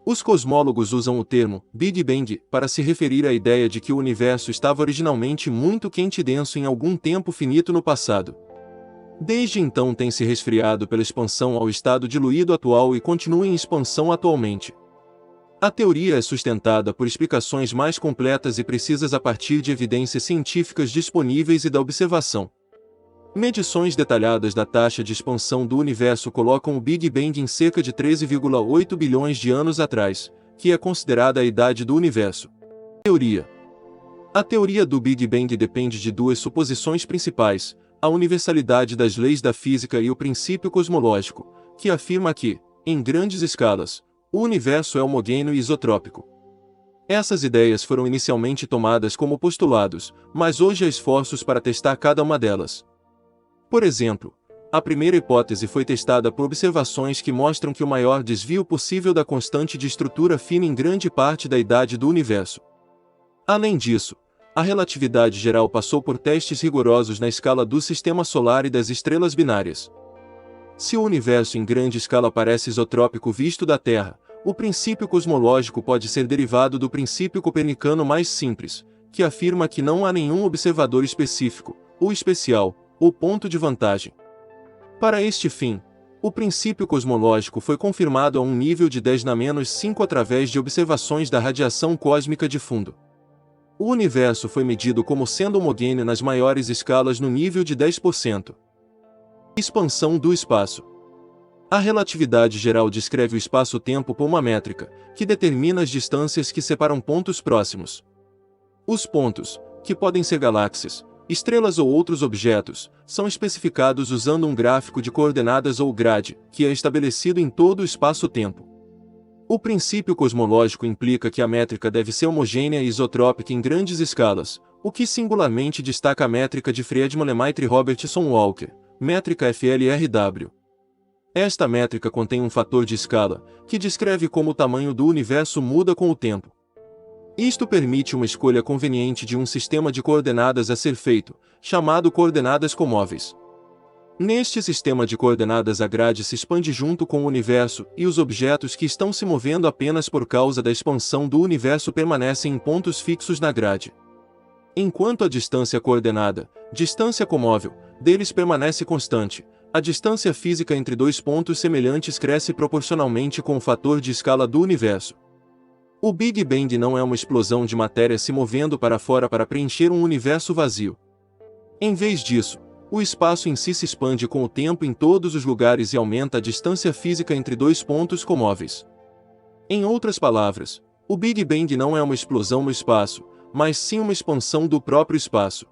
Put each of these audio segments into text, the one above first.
Os cosmólogos usam o termo Big Bang para se referir à ideia de que o universo estava originalmente muito quente e denso em algum tempo finito no passado. Desde então tem se resfriado pela expansão ao estado diluído atual e continua em expansão atualmente. A teoria é sustentada por explicações mais completas e precisas a partir de evidências científicas disponíveis e da observação. Medições detalhadas da taxa de expansão do universo colocam o Big Bang em cerca de 13,8 bilhões de anos atrás, que é considerada a idade do universo. Teoria. A teoria do Big Bang depende de duas suposições principais: a universalidade das leis da física e o princípio cosmológico, que afirma que, em grandes escalas, o universo é homogêneo e isotrópico. Essas ideias foram inicialmente tomadas como postulados, mas hoje há esforços para testar cada uma delas. Por exemplo, a primeira hipótese foi testada por observações que mostram que o maior desvio possível da constante de estrutura fina em grande parte da idade do universo. Além disso, a relatividade geral passou por testes rigorosos na escala do sistema solar e das estrelas binárias. Se o universo em grande escala parece isotrópico visto da Terra, o princípio cosmológico pode ser derivado do princípio copernicano mais simples, que afirma que não há nenhum observador específico, ou especial, ou ponto de vantagem. Para este fim, o princípio cosmológico foi confirmado a um nível de 10⁻⁵ através de observações da radiação cósmica de fundo. O universo foi medido como sendo homogêneo nas maiores escalas no nível de 10%. Expansão do espaço. A relatividade geral descreve o espaço-tempo por uma métrica, que determina as distâncias que separam pontos próximos. Os pontos, que podem ser galáxias, estrelas ou outros objetos, são especificados usando um gráfico de coordenadas ou grade, que é estabelecido em todo o espaço-tempo. O princípio cosmológico implica que a métrica deve ser homogênea e isotrópica em grandes escalas, o que singularmente destaca a métrica de Friedman-Lemaitre-Robertson-Walker, métrica FLRW. Esta métrica contém um fator de escala, que descreve como o tamanho do universo muda com o tempo. Isto permite uma escolha conveniente de um sistema de coordenadas a ser feito, chamado coordenadas comóveis. Neste sistema de coordenadas a grade se expande junto com o universo e os objetos que estão se movendo apenas por causa da expansão do universo permanecem em pontos fixos na grade. Enquanto a distância coordenada, distância comóvel, deles permanece constante, a distância física entre dois pontos semelhantes cresce proporcionalmente com o fator de escala do universo. O Big Bang não é uma explosão de matéria se movendo para fora para preencher um universo vazio. Em vez disso, o espaço em si se expande com o tempo em todos os lugares e aumenta a distância física entre dois pontos comóveis. Em outras palavras, o Big Bang não é uma explosão no espaço, mas sim uma expansão do próprio espaço.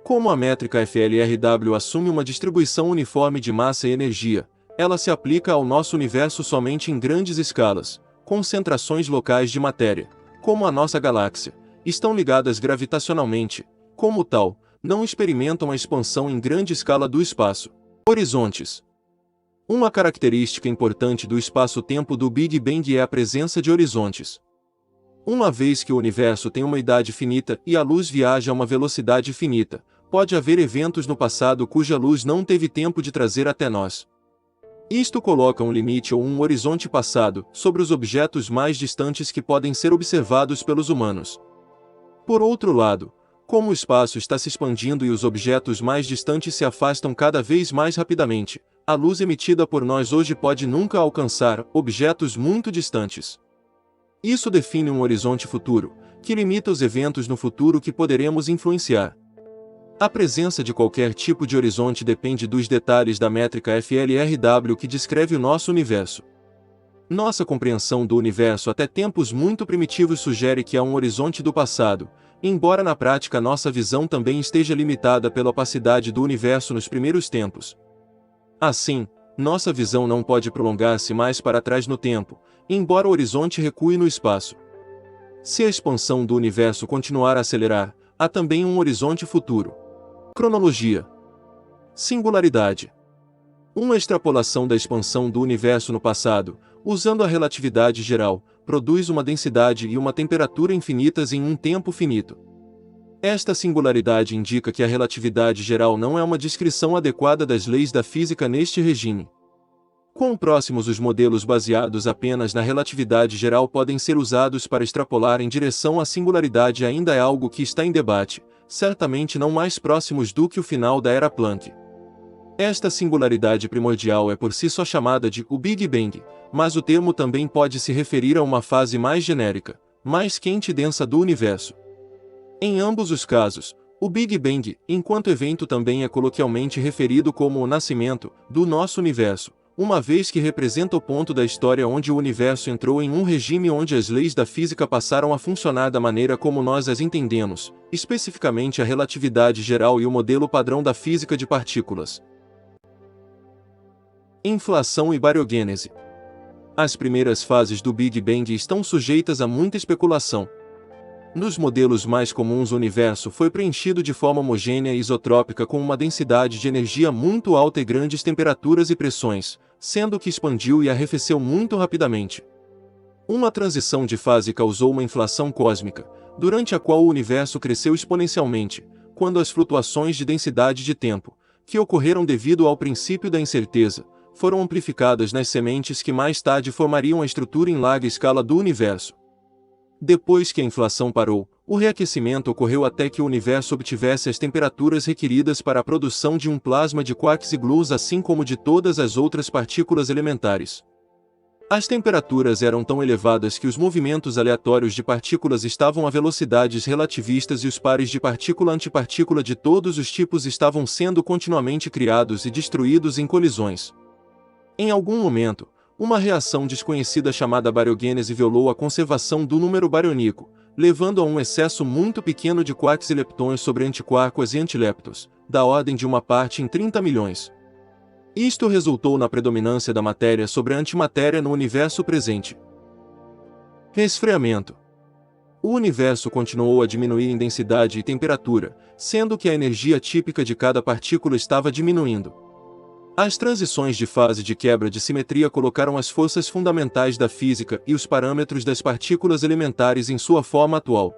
Como a métrica FLRW assume uma distribuição uniforme de massa e energia, ela se aplica ao nosso universo somente em grandes escalas. Concentrações locais de matéria, como a nossa galáxia, estão ligadas gravitacionalmente, como tal, não experimentam a expansão em grande escala do espaço. Horizontes. Uma característica importante do espaço-tempo do Big Bang é a presença de horizontes. Uma vez que o universo tem uma idade finita e a luz viaja a uma velocidade finita, pode haver eventos no passado cuja luz não teve tempo de trazer até nós. Isto coloca um limite ou um horizonte passado sobre os objetos mais distantes que podem ser observados pelos humanos. Por outro lado, como o espaço está se expandindo e os objetos mais distantes se afastam cada vez mais rapidamente, a luz emitida por nós hoje pode nunca alcançar objetos muito distantes. Isso define um horizonte futuro, que limita os eventos no futuro que poderemos influenciar. A presença de qualquer tipo de horizonte depende dos detalhes da métrica FLRW que descreve o nosso universo. Nossa compreensão do universo até tempos muito primitivos sugere que há um horizonte do passado, embora na prática nossa visão também esteja limitada pela opacidade do universo nos primeiros tempos. Assim, nossa visão não pode prolongar-se mais para trás no tempo, embora o horizonte recue no espaço. Se a expansão do universo continuar a acelerar, há também um horizonte futuro. Cronologia. Singularidade. Uma extrapolação da expansão do universo no passado, usando a relatividade geral, produz uma densidade e uma temperatura infinitas em um tempo finito. Esta singularidade indica que a relatividade geral não é uma descrição adequada das leis da física neste regime. Quão próximos os modelos baseados apenas na relatividade geral podem ser usados para extrapolar em direção à singularidade ainda é algo que está em debate, certamente não mais próximos do que o final da era Planck. Esta singularidade primordial é por si só chamada de o Big Bang, mas o termo também pode se referir a uma fase mais genérica, mais quente e densa do universo. Em ambos os casos, o Big Bang, enquanto evento, também é coloquialmente referido como o nascimento do nosso universo, uma vez que representa o ponto da história onde o universo entrou em um regime onde as leis da física passaram a funcionar da maneira como nós as entendemos, especificamente a relatividade geral e o modelo padrão da física de partículas. Inflação e bariogênese. As primeiras fases do Big Bang estão sujeitas a muita especulação. Nos modelos mais comuns, o universo foi preenchido de forma homogênea e isotrópica com uma densidade de energia muito alta e grandes temperaturas e pressões, sendo que expandiu e arrefeceu muito rapidamente. Uma transição de fase causou uma inflação cósmica, durante a qual o universo cresceu exponencialmente, quando as flutuações de densidade de tempo, que ocorreram devido ao princípio da incerteza, foram amplificadas nas sementes que mais tarde formariam a estrutura em larga escala do universo. Depois que a inflação parou, o reaquecimento ocorreu até que o universo obtivesse as temperaturas requeridas para a produção de um plasma de quarks e gluons, assim como de todas as outras partículas elementares. As temperaturas eram tão elevadas que os movimentos aleatórios de partículas estavam a velocidades relativistas e os pares de partícula-antipartícula de todos os tipos estavam sendo continuamente criados e destruídos em colisões. Em algum momento, uma reação desconhecida chamada bariogênese violou a conservação do número bariônico, levando a um excesso muito pequeno de quarks e leptões sobre antiquarks e antileptos, da ordem de 1 parte em 30 milhões. Isto resultou na predominância da matéria sobre a antimatéria no universo presente. Resfriamento. O universo continuou a diminuir em densidade e temperatura, sendo que a energia típica de cada partícula estava diminuindo. As transições de fase de quebra de simetria colocaram as forças fundamentais da física e os parâmetros das partículas elementares em sua forma atual.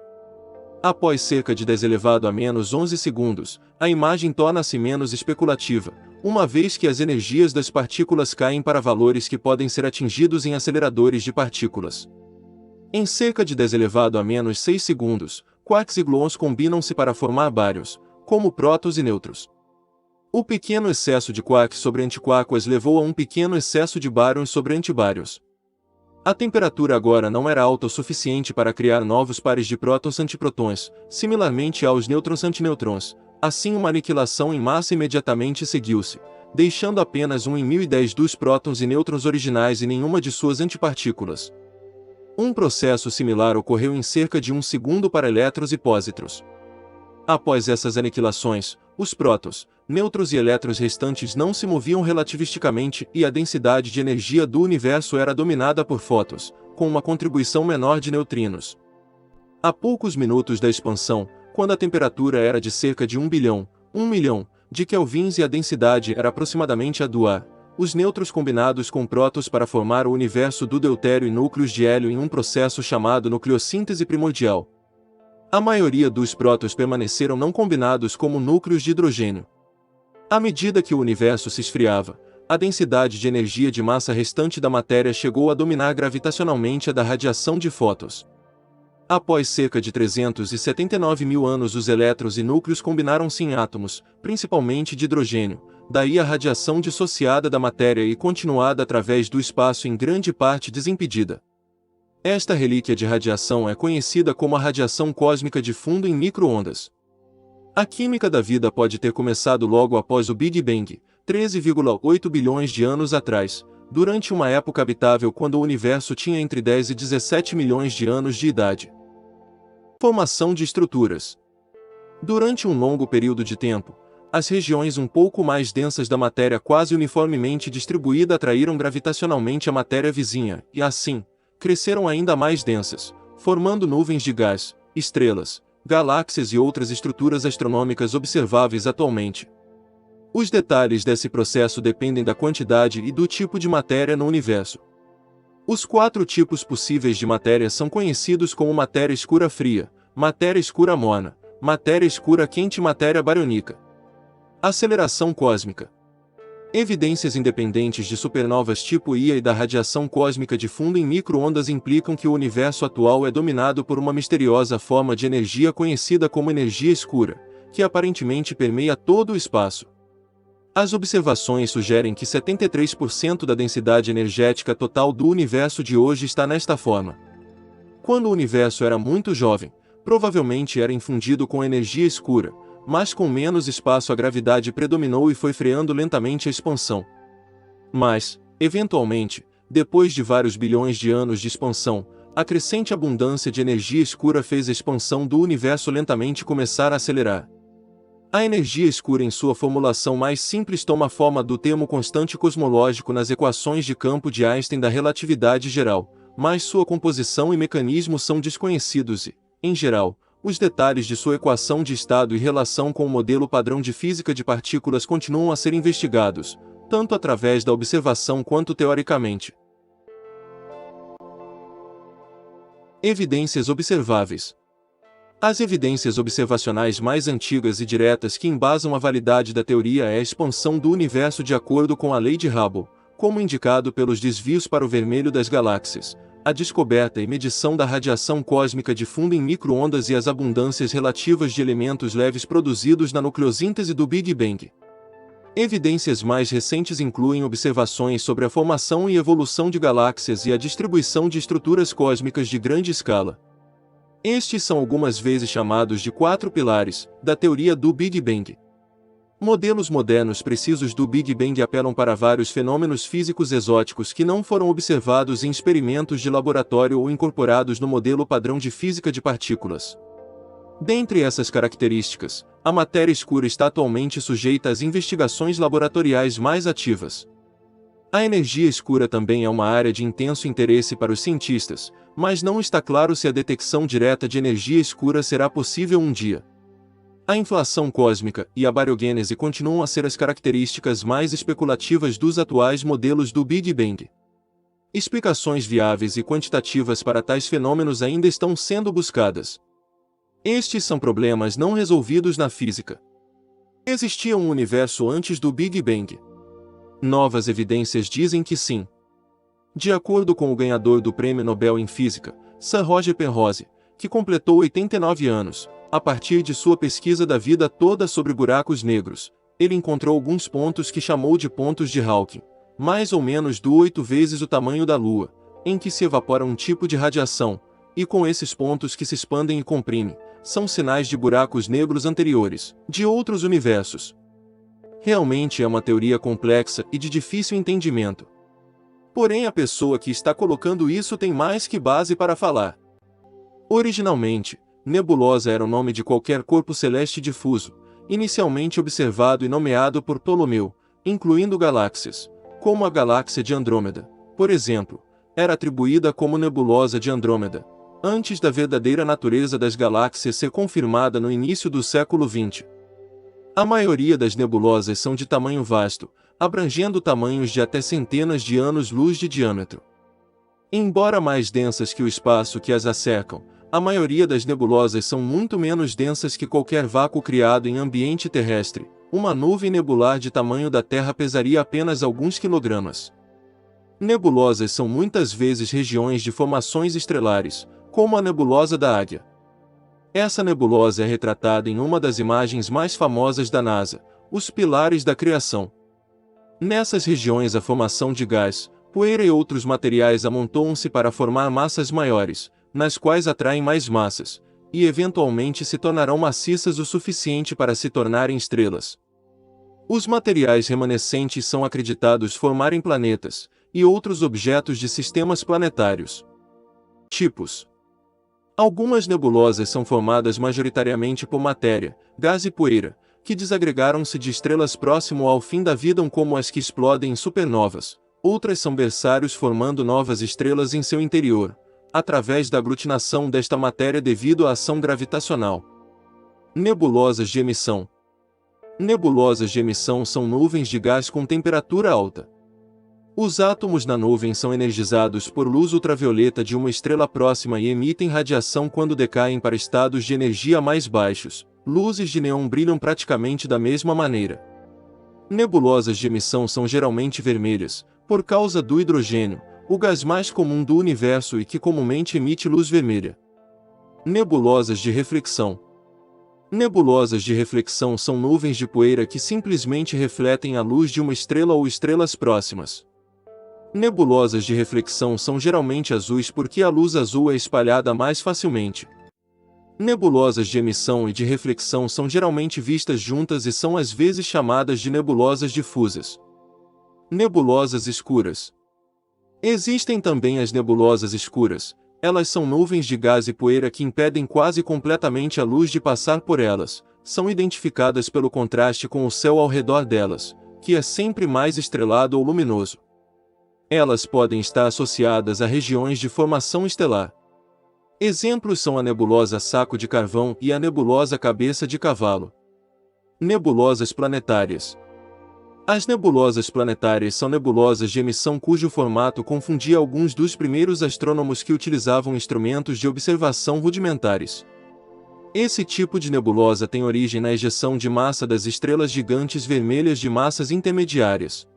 Após cerca de 10 elevado a menos 11 segundos, a imagem torna-se menos especulativa, uma vez que as energias das partículas caem para valores que podem ser atingidos em aceleradores de partículas. Em cerca de 10 elevado a menos 6 segundos, quarks e gluons combinam-se para formar bárions, como prótons e nêutrons. O pequeno excesso de quarks sobre antiquarks levou a um pequeno excesso de bárions sobre antibárions. A temperatura agora não era alta o suficiente para criar novos pares de prótons-antiprotões, similarmente aos nêutrons-antineutrons. Assim, uma aniquilação em massa imediatamente seguiu-se, deixando apenas 1 em 1010 dos prótons e nêutrons originais e nenhuma de suas antipartículas. Um processo similar ocorreu em cerca de 1 segundo para elétrons e pósitrons. Após essas aniquilações, os prótons, nêutrons e elétrons restantes não se moviam relativisticamente e a densidade de energia do universo era dominada por fótons, com uma contribuição menor de neutrinos. A poucos minutos da expansão, quando a temperatura era de cerca de 1 milhão, de kelvins e a densidade era aproximadamente a do ar, os nêutrons combinados com prótons para formar o universo do deutério e núcleos de hélio em um processo chamado nucleossíntese primordial. A maioria dos prótons permaneceram não combinados como núcleos de hidrogênio. À medida que o universo se esfriava, a densidade de energia de massa restante da matéria chegou a dominar gravitacionalmente a da radiação de fótons. Após cerca de 379 mil anos, os elétrons e núcleos combinaram-se em átomos, principalmente de hidrogênio, daí a radiação dissociada da matéria e continuada através do espaço em grande parte desimpedida. Esta relíquia de radiação é conhecida como a radiação cósmica de fundo em micro-ondas. A química da vida pode ter começado logo após o Big Bang, 13,8 bilhões de anos atrás, durante uma época habitável quando o universo tinha entre 10 e 17 milhões de anos de idade. Formação de estruturas. Durante um longo período de tempo, as regiões um pouco mais densas da matéria quase uniformemente distribuída atraíram gravitacionalmente a matéria vizinha, e assim, cresceram ainda mais densas, formando nuvens de gás, estrelas, galáxias e outras estruturas astronômicas observáveis atualmente. Os detalhes desse processo dependem da quantidade e do tipo de matéria no universo. Os 4 tipos possíveis de matéria são conhecidos como matéria escura fria, matéria escura morna, matéria escura quente e matéria bariônica. Aceleração cósmica. Evidências independentes de supernovas tipo Ia e da radiação cósmica de fundo em micro-ondas implicam que o universo atual é dominado por uma misteriosa forma de energia conhecida como energia escura, que aparentemente permeia todo o espaço. As observações sugerem que 73% da densidade energética total do universo de hoje está nesta forma. Quando o universo era muito jovem, provavelmente era infundido com energia escura, mas com menos espaço a gravidade predominou e foi freando lentamente a expansão. Mas, eventualmente, depois de vários bilhões de anos de expansão, a crescente abundância de energia escura fez a expansão do universo lentamente começar a acelerar. A energia escura em sua formulação mais simples toma a forma do termo constante cosmológico nas equações de campo de Einstein da relatividade geral, mas sua composição e mecanismo são desconhecidos e, em geral, os detalhes de sua equação de estado e relação com o modelo padrão de física de partículas continuam a ser investigados, tanto através da observação quanto teoricamente. Evidências observáveis. As evidências observacionais mais antigas e diretas que embasam a validade da teoria é a expansão do universo de acordo com a lei de Hubble, como indicado pelos desvios para o vermelho das galáxias, a descoberta e medição da radiação cósmica de fundo em micro-ondas e as abundâncias relativas de elementos leves produzidos na nucleossíntese do Big Bang. Evidências mais recentes incluem observações sobre a formação e evolução de galáxias e a distribuição de estruturas cósmicas de grande escala. Estes são algumas vezes chamados de 4 pilares da teoria do Big Bang. Modelos modernos precisos do Big Bang apelam para vários fenômenos físicos exóticos que não foram observados em experimentos de laboratório ou incorporados no modelo padrão de física de partículas. Dentre essas características, a matéria escura está atualmente sujeita às investigações laboratoriais mais ativas. A energia escura também é uma área de intenso interesse para os cientistas, mas não está claro se a detecção direta de energia escura será possível um dia. A inflação cósmica e a bariogênese continuam a ser as características mais especulativas dos atuais modelos do Big Bang. Explicações viáveis e quantitativas para tais fenômenos ainda estão sendo buscadas. Estes são problemas não resolvidos na física. Existia um universo antes do Big Bang? Novas evidências dizem que sim. De acordo com o ganhador do Prêmio Nobel em Física, Sir Roger Penrose, que completou 89 anos, a partir de sua pesquisa da vida toda sobre buracos negros, ele encontrou alguns pontos que chamou de pontos de Hawking, mais ou menos 8 vezes o tamanho da Lua, em que se evapora um tipo de radiação, e com esses pontos que se expandem e comprimem, são sinais de buracos negros anteriores, de outros universos. Realmente é uma teoria complexa e de difícil entendimento. Porém, a pessoa que está colocando isso tem mais que base para falar. Originalmente, nebulosa era o nome de qualquer corpo celeste difuso, inicialmente observado e nomeado por Ptolomeu, incluindo galáxias, como a galáxia de Andrômeda, por exemplo, era atribuída como nebulosa de Andrômeda, antes da verdadeira natureza das galáxias ser confirmada no início do século XX. A maioria das nebulosas são de tamanho vasto, abrangendo tamanhos de até centenas de anos-luz de diâmetro. Embora mais densas que o espaço que as acercam, a maioria das nebulosas são muito menos densas que qualquer vácuo criado em ambiente terrestre. Uma nuvem nebular de tamanho da Terra pesaria apenas alguns quilogramas. Nebulosas são muitas vezes regiões de formações estrelares, como a nebulosa da Águia. Essa nebulosa é retratada em uma das imagens mais famosas da NASA, os Pilares da Criação. Nessas regiões a formação de gás, poeira e outros materiais amontoam-se para formar massas maiores, nas quais atraem mais massas, e eventualmente se tornarão maciças o suficiente para se tornarem estrelas. Os materiais remanescentes são acreditados formarem planetas, e outros objetos de sistemas planetários. Tipos. Algumas nebulosas são formadas majoritariamente por matéria, gás e poeira, que desagregaram-se de estrelas próximo ao fim da vida como as que explodem em supernovas. Outras são berçários formando novas estrelas em seu interior, através da aglutinação desta matéria devido à ação gravitacional. Nebulosas de emissão. Nebulosas de emissão são nuvens de gás com temperatura alta. Os átomos na nuvem são energizados por luz ultravioleta de uma estrela próxima e emitem radiação quando decaem para estados de energia mais baixos. Luzes de neon brilham praticamente da mesma maneira. Nebulosas de emissão são geralmente vermelhas, por causa do hidrogênio, o gás mais comum do universo e que comumente emite luz vermelha. Nebulosas de reflexão. Nebulosas de reflexão são nuvens de poeira que simplesmente refletem a luz de uma estrela ou estrelas próximas. Nebulosas de reflexão são geralmente azuis porque a luz azul é espalhada mais facilmente. Nebulosas de emissão e de reflexão são geralmente vistas juntas e são às vezes chamadas de nebulosas difusas. Nebulosas escuras. Existem também as nebulosas escuras. Elas são nuvens de gás e poeira que impedem quase completamente a luz de passar por elas. São identificadas pelo contraste com o céu ao redor delas, que é sempre mais estrelado ou luminoso. Elas podem estar associadas a regiões de formação estelar. Exemplos são a nebulosa Saco de Carvão e a nebulosa Cabeça de Cavalo. Nebulosas planetárias. As nebulosas planetárias são nebulosas de emissão cujo formato confundia alguns dos primeiros astrônomos que utilizavam instrumentos de observação rudimentares. Esse tipo de nebulosa tem origem na ejeção de massa das estrelas gigantes vermelhas de massas intermediárias.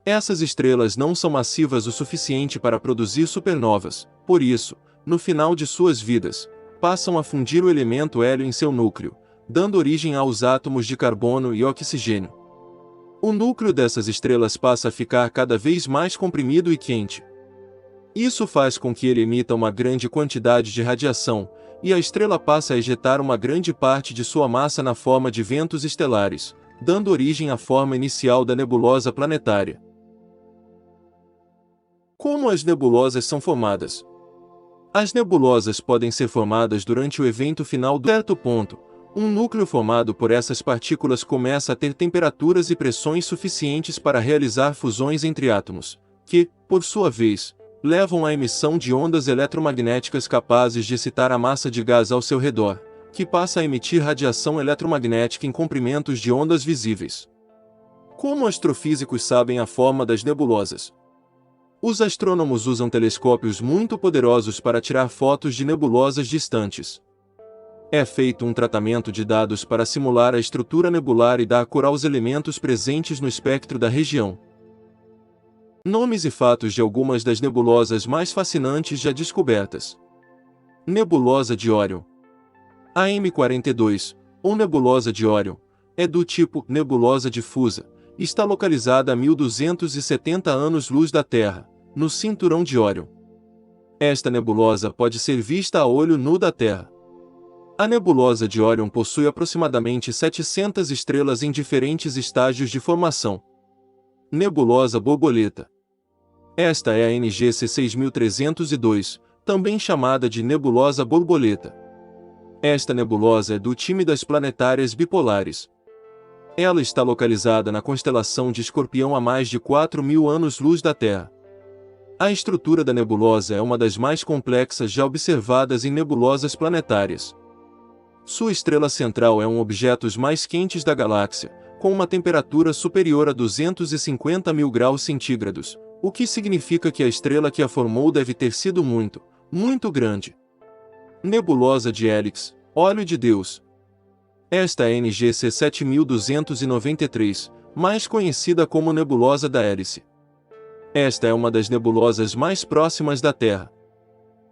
Essas estrelas não são massivas o suficiente para produzir supernovas, por isso, no final de suas vidas, passam a fundir o elemento hélio em seu núcleo, dando origem aos átomos de carbono e oxigênio. O núcleo dessas estrelas passa a ficar cada vez mais comprimido e quente. Isso faz com que ele emita uma grande quantidade de radiação, e a estrela passa a ejetar uma grande parte de sua massa na forma de ventos estelares, dando origem à forma inicial da nebulosa planetária. Como as nebulosas são formadas? As nebulosas podem ser formadas durante o evento final de certo ponto. Um núcleo formado por essas partículas começa a ter temperaturas e pressões suficientes para realizar fusões entre átomos, que, por sua vez, levam à emissão de ondas eletromagnéticas capazes de excitar a massa de gás ao seu redor, que passa a emitir radiação eletromagnética em comprimentos de ondas visíveis. Como astrofísicos sabem a forma das nebulosas? Os astrônomos usam telescópios muito poderosos para tirar fotos de nebulosas distantes. É feito um tratamento de dados para simular a estrutura nebular e dar cor aos elementos presentes no espectro da região. Nomes e fatos de algumas das nebulosas mais fascinantes já descobertas. Nebulosa de Órion. A M42, ou nebulosa de Órion, é do tipo nebulosa difusa. Está localizada a 1270 anos-luz da Terra, no cinturão de Órion. Esta nebulosa pode ser vista a olho nu da Terra. A nebulosa de Órion possui aproximadamente 700 estrelas em diferentes estágios de formação. Nebulosa borboleta. Esta é a NGC 6302, também chamada de nebulosa borboleta. Esta nebulosa é do time das planetárias bipolares. Ela está localizada na constelação de Escorpião a mais de 4.000 anos-luz da Terra. A estrutura da nebulosa é uma das mais complexas já observadas em nebulosas planetárias. Sua estrela central é um dos objetos mais quentes da galáxia, com uma temperatura superior a 250.000 graus centígrados, o que significa que a estrela que a formou deve ter sido muito, muito grande. Nebulosa de Hélix, óleo de Deus. Esta é a NGC 7293, mais conhecida como nebulosa da Hélice. Esta é uma das nebulosas mais próximas da Terra.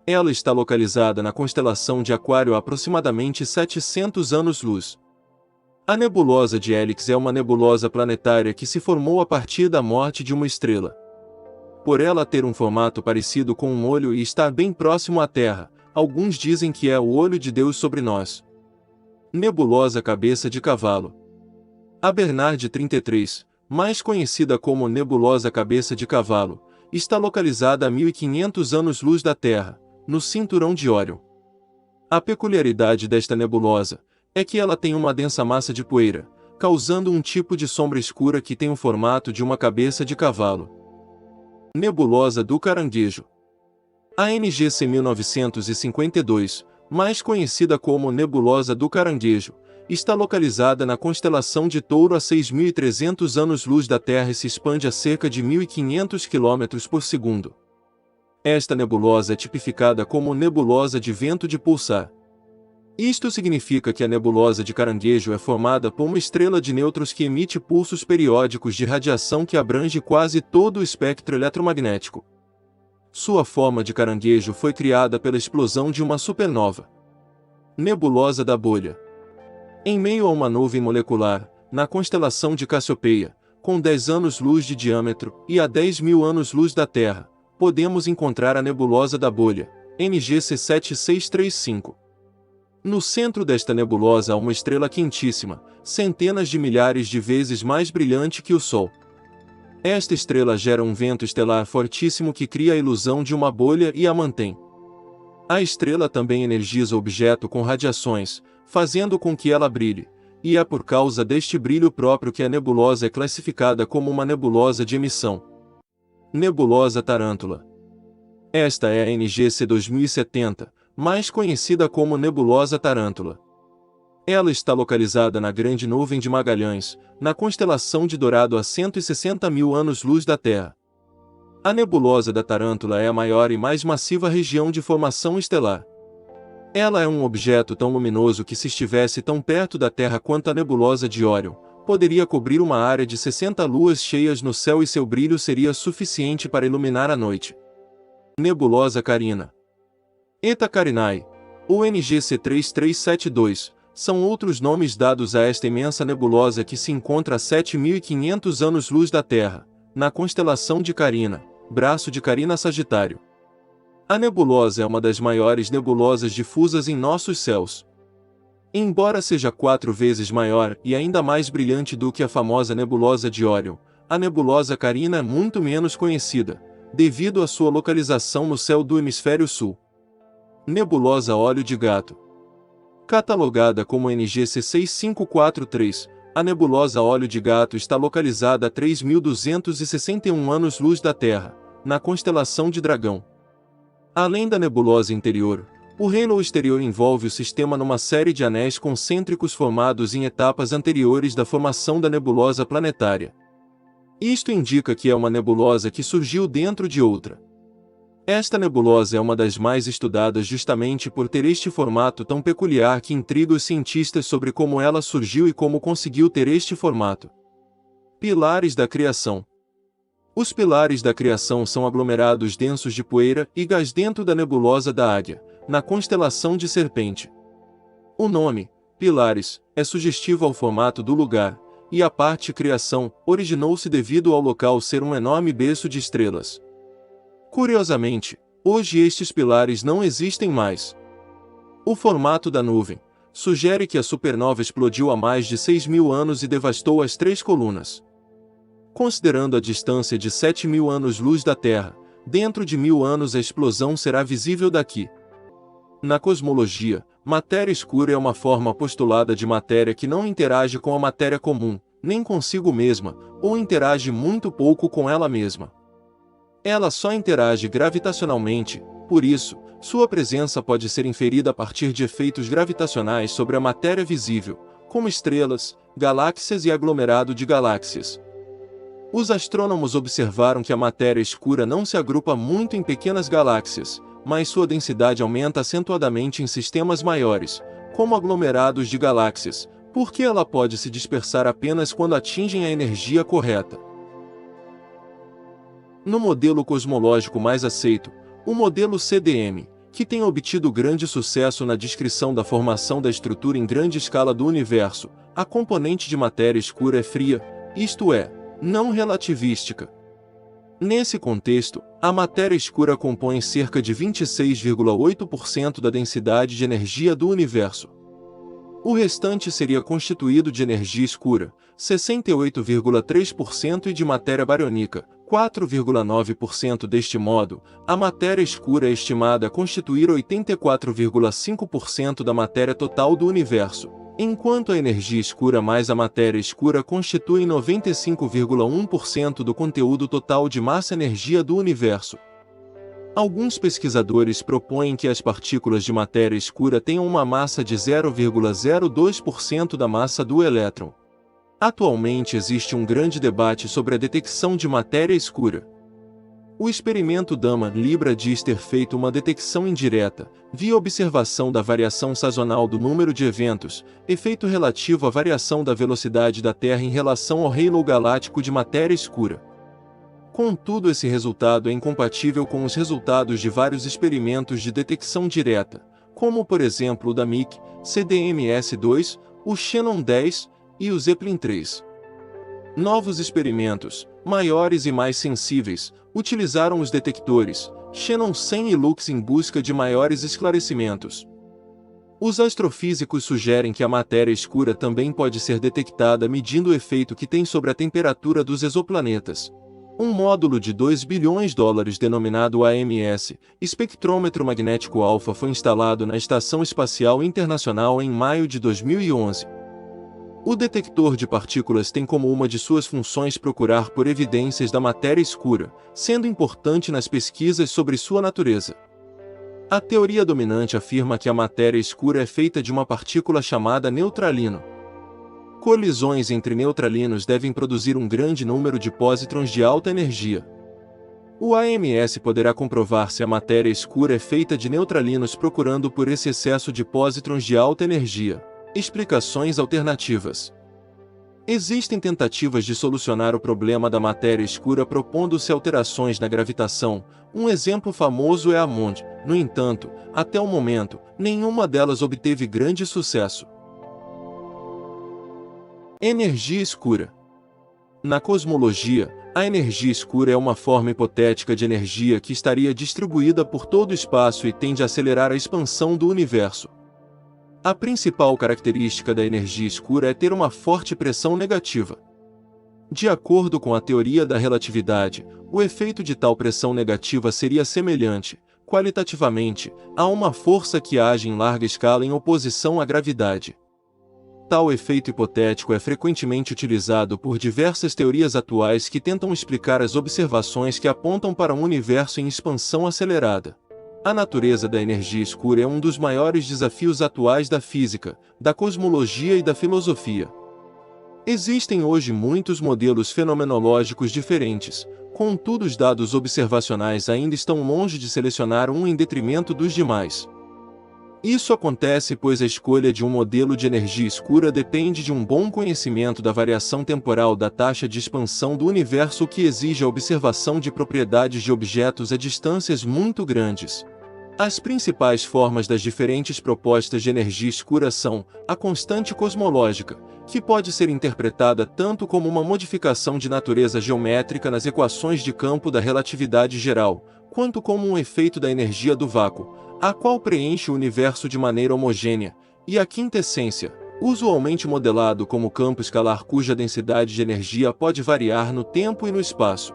Ela está localizada na constelação de Aquário a aproximadamente 700 anos-luz. A nebulosa de Hélix é uma nebulosa planetária que se formou a partir da morte de uma estrela. Por ela ter um formato parecido com um olho e estar bem próximo à Terra, alguns dizem que é o olho de Deus sobre nós. Nebulosa Cabeça de Cavalo. A Bernard 33, mais conhecida como Nebulosa Cabeça de Cavalo, está localizada a 1500 anos-luz da Terra, no cinturão de Órion. A peculiaridade desta nebulosa é que ela tem uma densa massa de poeira, causando um tipo de sombra escura que tem o formato de uma cabeça de cavalo. Nebulosa do Caranguejo. A NGC 1952, mais conhecida como Nebulosa do Caranguejo, está localizada na constelação de Touro a 6.300 anos-luz da Terra e se expande a cerca de 1.500 km por segundo. Esta nebulosa é tipificada como nebulosa de vento de pulsar. Isto significa que a nebulosa de Caranguejo é formada por uma estrela de nêutrons que emite pulsos periódicos de radiação que abrange quase todo o espectro eletromagnético. Sua forma de caranguejo foi criada pela explosão de uma supernova. Nebulosa da Bolha. Em meio a uma nuvem molecular, na constelação de Cassiopeia, com 10 anos-luz de diâmetro e a 10.000 anos-luz da Terra, podemos encontrar a nebulosa da Bolha, NGC 7635. No centro desta nebulosa há uma estrela quentíssima, centenas de milhares de vezes mais brilhante que o Sol. Esta estrela gera um vento estelar fortíssimo que cria a ilusão de uma bolha e a mantém. A estrela também energiza o objeto com radiações, fazendo com que ela brilhe, e é por causa deste brilho próprio que a nebulosa é classificada como uma nebulosa de emissão. Nebulosa Tarântula. Esta é a NGC 2070, mais conhecida como Nebulosa Tarântula. Ela está localizada na Grande Nuvem de Magalhães, na constelação de Dourado a 160.000 anos-luz da Terra. A nebulosa da Tarântula é a maior e mais massiva região de formação estelar. Ela é um objeto tão luminoso que, se estivesse tão perto da Terra quanto a nebulosa de Órion, poderia cobrir uma área de 60 luas cheias no céu e seu brilho seria suficiente para iluminar a noite. Nebulosa Carina. Eta Carinae, ou NGC 3372, são outros nomes dados a esta imensa nebulosa que se encontra a 7.500 anos-luz da Terra, na constelação de Carina, braço de Carina Sagitário. A nebulosa é uma das maiores nebulosas difusas em nossos céus. Embora seja 4 vezes maior e ainda mais brilhante do que a famosa nebulosa de Órion, a nebulosa Carina é muito menos conhecida, devido à sua localização no céu do hemisfério sul. Nebulosa Olho de Gato. Catalogada como NGC 6543, a nebulosa Olho de Gato está localizada a 3.261 anos-luz da Terra, na constelação de Dragão. Além da nebulosa interior, o halo exterior envolve o sistema numa série de anéis concêntricos formados em etapas anteriores da formação da nebulosa planetária. Isto indica que é uma nebulosa que surgiu dentro de outra. Esta nebulosa é uma das mais estudadas justamente por ter este formato tão peculiar que intriga os cientistas sobre como ela surgiu e como conseguiu ter este formato. Pilares da Criação. Os pilares da criação são aglomerados densos de poeira e gás dentro da nebulosa da Águia, na constelação de Serpente. O nome, Pilares, é sugestivo ao formato do lugar, e a parte criação originou-se devido ao local ser um enorme berço de estrelas. Curiosamente, hoje estes pilares não existem mais. O formato da nuvem sugere que a supernova explodiu há mais de 6.000 anos e devastou as 3 colunas. Considerando a distância de 7.000 anos-luz da Terra, dentro de 1.000 anos a explosão será visível daqui. Na cosmologia, matéria escura é uma forma postulada de matéria que não interage com a matéria comum, nem consigo mesma, ou interage muito pouco com ela mesma. Ela só interage gravitacionalmente, por isso, sua presença pode ser inferida a partir de efeitos gravitacionais sobre a matéria visível, como estrelas, galáxias e aglomerado de galáxias. Os astrônomos observaram que a matéria escura não se agrupa muito em pequenas galáxias, mas sua densidade aumenta acentuadamente em sistemas maiores, como aglomerados de galáxias, porque ela pode se dispersar apenas quando atingem a energia correta. No modelo cosmológico mais aceito, o modelo CDM, que tem obtido grande sucesso na descrição da formação da estrutura em grande escala do universo, a componente de matéria escura é fria, isto é, não relativística. Nesse contexto, a matéria escura compõe cerca de 26,8% da densidade de energia do universo. O restante seria constituído de energia escura, 68,3% e de matéria barônica, 4,9%. Deste modo, a matéria escura é estimada a constituir 84,5% da matéria total do universo, enquanto a energia escura mais a matéria escura constituem 95,1% do conteúdo total de massa-energia do universo. Alguns pesquisadores propõem que as partículas de matéria escura tenham uma massa de 0,02% da massa do elétron. Atualmente existe um grande debate sobre a detecção de matéria escura. O experimento Dama-Libra diz ter feito uma detecção indireta, via observação da variação sazonal do número de eventos, efeito relativo à variação da velocidade da Terra em relação ao halo galáctico de matéria escura. Contudo, esse resultado é incompatível com os resultados de vários experimentos de detecção direta, como por exemplo o da MIC, CDMS-2, o Xenon 10 e o Zeppelin 3. Novos experimentos, maiores e mais sensíveis, utilizaram os detectores Xenon 100 e Lux em busca de maiores esclarecimentos. Os astrofísicos sugerem que a matéria escura também pode ser detectada medindo o efeito que tem sobre a temperatura dos exoplanetas. Um módulo de 2 bilhões denominado AMS, espectrômetro magnético alfa, foi instalado na Estação Espacial Internacional em maio de 2011. O detector de partículas tem como uma de suas funções procurar por evidências da matéria escura, sendo importante nas pesquisas sobre sua natureza. A teoria dominante afirma que a matéria escura é feita de uma partícula chamada neutralino. Colisões entre neutralinos devem produzir um grande número de pósitrons de alta energia. O AMS poderá comprovar se a matéria escura é feita de neutralinos procurando por esse excesso de pósitrons de alta energia. Explicações alternativas. Existem tentativas de solucionar o problema da matéria escura propondo-se alterações na gravitação. Um exemplo famoso é a MOND. No entanto, até o momento, nenhuma delas obteve grande sucesso. Energia escura. Na cosmologia, a energia escura é uma forma hipotética de energia que estaria distribuída por todo o espaço e tende a acelerar a expansão do universo. A principal característica da energia escura é ter uma forte pressão negativa. De acordo com a teoria da relatividade, o efeito de tal pressão negativa seria semelhante, qualitativamente, a uma força que age em larga escala em oposição à gravidade. Tal efeito hipotético é frequentemente utilizado por diversas teorias atuais que tentam explicar as observações que apontam para um universo em expansão acelerada. A natureza da energia escura é um dos maiores desafios atuais da física, da cosmologia e da filosofia. Existem hoje muitos modelos fenomenológicos diferentes, contudo os dados observacionais ainda estão longe de selecionar um em detrimento dos demais. Isso acontece pois a escolha de um modelo de energia escura depende de um bom conhecimento da variação temporal da taxa de expansão do universo, o que exige a observação de propriedades de objetos a distâncias muito grandes. As principais formas das diferentes propostas de energia escura são a constante cosmológica, que pode ser interpretada tanto como uma modificação de natureza geométrica nas equações de campo da relatividade geral, quanto como um efeito da energia do vácuo, a qual preenche o universo de maneira homogênea, e a quintessência, usualmente modelado como campo escalar cuja densidade de energia pode variar no tempo e no espaço.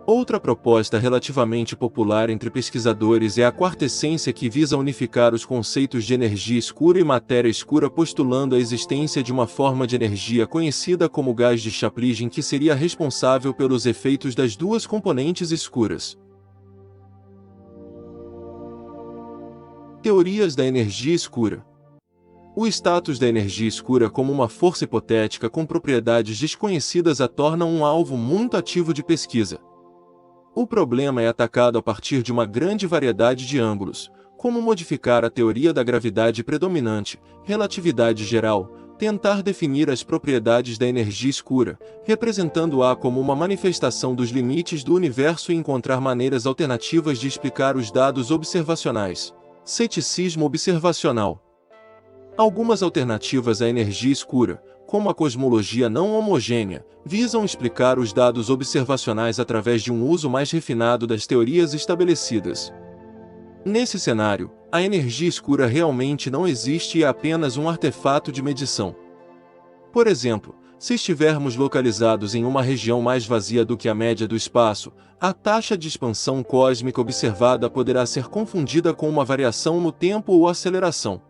Outra proposta relativamente popular entre pesquisadores é a quartessência, que visa unificar os conceitos de energia escura e matéria escura, postulando a existência de uma forma de energia conhecida como gás de Chaplygin que seria responsável pelos efeitos das duas componentes escuras. Teorias da energia escura. O status da energia escura como uma força hipotética com propriedades desconhecidas a torna um alvo muito ativo de pesquisa. O problema é atacado a partir de uma grande variedade de ângulos, como modificar a teoria da gravidade predominante, relatividade geral, tentar definir as propriedades da energia escura, representando-a como uma manifestação dos limites do universo e encontrar maneiras alternativas de explicar os dados observacionais. Ceticismo observacional. Algumas alternativas à energia escura, como a cosmologia não homogênea, visam explicar os dados observacionais através de um uso mais refinado das teorias estabelecidas. Nesse cenário, a energia escura realmente não existe e é apenas um artefato de medição. Por exemplo, se estivermos localizados em uma região mais vazia do que a média do espaço, a taxa de expansão cósmica observada poderá ser confundida com uma variação no tempo ou aceleração.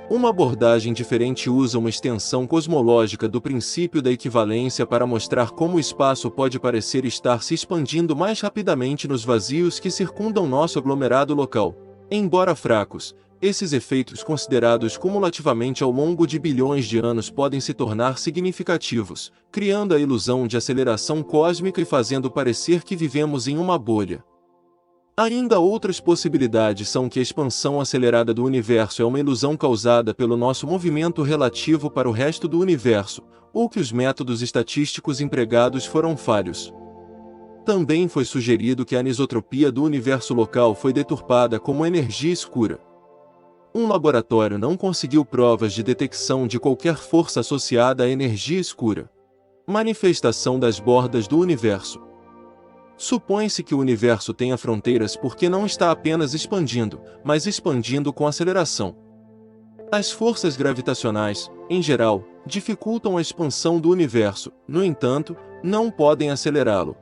Uma abordagem diferente usa uma extensão cosmológica do princípio da equivalência para mostrar como o espaço pode parecer estar se expandindo mais rapidamente nos vazios que circundam nosso aglomerado local. Embora fracos, esses efeitos considerados cumulativamente ao longo de bilhões de anos podem se tornar significativos, criando a ilusão de aceleração cósmica e fazendo parecer que vivemos em uma bolha. Ainda outras possibilidades são que a expansão acelerada do universo é uma ilusão causada pelo nosso movimento relativo para o resto do universo, ou que os métodos estatísticos empregados foram falhos. Também foi sugerido que a anisotropia do universo local foi deturpada como energia escura. Um laboratório não conseguiu provas de detecção de qualquer força associada à energia escura. Manifestação das bordas do universo. Supõe-se que o universo tenha fronteiras porque não está apenas expandindo, mas expandindo com aceleração. As forças gravitacionais, em geral, dificultam a expansão do universo, no entanto, não podem acelerá-lo.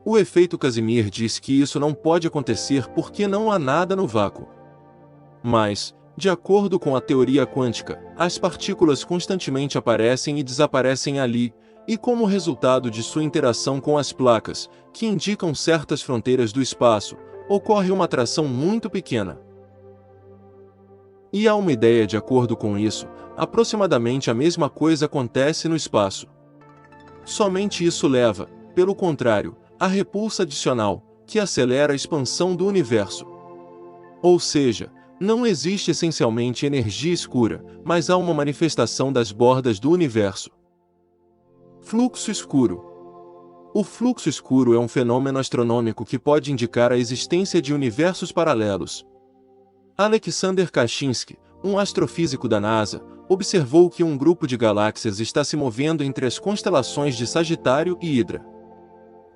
O efeito Casimir diz que isso não pode acontecer porque não há nada no vácuo. Mas, de acordo com a teoria quântica, as partículas constantemente aparecem e desaparecem ali, e como resultado de sua interação com as placas, que indicam certas fronteiras do espaço, ocorre uma atração muito pequena. E há uma ideia de acordo com isso, aproximadamente a mesma coisa acontece no espaço. Somente isso leva, pelo contrário, à repulsa adicional, que acelera a expansão do universo. Ou seja, não existe essencialmente energia escura, mas há uma manifestação das bordas do universo. Fluxo escuro. O fluxo escuro é um fenômeno astronômico que pode indicar a existência de universos paralelos. Alexander Kashinsky, um astrofísico da NASA, observou que um grupo de galáxias está se movendo entre as constelações de Sagitário e Hidra.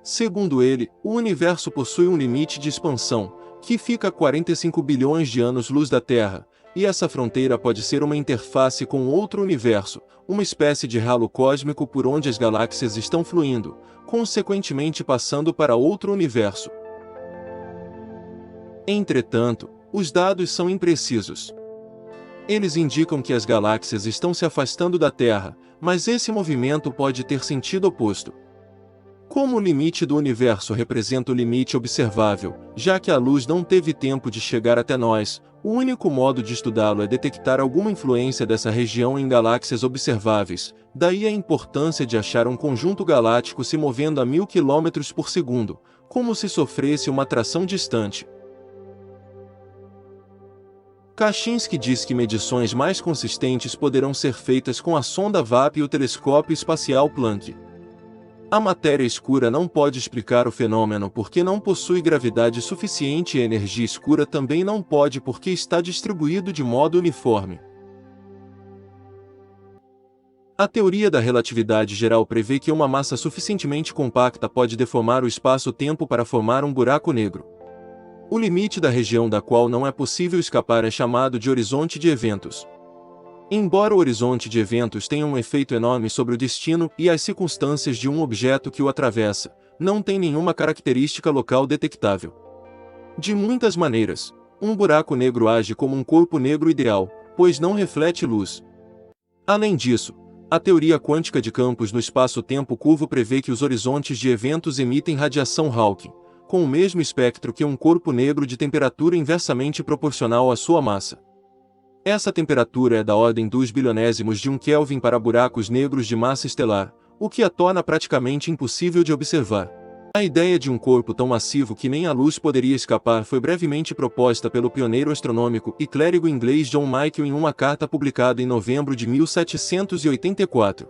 Segundo ele, o universo possui um limite de expansão, que fica a 45 bilhões de anos-luz da Terra, e essa fronteira pode ser uma interface com outro universo, uma espécie de ralo cósmico por onde as galáxias estão fluindo, consequentemente passando para outro universo. Entretanto, os dados são imprecisos. Eles indicam que as galáxias estão se afastando da Terra, mas esse movimento pode ter sentido oposto. Como o limite do universo representa o limite observável, já que a luz não teve tempo de chegar até nós, o único modo de estudá-lo é detectar alguma influência dessa região em galáxias observáveis, daí a importância de achar um conjunto galáctico se movendo a 1000 km por segundo, como se sofresse uma atração distante. Kashinsky diz que medições mais consistentes poderão ser feitas com a sonda VAP e o telescópio espacial Planck. A matéria escura não pode explicar o fenômeno porque não possui gravidade suficiente e a energia escura também não pode porque está distribuído de modo uniforme. A teoria da relatividade geral prevê que uma massa suficientemente compacta pode deformar o espaço-tempo para formar um buraco negro. O limite da região da qual não é possível escapar é chamado de horizonte de eventos. Embora o horizonte de eventos tenha um efeito enorme sobre o destino e as circunstâncias de um objeto que o atravessa, não tem nenhuma característica local detectável. De muitas maneiras, um buraco negro age como um corpo negro ideal, pois não reflete luz. Além disso, a teoria quântica de campos no espaço-tempo curvo prevê que os horizontes de eventos emitem radiação Hawking, com o mesmo espectro que um corpo negro de temperatura inversamente proporcional à sua massa. Essa temperatura é da ordem dos bilionésimos de 1 Kelvin para buracos negros de massa estelar, o que a torna praticamente impossível de observar. A ideia de um corpo tão massivo que nem a luz poderia escapar foi brevemente proposta pelo pioneiro astronômico e clérigo inglês John Michael em uma carta publicada em novembro de 1784.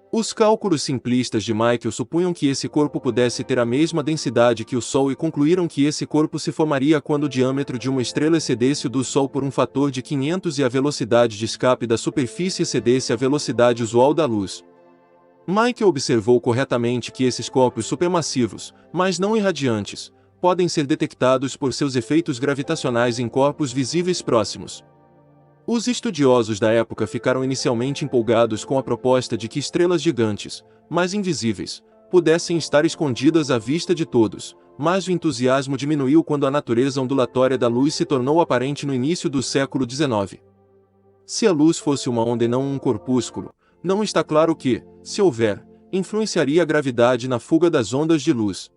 Os cálculos simplistas de Michael supunham que esse corpo pudesse ter a mesma densidade que o Sol e concluíram que esse corpo se formaria quando o diâmetro de uma estrela excedesse o do Sol por um fator de 500 e a velocidade de escape da superfície excedesse a velocidade usual da luz. Michael observou corretamente que esses corpos supermassivos, mas não irradiantes, podem ser detectados por seus efeitos gravitacionais em corpos visíveis próximos. Os estudiosos da época ficaram inicialmente empolgados com a proposta de que estrelas gigantes, mas invisíveis, pudessem estar escondidas à vista de todos, mas o entusiasmo diminuiu quando a natureza ondulatória da luz se tornou aparente no início do século XIX. Se a luz fosse uma onda e não um corpúsculo, não está claro que, se houver, influenciaria a gravidade na fuga das ondas de luz.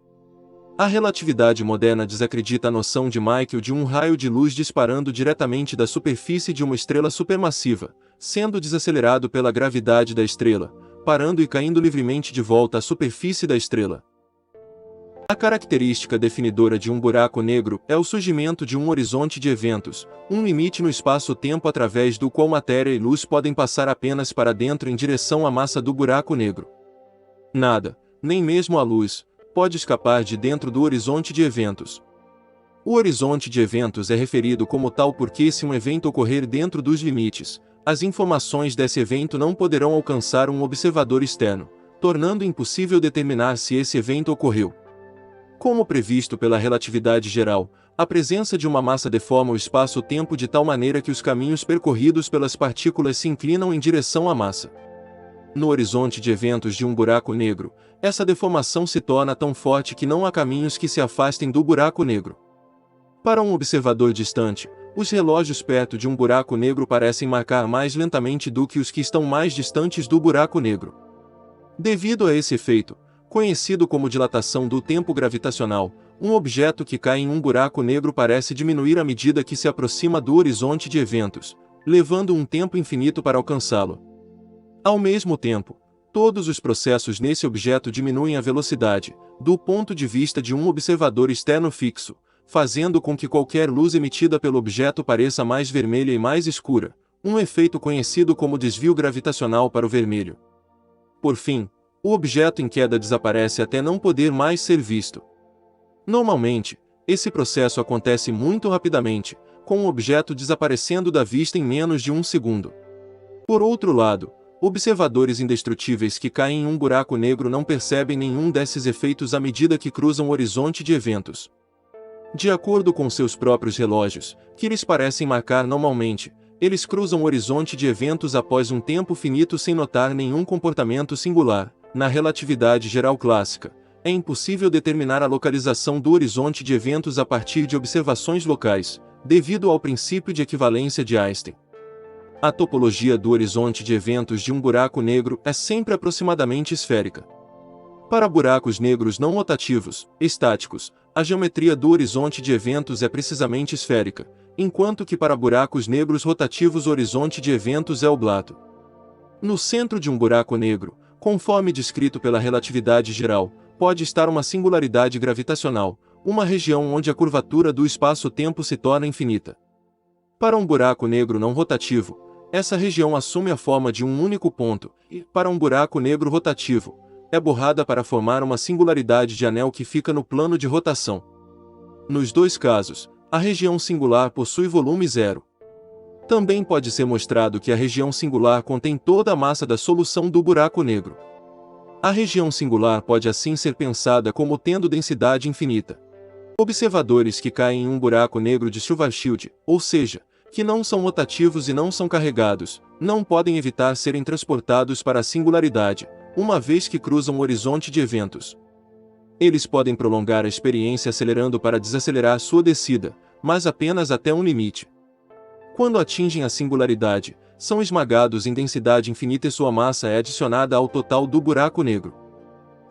A relatividade moderna desacredita a noção de Michael de um raio de luz disparando diretamente da superfície de uma estrela supermassiva, sendo desacelerado pela gravidade da estrela, parando e caindo livremente de volta à superfície da estrela. A característica definidora de um buraco negro é o surgimento de um horizonte de eventos, um limite no espaço-tempo através do qual matéria e luz podem passar apenas para dentro em direção à massa do buraco negro. Nada, nem mesmo a luz, pode escapar de dentro do horizonte de eventos. O horizonte de eventos é referido como tal porque se um evento ocorrer dentro dos limites, as informações desse evento não poderão alcançar um observador externo, tornando impossível determinar se esse evento ocorreu. Como previsto pela relatividade geral, a presença de uma massa deforma o espaço-tempo de tal maneira que os caminhos percorridos pelas partículas se inclinam em direção à massa. No horizonte de eventos de um buraco negro, essa deformação se torna tão forte que não há caminhos que se afastem do buraco negro. Para um observador distante, os relógios perto de um buraco negro parecem marcar mais lentamente do que os que estão mais distantes do buraco negro. Devido a esse efeito, conhecido como dilatação do tempo gravitacional, um objeto que cai em um buraco negro parece diminuir à medida que se aproxima do horizonte de eventos, levando um tempo infinito para alcançá-lo. Ao mesmo tempo, todos os processos nesse objeto diminuem a velocidade, do ponto de vista de um observador externo fixo, fazendo com que qualquer luz emitida pelo objeto pareça mais vermelha e mais escura, um efeito conhecido como desvio gravitacional para o vermelho. Por fim, o objeto em queda desaparece até não poder mais ser visto. Normalmente, esse processo acontece muito rapidamente, com o objeto desaparecendo da vista em menos de um segundo. Por outro lado, observadores indestrutíveis que caem em um buraco negro não percebem nenhum desses efeitos à medida que cruzam o horizonte de eventos. De acordo com seus próprios relógios, que lhes parecem marcar normalmente, eles cruzam o horizonte de eventos após um tempo finito sem notar nenhum comportamento singular. Na relatividade geral clássica, é impossível determinar a localização do horizonte de eventos a partir de observações locais, devido ao princípio de equivalência de Einstein. A topologia do horizonte de eventos de um buraco negro é sempre aproximadamente esférica. Para buracos negros não rotativos, estáticos, a geometria do horizonte de eventos é precisamente esférica, enquanto que para buracos negros rotativos o horizonte de eventos é oblato. No centro de um buraco negro, conforme descrito pela relatividade geral, pode estar uma singularidade gravitacional, uma região onde a curvatura do espaço-tempo se torna infinita. Para um buraco negro não rotativo, essa região assume a forma de um único ponto, e, para um buraco negro rotativo, é borrada para formar uma singularidade de anel que fica no plano de rotação. Nos dois casos, a região singular possui volume zero. Também pode ser mostrado que a região singular contém toda a massa da solução do buraco negro. A região singular pode assim ser pensada como tendo densidade infinita. Observadores que caem em um buraco negro de Schwarzschild, ou seja, que não são rotativos e não são carregados, não podem evitar serem transportados para a singularidade, uma vez que cruzam o horizonte de eventos. Eles podem prolongar a experiência acelerando para desacelerar sua descida, mas apenas até um limite. Quando atingem a singularidade, são esmagados em densidade infinita e sua massa é adicionada ao total do buraco negro.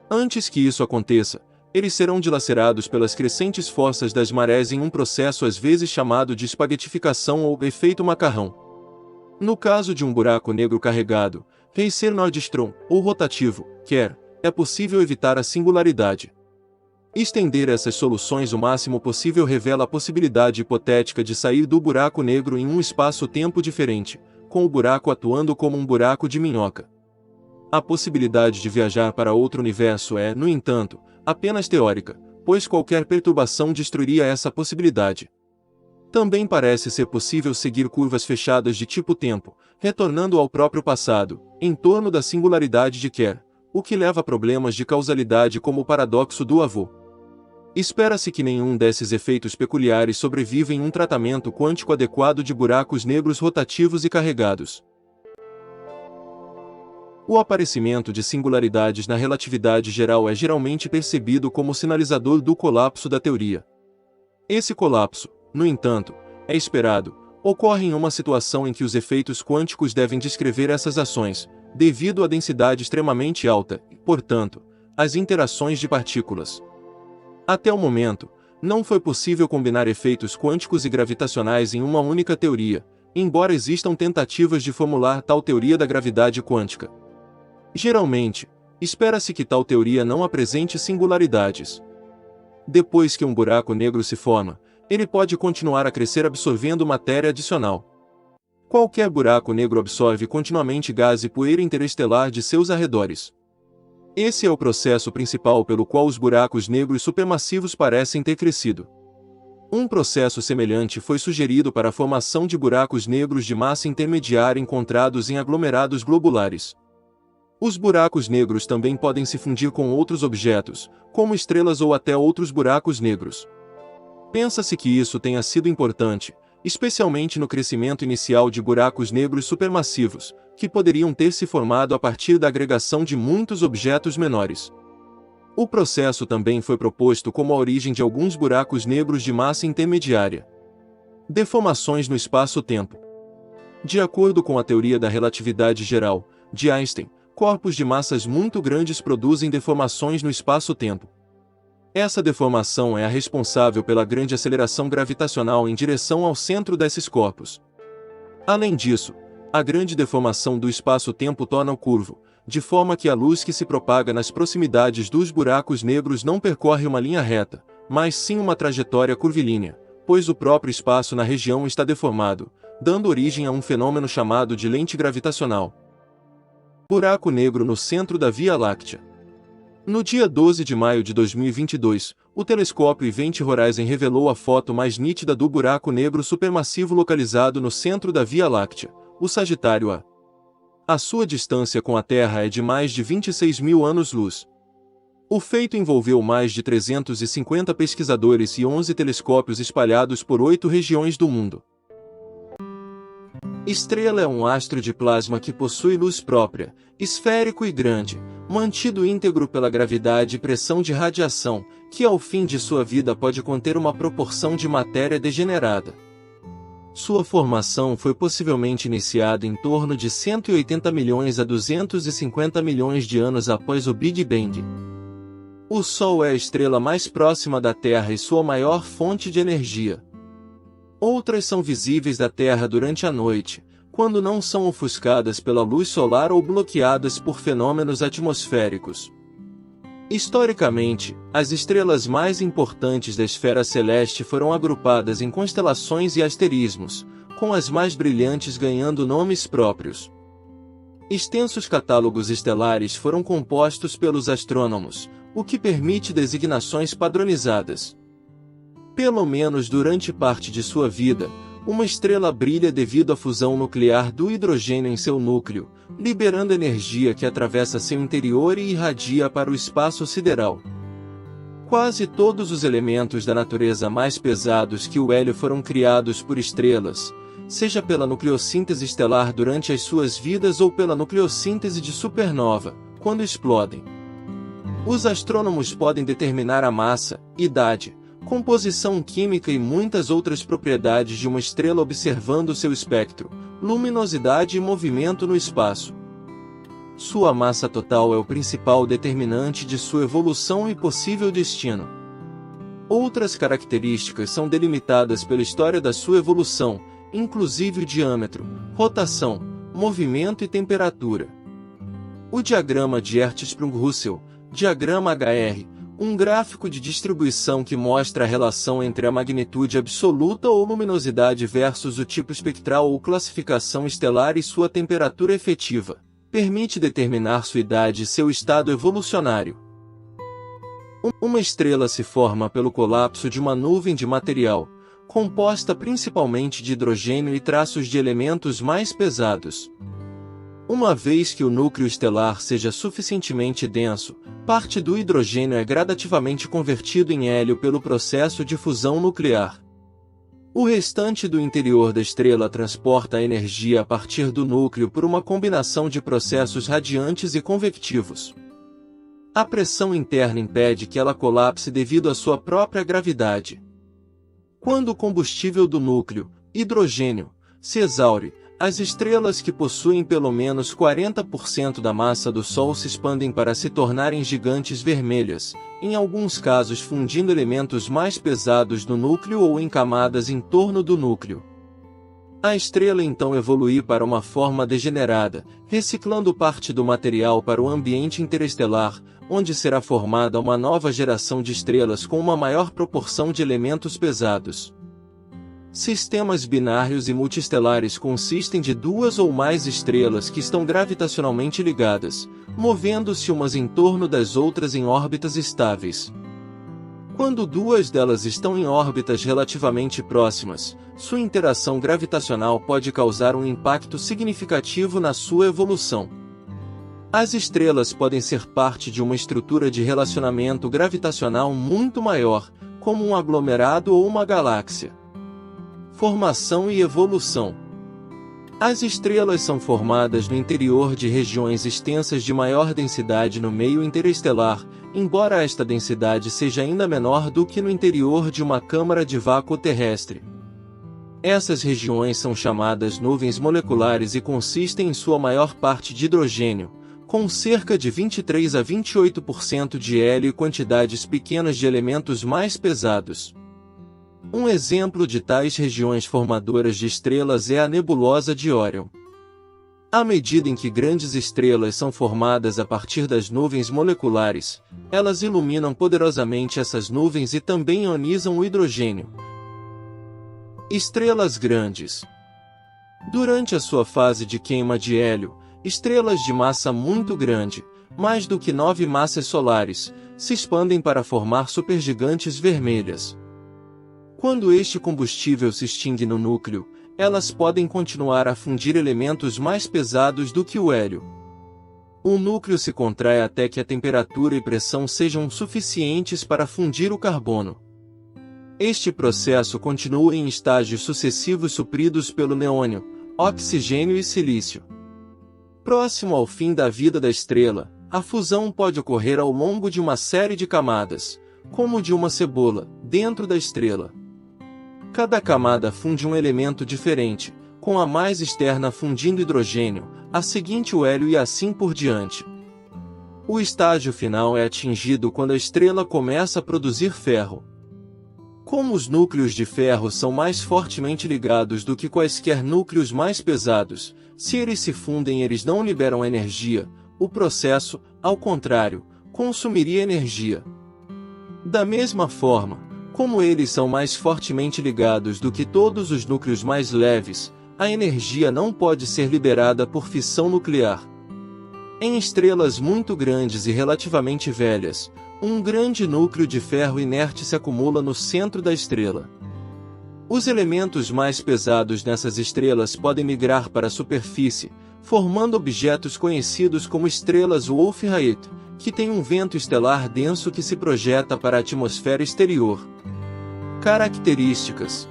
Antes que isso aconteça, eles serão dilacerados pelas crescentes forças das marés em um processo às vezes chamado de espaguetificação ou efeito macarrão. No caso de um buraco negro carregado, Reiser Nordstrom, ou rotativo, é possível evitar a singularidade. Estender essas soluções o máximo possível revela a possibilidade hipotética de sair do buraco negro em um espaço-tempo diferente, com o buraco atuando como um buraco de minhoca. A possibilidade de viajar para outro universo é, no entanto, apenas teórica, pois qualquer perturbação destruiria essa possibilidade. Também parece ser possível seguir curvas fechadas de tipo tempo, retornando ao próprio passado, em torno da singularidade de Kerr, o que leva a problemas de causalidade como o paradoxo do avô. Espera-se que nenhum desses efeitos peculiares sobreviva em um tratamento quântico adequado de buracos negros rotativos e carregados. O aparecimento de singularidades na relatividade geral é geralmente percebido como sinalizador do colapso da teoria. Esse colapso, no entanto, é esperado, ocorre em uma situação em que os efeitos quânticos devem descrever essas ações, devido à densidade extremamente alta e, portanto, às interações de partículas. Até o momento, não foi possível combinar efeitos quânticos e gravitacionais em uma única teoria, embora existam tentativas de formular tal teoria da gravidade quântica. Geralmente, espera-se que tal teoria não apresente singularidades. Depois que um buraco negro se forma, ele pode continuar a crescer absorvendo matéria adicional. Qualquer buraco negro absorve continuamente gás e poeira interestelar de seus arredores. Esse é o processo principal pelo qual os buracos negros supermassivos parecem ter crescido. Um processo semelhante foi sugerido para a formação de buracos negros de massa intermediária encontrados em aglomerados globulares. Os buracos negros também podem se fundir com outros objetos, como estrelas ou até outros buracos negros. Pensa-se que isso tenha sido importante, especialmente no crescimento inicial de buracos negros supermassivos, que poderiam ter se formado a partir da agregação de muitos objetos menores. O processo também foi proposto como a origem de alguns buracos negros de massa intermediária. Deformações no espaço-tempo. De acordo com a teoria da relatividade geral, de Einstein, corpos de massas muito grandes produzem deformações no espaço-tempo. Essa deformação é a responsável pela grande aceleração gravitacional em direção ao centro desses corpos. Além disso, a grande deformação do espaço-tempo torna-o curvo, de forma que a luz que se propaga nas proximidades dos buracos negros não percorre uma linha reta, mas sim uma trajetória curvilínea, pois o próprio espaço na região está deformado, dando origem a um fenômeno chamado de lente gravitacional. Buraco negro no centro da Via Láctea. No dia 12 de maio de 2022, o telescópio Event Horizon revelou a foto mais nítida do buraco negro supermassivo localizado no centro da Via Láctea, o Sagitário A. A sua distância com a Terra é de mais de 26 mil anos-luz. O feito envolveu mais de 350 pesquisadores e 11 telescópios espalhados por 8 regiões do mundo. Estrela é um astro de plasma que possui luz própria, esférico e grande, mantido íntegro pela gravidade e pressão de radiação, que ao fim de sua vida pode conter uma proporção de matéria degenerada. Sua formação foi possivelmente iniciada em torno de 180 milhões a 250 milhões de anos após o Big Bang. O Sol é a estrela mais próxima da Terra e sua maior fonte de energia. Outras são visíveis da Terra durante a noite, quando não são ofuscadas pela luz solar ou bloqueadas por fenômenos atmosféricos. Historicamente, as estrelas mais importantes da esfera celeste foram agrupadas em constelações e asterismos, com as mais brilhantes ganhando nomes próprios. Extensos catálogos estelares foram compostos pelos astrônomos, o que permite designações padronizadas. Pelo menos durante parte de sua vida, uma estrela brilha devido à fusão nuclear do hidrogênio em seu núcleo, liberando energia que atravessa seu interior e irradia para o espaço sideral. Quase todos os elementos da natureza mais pesados que o hélio foram criados por estrelas, seja pela nucleossíntese estelar durante as suas vidas ou pela nucleossíntese de supernova, quando explodem. Os astrônomos podem determinar a massa, idade, composição química e muitas outras propriedades de uma estrela observando seu espectro, luminosidade e movimento no espaço. Sua massa total é o principal determinante de sua evolução e possível destino. Outras características são delimitadas pela história da sua evolução, inclusive o diâmetro, rotação, movimento e temperatura. O diagrama de Hertzsprung-Russell, diagrama HR, um gráfico de distribuição que mostra a relação entre a magnitude absoluta ou luminosidade versus o tipo espectral ou classificação estelar e sua temperatura efetiva, permite determinar sua idade e seu estado evolucionário. Uma estrela se forma pelo colapso de uma nuvem de material, composta principalmente de hidrogênio e traços de elementos mais pesados. Uma vez que o núcleo estelar seja suficientemente denso, parte do hidrogênio é gradativamente convertido em hélio pelo processo de fusão nuclear. O restante do interior da estrela transporta a energia a partir do núcleo por uma combinação de processos radiantes e convectivos. A pressão interna impede que ela colapse devido à sua própria gravidade. Quando o combustível do núcleo, hidrogênio, se exaure, As estrelas que possuem pelo menos 40% da massa do Sol se expandem para se tornarem gigantes vermelhas, em alguns casos fundindo elementos mais pesados no núcleo ou em camadas em torno do núcleo. A estrela então evolui para uma forma degenerada, reciclando parte do material para o ambiente interestelar, onde será formada uma nova geração de estrelas com uma maior proporção de elementos pesados. Sistemas binários e multistelares consistem de duas ou mais estrelas que estão gravitacionalmente ligadas, movendo-se umas em torno das outras em órbitas estáveis. Quando duas delas estão em órbitas relativamente próximas, sua interação gravitacional pode causar um impacto significativo na sua evolução. As estrelas podem ser parte de uma estrutura de relacionamento gravitacional muito maior, como um aglomerado ou uma galáxia. Formação e evolução. As estrelas são formadas no interior de regiões extensas de maior densidade no meio interestelar, embora esta densidade seja ainda menor do que no interior de uma câmara de vácuo terrestre. Essas regiões são chamadas nuvens moleculares e consistem em sua maior parte de hidrogênio, com cerca de 23 a 28% de hélio e quantidades pequenas de elementos mais pesados. Um exemplo de tais regiões formadoras de estrelas é a nebulosa de Órion. À medida em que grandes estrelas são formadas a partir das nuvens moleculares, elas iluminam poderosamente essas nuvens e também ionizam o hidrogênio. Estrelas grandes. Durante a sua fase de queima de hélio, estrelas de massa muito grande, mais do que 9 massas solares, se expandem para formar supergigantes vermelhas. Quando este combustível se extingue no núcleo, elas podem continuar a fundir elementos mais pesados do que o hélio. O núcleo se contrai até que a temperatura e pressão sejam suficientes para fundir o carbono. Este processo continua em estágios sucessivos supridos pelo neônio, oxigênio e silício. Próximo ao fim da vida da estrela, a fusão pode ocorrer ao longo de uma série de camadas, como de uma cebola, dentro da estrela. Cada camada funde um elemento diferente, com a mais externa fundindo hidrogênio, a seguinte o hélio e assim por diante. O estágio final é atingido quando a estrela começa a produzir ferro. Como os núcleos de ferro são mais fortemente ligados do que quaisquer núcleos mais pesados, se eles se fundem eles não liberam energia, o processo, ao contrário, consumiria energia. Da mesma forma, como eles são mais fortemente ligados do que todos os núcleos mais leves, a energia não pode ser liberada por fissão nuclear. Em estrelas muito grandes e relativamente velhas, um grande núcleo de ferro inerte se acumula no centro da estrela. Os elementos mais pesados nessas estrelas podem migrar para a superfície, formando objetos conhecidos como estrelas Wolf-Rayet, que têm um vento estelar denso que se projeta para a atmosfera exterior. Características.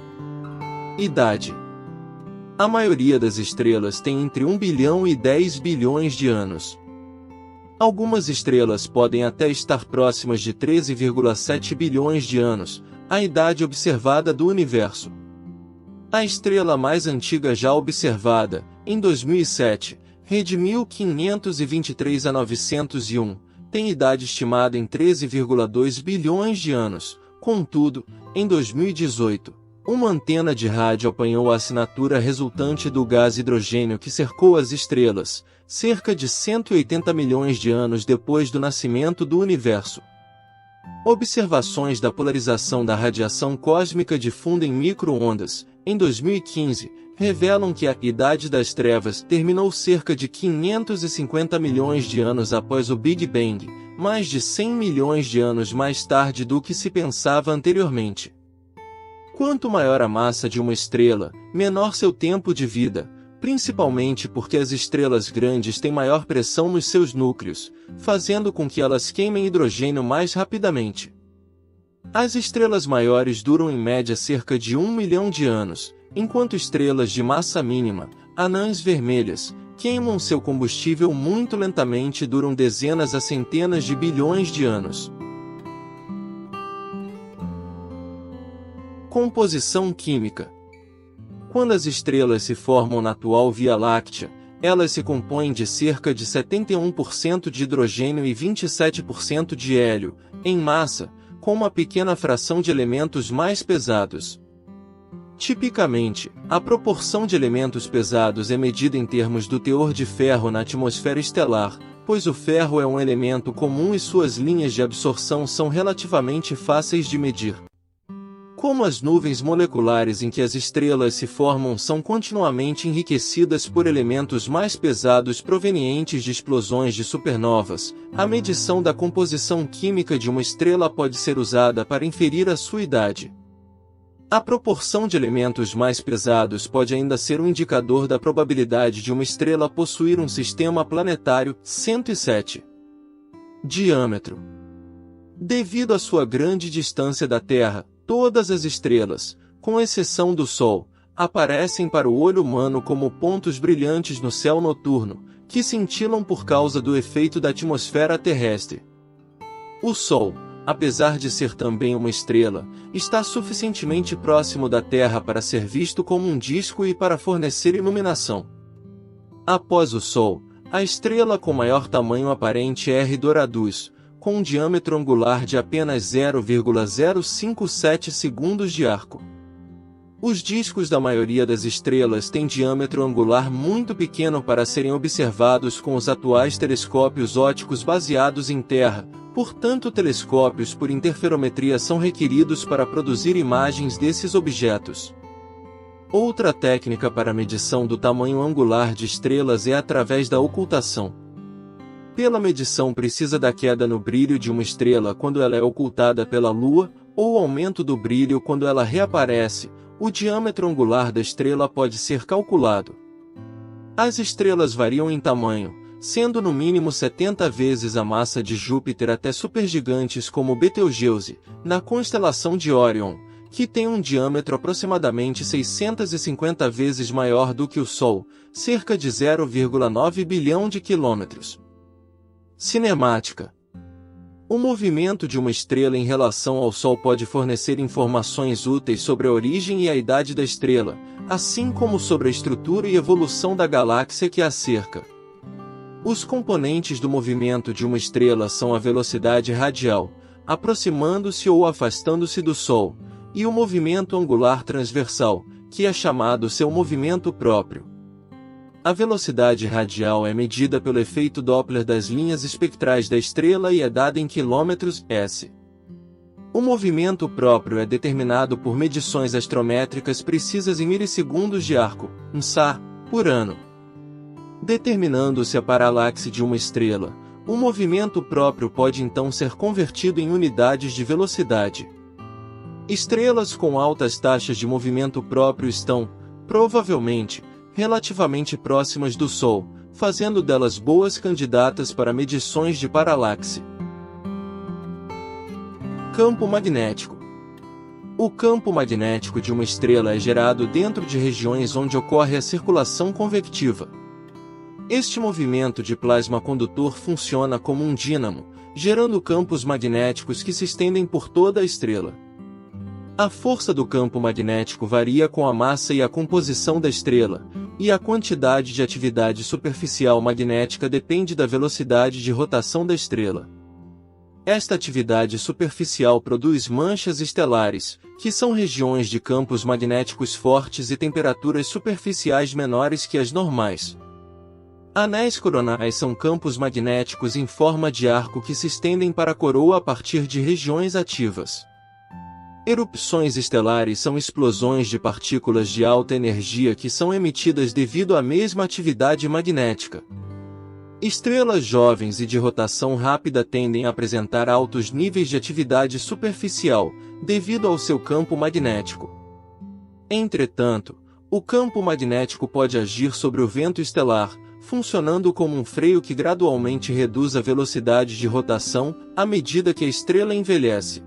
Idade. A maioria das estrelas tem entre 1 bilhão e 10 bilhões de anos. Algumas estrelas podem até estar próximas de 13,7 bilhões de anos, a idade observada do universo. A estrela mais antiga já observada, em 2007, Rede 1523 a 901, tem idade estimada em 13,2 bilhões de anos. Contudo, em 2018, uma antena de rádio apanhou a assinatura resultante do gás hidrogênio que cercou as estrelas, cerca de 180 milhões de anos depois do nascimento do universo. Observações da polarização da radiação cósmica difundem micro-ondas, em 2015, revelam que a Idade das Trevas terminou cerca de 550 milhões de anos após o Big Bang, mais de 100 milhões de anos mais tarde do que se pensava anteriormente. Quanto maior a massa de uma estrela, menor seu tempo de vida, principalmente porque as estrelas grandes têm maior pressão nos seus núcleos, fazendo com que elas queimem hidrogênio mais rapidamente. As estrelas maiores duram em média cerca de 1 milhão de anos, enquanto estrelas de massa mínima, anãs vermelhas, queimam seu combustível muito lentamente e duram dezenas a centenas de bilhões de anos. Composição química. Quando as estrelas se formam na atual Via Láctea, elas se compõem de cerca de 71% de hidrogênio e 27% de hélio, em massa, com uma pequena fração de elementos mais pesados. Tipicamente, a proporção de elementos pesados é medida em termos do teor de ferro na atmosfera estelar, pois o ferro é um elemento comum e suas linhas de absorção são relativamente fáceis de medir. Como as nuvens moleculares em que as estrelas se formam são continuamente enriquecidas por elementos mais pesados provenientes de explosões de supernovas, a medição da composição química de uma estrela pode ser usada para inferir a sua idade. A proporção de elementos mais pesados pode ainda ser um indicador da probabilidade de uma estrela possuir um sistema planetário 107 diâmetro. Devido à sua grande distância da Terra, todas as estrelas, com exceção do Sol, aparecem para o olho humano como pontos brilhantes no céu noturno, que cintilam por causa do efeito da atmosfera terrestre. O Sol, apesar de ser também uma estrela, está suficientemente próximo da Terra para ser visto como um disco e para fornecer iluminação. Após o Sol, a estrela com maior tamanho aparente é R Doradus, com um diâmetro angular de apenas 0,057 segundos de arco. Os discos da maioria das estrelas têm diâmetro angular muito pequeno para serem observados com os atuais telescópios ópticos baseados em Terra, portanto telescópios por interferometria são requeridos para produzir imagens desses objetos. Outra técnica para a medição do tamanho angular de estrelas é através da ocultação. Pela medição precisa da queda no brilho de uma estrela quando ela é ocultada pela Lua, ou aumento do brilho quando ela reaparece, o diâmetro angular da estrela pode ser calculado. As estrelas variam em tamanho, sendo no mínimo 70 vezes a massa de Júpiter até supergigantes como Betelgeuse, na constelação de Órion, que tem um diâmetro aproximadamente 650 vezes maior do que o Sol, cerca de 0,9 bilhão de quilômetros. Cinemática. O movimento de uma estrela em relação ao Sol pode fornecer informações úteis sobre a origem e a idade da estrela, assim como sobre a estrutura e evolução da galáxia que a cerca. Os componentes do movimento de uma estrela são a velocidade radial, aproximando-se ou afastando-se do Sol, e o movimento angular transversal, que é chamado seu movimento próprio. A velocidade radial é medida pelo efeito Doppler das linhas espectrais da estrela e é dada em quilômetros/s. O movimento próprio é determinado por medições astrométricas precisas em milissegundos de arco, SAR, por ano. Determinando-se a paralaxe de uma estrela, o movimento próprio pode então ser convertido em unidades de velocidade. Estrelas com altas taxas de movimento próprio estão, provavelmente, relativamente próximas do Sol, fazendo delas boas candidatas para medições de paralaxe. Campo magnético. O campo magnético de uma estrela é gerado dentro de regiões onde ocorre a circulação convectiva. Este movimento de plasma condutor funciona como um dínamo, gerando campos magnéticos que se estendem por toda a estrela. A força do campo magnético varia com a massa e a composição da estrela, e a quantidade de atividade superficial magnética depende da velocidade de rotação da estrela. Esta atividade superficial produz manchas estelares, que são regiões de campos magnéticos fortes e temperaturas superficiais menores que as normais. Anéis coronais são campos magnéticos em forma de arco que se estendem para a coroa a partir de regiões ativas. Erupções estelares são explosões de partículas de alta energia que são emitidas devido à mesma atividade magnética. Estrelas jovens e de rotação rápida tendem a apresentar altos níveis de atividade superficial, devido ao seu campo magnético. Entretanto, o campo magnético pode agir sobre o vento estelar, funcionando como um freio que gradualmente reduz a velocidade de rotação à medida que a estrela envelhece.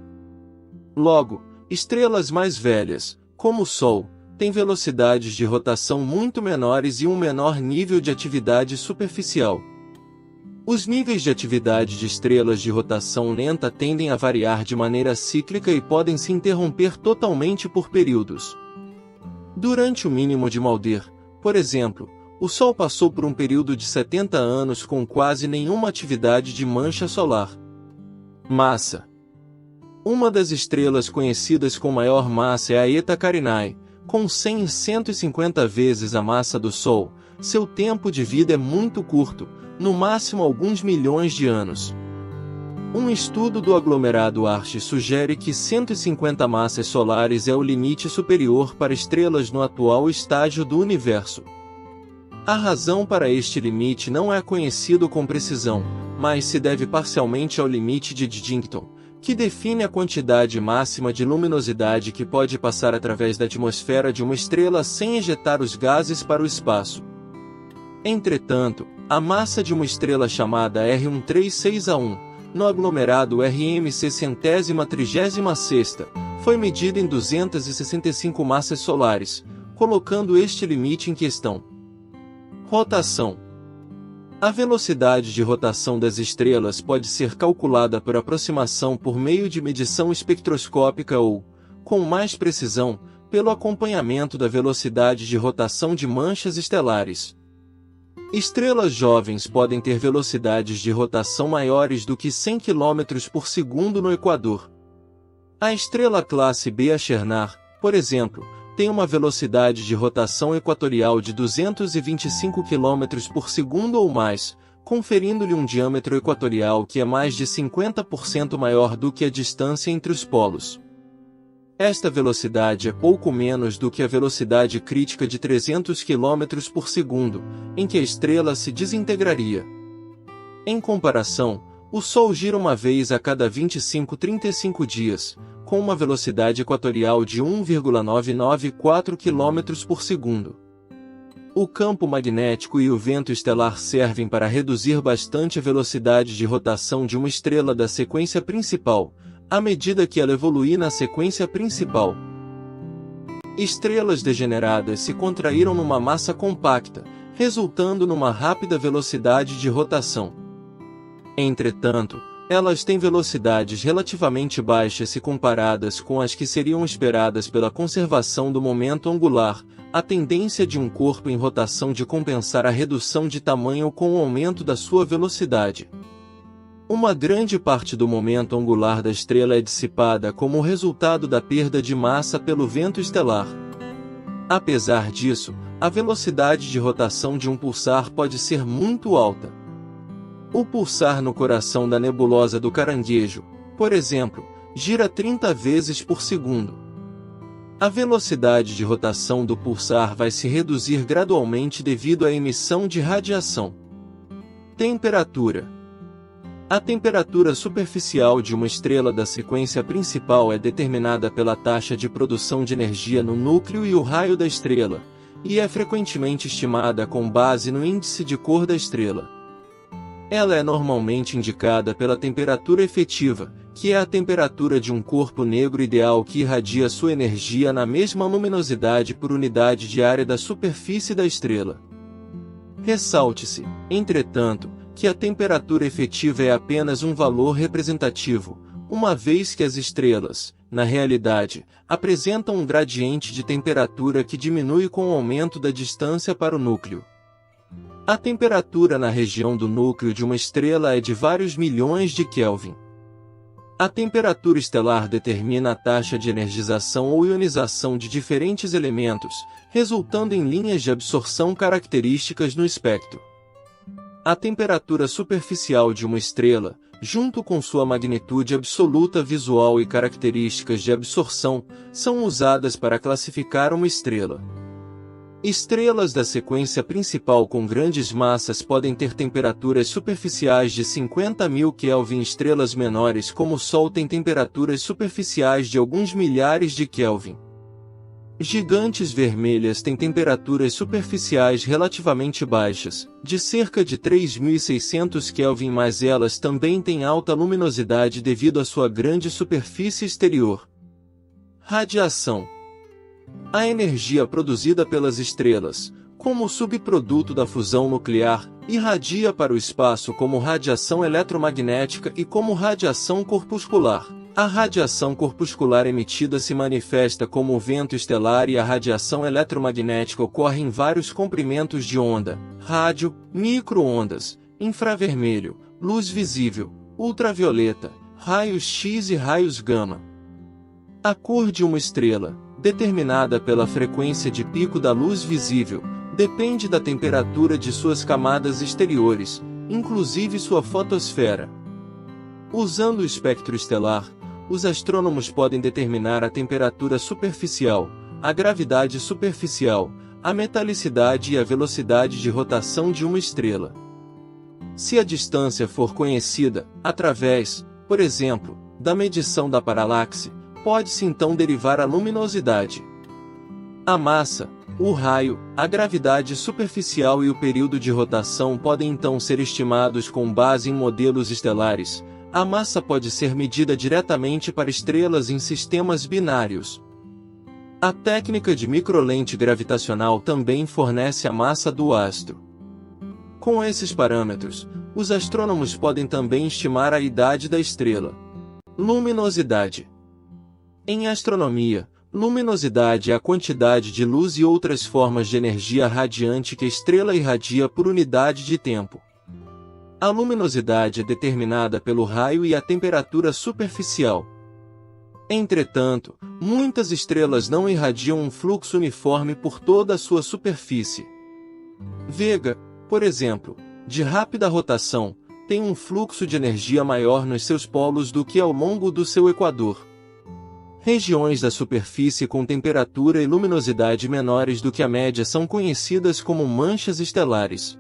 Logo, estrelas mais velhas, como o Sol, têm velocidades de rotação muito menores e um menor nível de atividade superficial. Os níveis de atividade de estrelas de rotação lenta tendem a variar de maneira cíclica e podem se interromper totalmente por períodos. Durante o mínimo de Mulder, por exemplo, o Sol passou por um período de 70 anos com quase nenhuma atividade de mancha solar. Massa. Uma das estrelas conhecidas com maior massa é a Eta Carinae, com 100 e 150 vezes a massa do Sol. Seu tempo de vida é muito curto, no máximo alguns milhões de anos. Um estudo do aglomerado Arche sugere que 150 massas solares é o limite superior para estrelas no atual estágio do universo. A razão para este limite não é conhecido com precisão, mas se deve parcialmente ao limite de Eddington, que define a quantidade máxima de luminosidade que pode passar através da atmosfera de uma estrela sem ejetar os gases para o espaço. Entretanto, a massa de uma estrela chamada R136A1, no aglomerado RMC 136, foi medida em 265 massas solares, colocando este limite em questão. Rotação. A velocidade de rotação das estrelas pode ser calculada por aproximação por meio de medição espectroscópica ou, com mais precisão, pelo acompanhamento da velocidade de rotação de manchas estelares. Estrelas jovens podem ter velocidades de rotação maiores do que 100 km por segundo no Equador. A estrela classe B Achernar, por exemplo, tem uma velocidade de rotação equatorial de 225 km por segundo ou mais, conferindo-lhe um diâmetro equatorial que é mais de 50% maior do que a distância entre os polos. Esta velocidade é pouco menos do que a velocidade crítica de 300 km por segundo, em que a estrela se desintegraria. Em comparação, o Sol gira uma vez a cada 25-35 dias, com uma velocidade equatorial de 1,994 km por segundo. O campo magnético e o vento estelar servem para reduzir bastante a velocidade de rotação de uma estrela da sequência principal, à medida que ela evoluir na sequência principal. Estrelas degeneradas se contraíram numa massa compacta, resultando numa rápida velocidade de rotação. Entretanto, elas têm velocidades relativamente baixas se comparadas com as que seriam esperadas pela conservação do momento angular, a tendência de um corpo em rotação de compensar a redução de tamanho com o aumento da sua velocidade. Uma grande parte do momento angular da estrela é dissipada como resultado da perda de massa pelo vento estelar. Apesar disso, a velocidade de rotação de um pulsar pode ser muito alta. O pulsar no coração da nebulosa do Caranguejo, por exemplo, gira 30 vezes por segundo. A velocidade de rotação do pulsar vai se reduzir gradualmente devido à emissão de radiação. Temperatura. A temperatura superficial de uma estrela da sequência principal é determinada pela taxa de produção de energia no núcleo e o raio da estrela, e é frequentemente estimada com base no índice de cor da estrela. Ela é normalmente indicada pela temperatura efetiva, que é a temperatura de um corpo negro ideal que irradia sua energia na mesma luminosidade por unidade de área da superfície da estrela. Ressalte-se, entretanto, que a temperatura efetiva é apenas um valor representativo, uma vez que as estrelas, na realidade, apresentam um gradiente de temperatura que diminui com o aumento da distância para o núcleo. A temperatura na região do núcleo de uma estrela é de vários milhões de Kelvin. A temperatura estelar determina a taxa de energização ou ionização de diferentes elementos, resultando em linhas de absorção características no espectro. A temperatura superficial de uma estrela, junto com sua magnitude absoluta visual e características de absorção, são usadas para classificar uma estrela. Estrelas da sequência principal com grandes massas podem ter temperaturas superficiais de 50.000 Kelvin. Estrelas menores como o Sol têm temperaturas superficiais de alguns milhares de Kelvin. Gigantes vermelhas têm temperaturas superficiais relativamente baixas, de cerca de 3.600 Kelvin, mas elas também têm alta luminosidade devido à sua grande superfície exterior. Radiação. A energia produzida pelas estrelas, como subproduto da fusão nuclear, irradia para o espaço como radiação eletromagnética e como radiação corpuscular. A radiação corpuscular emitida se manifesta como o vento estelar e a radiação eletromagnética ocorre em vários comprimentos de onda: rádio, micro-ondas, infravermelho, luz visível, ultravioleta, raios X e raios gama. A cor de uma estrela, determinada pela frequência de pico da luz visível, depende da temperatura de suas camadas exteriores, inclusive sua fotosfera. Usando o espectro estelar, os astrônomos podem determinar a temperatura superficial, a gravidade superficial, a metalicidade e a velocidade de rotação de uma estrela. Se a distância for conhecida, através, por exemplo, da medição da paralaxe, pode-se então derivar a luminosidade. A massa, o raio, a gravidade superficial e o período de rotação podem então ser estimados com base em modelos estelares. A massa pode ser medida diretamente para estrelas em sistemas binários. A técnica de microlente gravitacional também fornece a massa do astro. Com esses parâmetros, os astrônomos podem também estimar a idade da estrela. Luminosidade. Em astronomia, luminosidade é a quantidade de luz e outras formas de energia radiante que a estrela irradia por unidade de tempo. A luminosidade é determinada pelo raio e a temperatura superficial. Entretanto, muitas estrelas não irradiam um fluxo uniforme por toda a sua superfície. Vega, por exemplo, de rápida rotação, tem um fluxo de energia maior nos seus polos do que ao longo do seu equador. Regiões da superfície com temperatura e luminosidade menores do que a média são conhecidas como manchas estelares.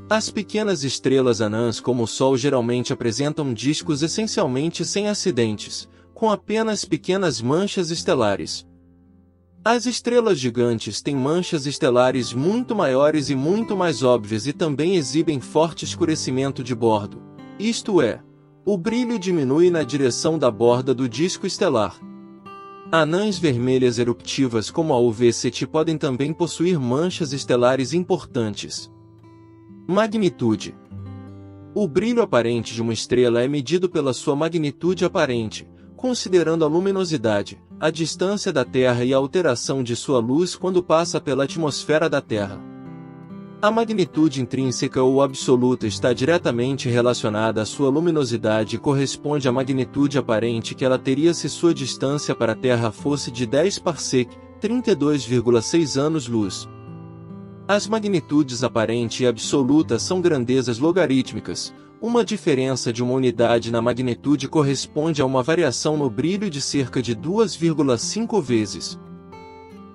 As pequenas estrelas anãs como o Sol geralmente apresentam discos essencialmente sem acidentes, com apenas pequenas manchas estelares. As estrelas gigantes têm manchas estelares muito maiores e muito mais óbvias e também exibem forte escurecimento de bordo, isto é, o brilho diminui na direção da borda do disco estelar. Anãs vermelhas eruptivas como a UV-Ceti podem também possuir manchas estelares importantes. Magnitude. O brilho aparente de uma estrela é medido pela sua magnitude aparente, considerando a luminosidade, a distância da Terra e a alteração de sua luz quando passa pela atmosfera da Terra. A magnitude intrínseca ou absoluta está diretamente relacionada à sua luminosidade e corresponde à magnitude aparente que ela teria se sua distância para a Terra fosse de 10 parsec, 32,6 anos-luz. As magnitudes aparente e absoluta são grandezas logarítmicas. Uma diferença de uma unidade na magnitude corresponde a uma variação no brilho de cerca de 2,5 vezes.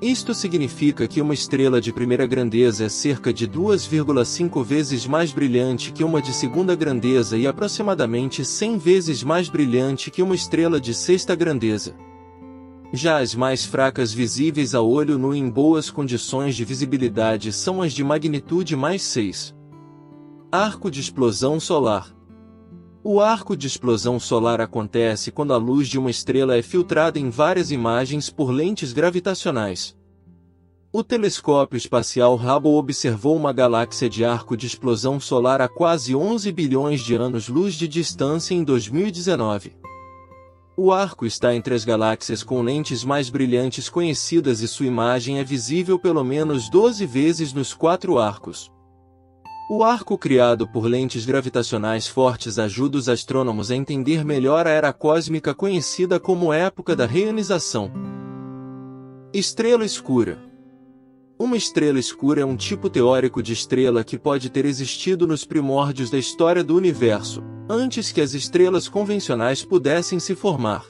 Isto significa que uma estrela de primeira grandeza é cerca de 2,5 vezes mais brilhante que uma de segunda grandeza e aproximadamente 100 vezes mais brilhante que uma estrela de sexta grandeza. Já as mais fracas visíveis a olho nu em boas condições de visibilidade são as de magnitude mais 6. Arco de explosão solar. O arco de explosão solar acontece quando a luz de uma estrela é filtrada em várias imagens por lentes gravitacionais. O telescópio espacial Hubble observou uma galáxia de arco de explosão solar a quase 11 bilhões de anos-luz de distância em 2019. O arco está entre as galáxias com lentes mais brilhantes conhecidas e sua imagem é visível pelo menos 12 vezes nos 4 arcos. O arco criado por lentes gravitacionais fortes ajuda os astrônomos a entender melhor a era cósmica conhecida como época da reionização. Estrela escura. Uma estrela escura é um tipo teórico de estrela que pode ter existido nos primórdios da história do universo, antes que as estrelas convencionais pudessem se formar.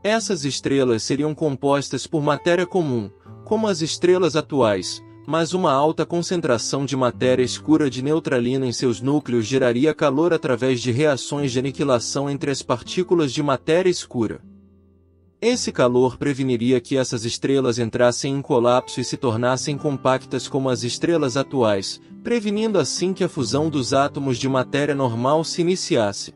Essas estrelas seriam compostas por matéria comum, como as estrelas atuais, mas uma alta concentração de matéria escura de neutralina em seus núcleos geraria calor através de reações de aniquilação entre as partículas de matéria escura. Esse calor preveniria que essas estrelas entrassem em colapso e se tornassem compactas como as estrelas atuais, prevenindo assim que a fusão dos átomos de matéria normal se iniciasse.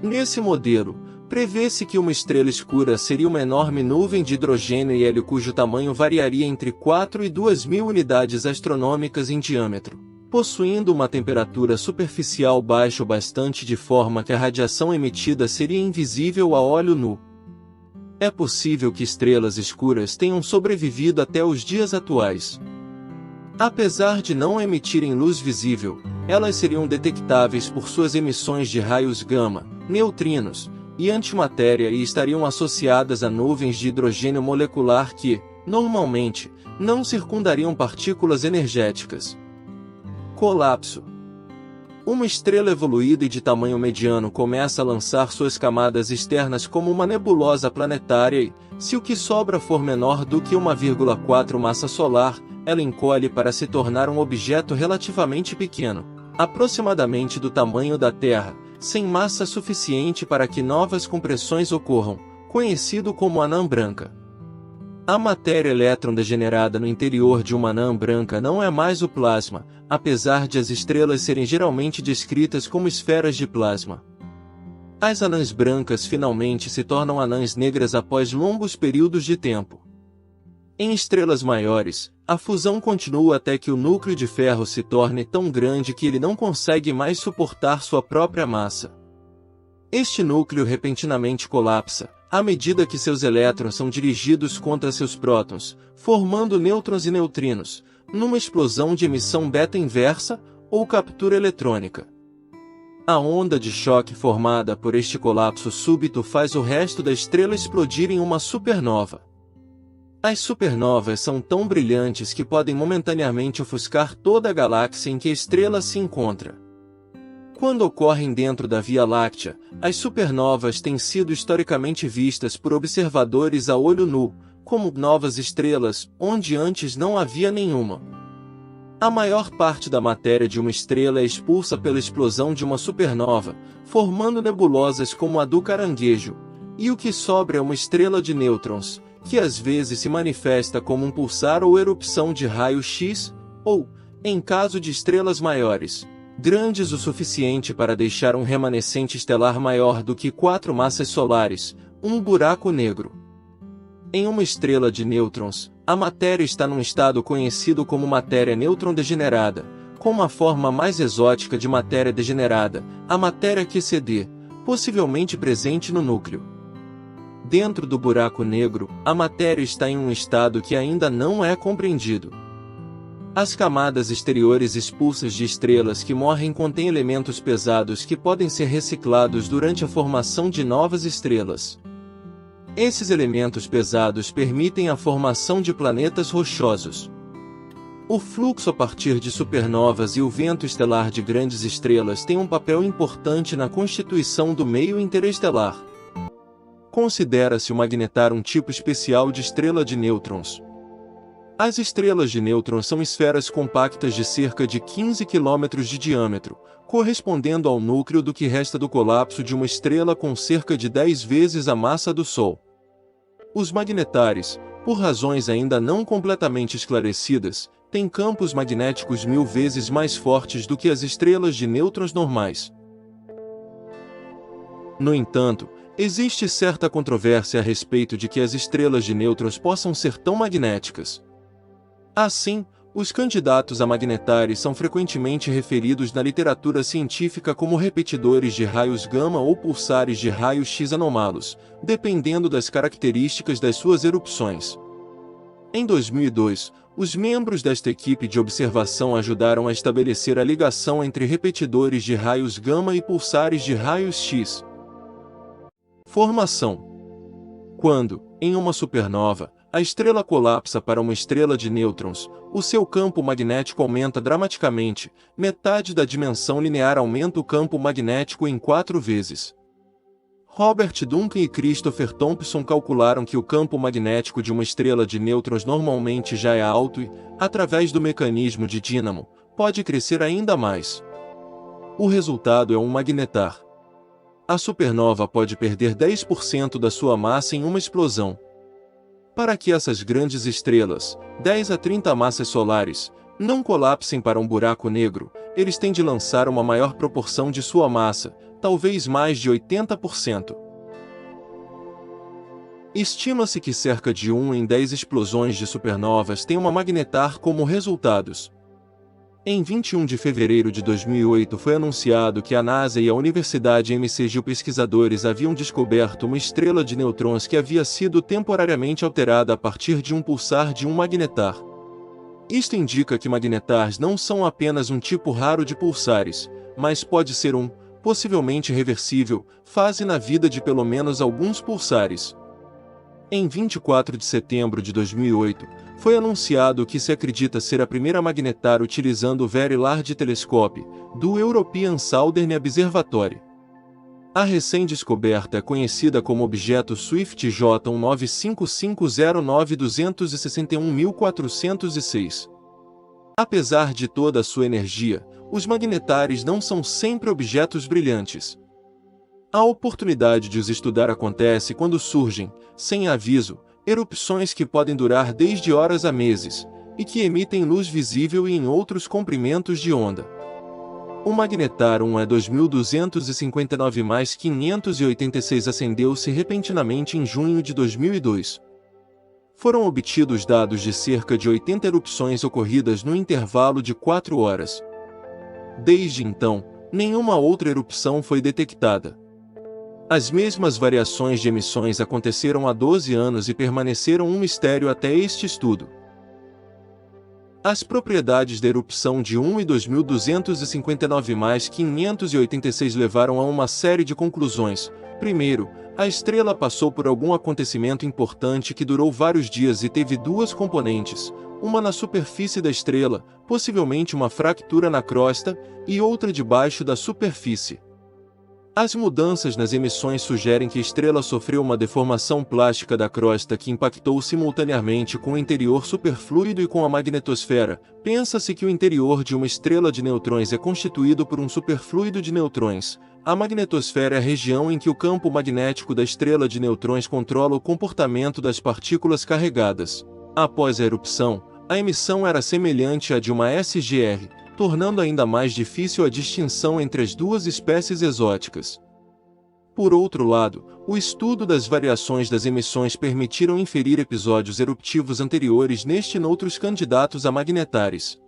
Nesse modelo, prevê-se que uma estrela escura seria uma enorme nuvem de hidrogênio e hélio cujo tamanho variaria entre 4 e 2.000 unidades astronômicas em diâmetro. possuindo uma temperatura superficial baixa o bastante de forma que a radiação emitida seria invisível a olho nu. É possível que estrelas escuras tenham sobrevivido até os dias atuais. Apesar de não emitirem luz visível, elas seriam detectáveis por suas emissões de raios gama, neutrinos e antimatéria e estariam associadas a nuvens de hidrogênio molecular que, normalmente, não circundariam partículas energéticas. Colapso. Uma estrela evoluída e de tamanho mediano começa a lançar suas camadas externas como uma nebulosa planetária e, se o que sobra for menor do que 1,4 massa solar, ela encolhe para se tornar um objeto relativamente pequeno, aproximadamente do tamanho da Terra, sem massa suficiente para que novas compressões ocorram, conhecido como anã branca. A matéria elétron degenerada no interior de uma anã branca não é mais o plasma, apesar de as estrelas serem geralmente descritas como esferas de plasma. As anãs brancas finalmente se tornam anãs negras após longos períodos de tempo. Em estrelas maiores, a fusão continua até que o núcleo de ferro se torne tão grande que ele não consegue mais suportar sua própria massa. Este núcleo repentinamente colapsa, à medida que seus elétrons são dirigidos contra seus prótons, formando nêutrons e neutrinos, numa explosão de emissão beta inversa, ou captura eletrônica. A onda de choque formada por este colapso súbito faz o resto da estrela explodir em uma supernova. As supernovas são tão brilhantes que podem momentaneamente ofuscar toda a galáxia em que a estrela se encontra. Quando ocorrem dentro da Via Láctea, as supernovas têm sido historicamente vistas por observadores a olho nu, como novas estrelas, onde antes não havia nenhuma. A maior parte da matéria de uma estrela é expulsa pela explosão de uma supernova, formando nebulosas como a do Caranguejo, e o que sobra é uma estrela de nêutrons, que às vezes se manifesta como um pulsar ou erupção de raio-x, ou, em caso de estrelas maiores, grandes o suficiente para deixar um remanescente estelar maior do que 4 massas solares, um buraco negro. Em uma estrela de nêutrons, a matéria está num estado conhecido como matéria nêutron degenerada, com uma forma mais exótica de matéria degenerada, a matéria QCD, possivelmente presente no núcleo. Dentro do buraco negro, a matéria está em um estado que ainda não é compreendido. As camadas exteriores expulsas de estrelas que morrem contêm elementos pesados que podem ser reciclados durante a formação de novas estrelas. Esses elementos pesados permitem a formação de planetas rochosos. O fluxo a partir de supernovas e o vento estelar de grandes estrelas têm um papel importante na constituição do meio interestelar. Considera-se o magnetar um tipo especial de estrela de nêutrons. As estrelas de nêutrons são esferas compactas de cerca de 15 km de diâmetro, correspondendo ao núcleo do que resta do colapso de uma estrela com cerca de 10 vezes a massa do Sol. Os magnetares, por razões ainda não completamente esclarecidas, têm campos magnéticos 1000 vezes mais fortes do que as estrelas de nêutrons normais. No entanto, existe certa controvérsia a respeito de que as estrelas de nêutrons possam ser tão magnéticas. Assim, os candidatos a magnetares são frequentemente referidos na literatura científica como repetidores de raios gama ou pulsares de raio-x anômalos, dependendo das características das suas erupções. Em 2002, os membros desta equipe de observação ajudaram a estabelecer a ligação entre repetidores de raios gama e pulsares de raios-x. Formação. Quando, em uma supernova, a estrela colapsa para uma estrela de nêutrons, o seu campo magnético aumenta dramaticamente, metade da dimensão linear aumenta o campo magnético em 4 vezes. Robert Duncan e Christopher Thompson calcularam que o campo magnético de uma estrela de nêutrons normalmente já é alto e, através do mecanismo de dínamo, pode crescer ainda mais. O resultado é um magnetar. A supernova pode perder 10% da sua massa em uma explosão. Para que essas grandes estrelas, 10 a 30 massas solares, não colapsem para um buraco negro, eles têm de lançar uma maior proporção de sua massa, talvez mais de 80%. Estima-se que cerca de 1 em 10 explosões de supernovas têm uma magnetar como resultados. Em 21 de fevereiro de 2008 foi anunciado que a NASA e a Universidade McGill pesquisadores haviam descoberto uma estrela de nêutrons que havia sido temporariamente alterada a partir de um pulsar de um magnetar. Isto indica que magnetars não são apenas um tipo raro de pulsares, mas pode ser possivelmente reversível, fase na vida de pelo menos alguns pulsares. Em 24 de setembro de 2008, foi anunciado o que se acredita ser a primeira magnetar utilizando o Very Large Telescope, do European Southern Observatory. A recém-descoberta é conhecida como objeto Swift J1955092611406. Apesar de toda a sua energia, os magnetares não são sempre objetos brilhantes. A oportunidade de os estudar acontece quando surgem, sem aviso, erupções que podem durar desde horas a meses, e que emitem luz visível e em outros comprimentos de onda. O magnetar 1 é 2259 mais 586 acendeu-se repentinamente em junho de 2002. Foram obtidos dados de cerca de 80 erupções ocorridas no intervalo de 4 horas. Desde então, nenhuma outra erupção foi detectada. As mesmas variações de emissões aconteceram há 12 anos e permaneceram um mistério até este estudo. As propriedades da erupção de 1 e 2259 mais 586 levaram a uma série de conclusões. Primeiro, a estrela passou por algum acontecimento importante que durou vários dias e teve duas componentes, uma na superfície da estrela, possivelmente uma fractura na crosta, e outra debaixo da superfície. As mudanças nas emissões sugerem que a estrela sofreu uma deformação plástica da crosta que impactou simultaneamente com o interior superfluido e com a magnetosfera. Pensa-se que o interior de uma estrela de nêutrons é constituído por um superfluido de nêutrons. A magnetosfera é a região em que o campo magnético da estrela de nêutrons controla o comportamento das partículas carregadas. Após a erupção, a emissão era semelhante à de uma SGR, tornando ainda mais difícil a distinção entre as duas espécies exóticas. Por outro lado, o estudo das variações das emissões permitiram inferir episódios eruptivos anteriores neste e noutros candidatos a magnetares.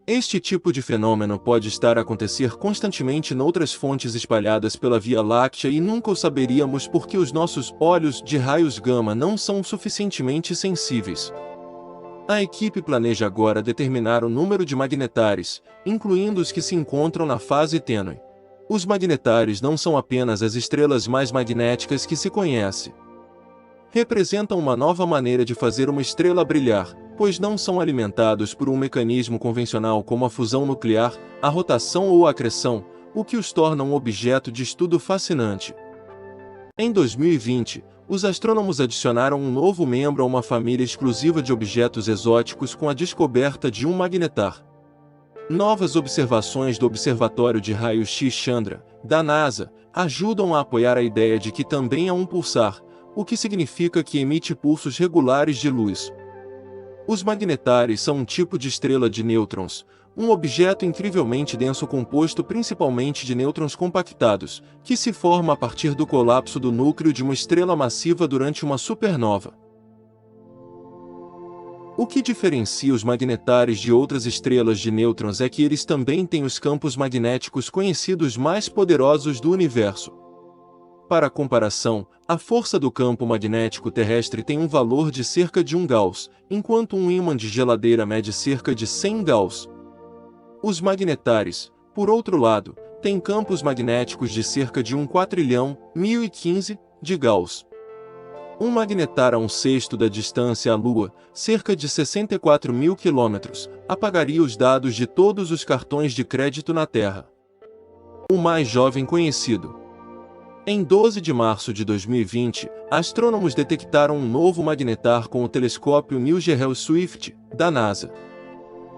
Este tipo de fenômeno pode estar a acontecer constantemente noutras fontes espalhadas pela Via Láctea e nunca o saberíamos porque os nossos olhos de raios gama não são suficientemente sensíveis. A equipe planeja agora determinar o número de magnetares, incluindo os que se encontram na fase tênue. Os magnetares não são apenas as estrelas mais magnéticas que se conhece. Representam uma nova maneira de fazer uma estrela brilhar, pois não são alimentados por um mecanismo convencional como a fusão nuclear, a rotação ou a acreção, o que os torna um objeto de estudo fascinante. Em 2020, os astrônomos adicionaram um novo membro a uma família exclusiva de objetos exóticos com a descoberta de um magnetar. Novas observações do Observatório de Raio-X Chandra, da NASA, ajudam a apoiar a ideia de que também é um pulsar, o que significa que emite pulsos regulares de luz. Os magnetares são um tipo de estrela de nêutrons, um objeto incrivelmente denso composto principalmente de nêutrons compactados, que se forma a partir do colapso do núcleo de uma estrela massiva durante uma supernova. O que diferencia os magnetares de outras estrelas de nêutrons é que eles também têm os campos magnéticos conhecidos mais poderosos do universo. Para comparação, a força do campo magnético terrestre tem um valor de cerca de 1 Gauss, enquanto um ímã de geladeira mede cerca de 100 Gauss. Os magnetares, por outro lado, têm campos magnéticos de cerca de 1.400.015 de Gauss. Um magnetar a 1/6 da distância à Lua, cerca de 64.000 km, apagaria os dados de todos os cartões de crédito na Terra. O mais jovem conhecido. Em 12 de março de 2020, astrônomos detectaram um novo magnetar com o telescópio Neil Gehrels Swift, da NASA.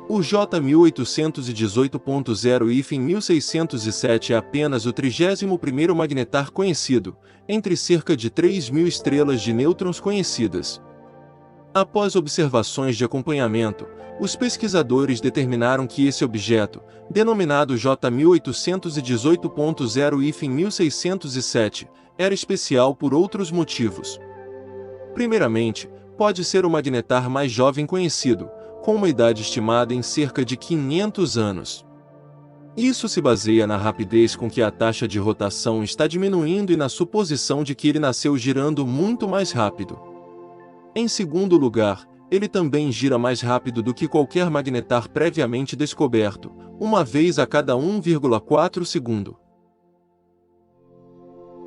O J1818.0-1607 é apenas o 31º magnetar conhecido, entre cerca de 3.000 estrelas de nêutrons conhecidas. Após observações de acompanhamento, os pesquisadores determinaram que esse objeto, denominado J1818.0-1607, era especial por outros motivos. Primeiramente, pode ser o magnetar mais jovem conhecido, com uma idade estimada em cerca de 500 anos. Isso se baseia na rapidez com que a taxa de rotação está diminuindo e na suposição de que ele nasceu girando muito mais rápido. Em segundo lugar, ele também gira mais rápido do que qualquer magnetar previamente descoberto, uma vez a cada 1,4 segundo.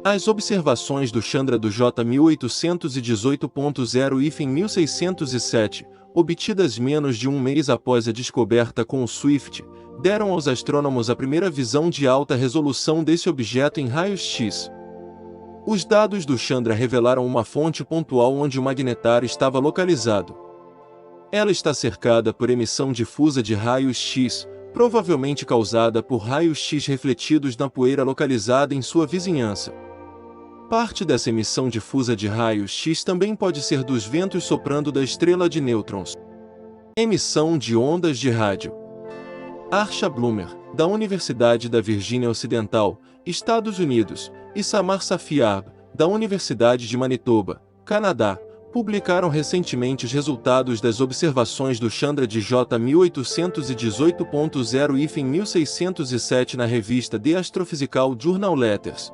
As observações do Chandra do J 1818.0 em 1607, obtidas menos de um mês após a descoberta com o Swift, deram aos astrônomos a primeira visão de alta resolução desse objeto em raios-x. Os dados do Chandra revelaram uma fonte pontual onde o magnetar estava localizado. Ela está cercada por emissão difusa de raios-x, provavelmente causada por raios-x refletidos na poeira localizada em sua vizinhança. Parte dessa emissão difusa de raios-x também pode ser dos ventos soprando da estrela de nêutrons. Emissão de ondas de rádio. Arsha Bloomer, da Universidade da Virgínia Ocidental, Estados Unidos, e Samar Safiab, da Universidade de Manitoba, Canadá, publicaram recentemente os resultados das observações do Chandra de J 1818.0 em 1607 na revista The Astrophysical Journal Letters.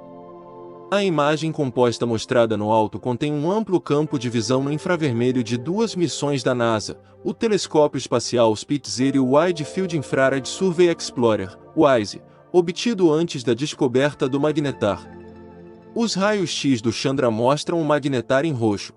A imagem composta mostrada no alto contém um amplo campo de visão no infravermelho de duas missões da NASA, o Telescópio Espacial Spitzer e o Wide Field Infrared Survey Explorer, WISE, obtido antes da descoberta do magnetar. Os raios-x do Chandra mostram o magnetar em roxo.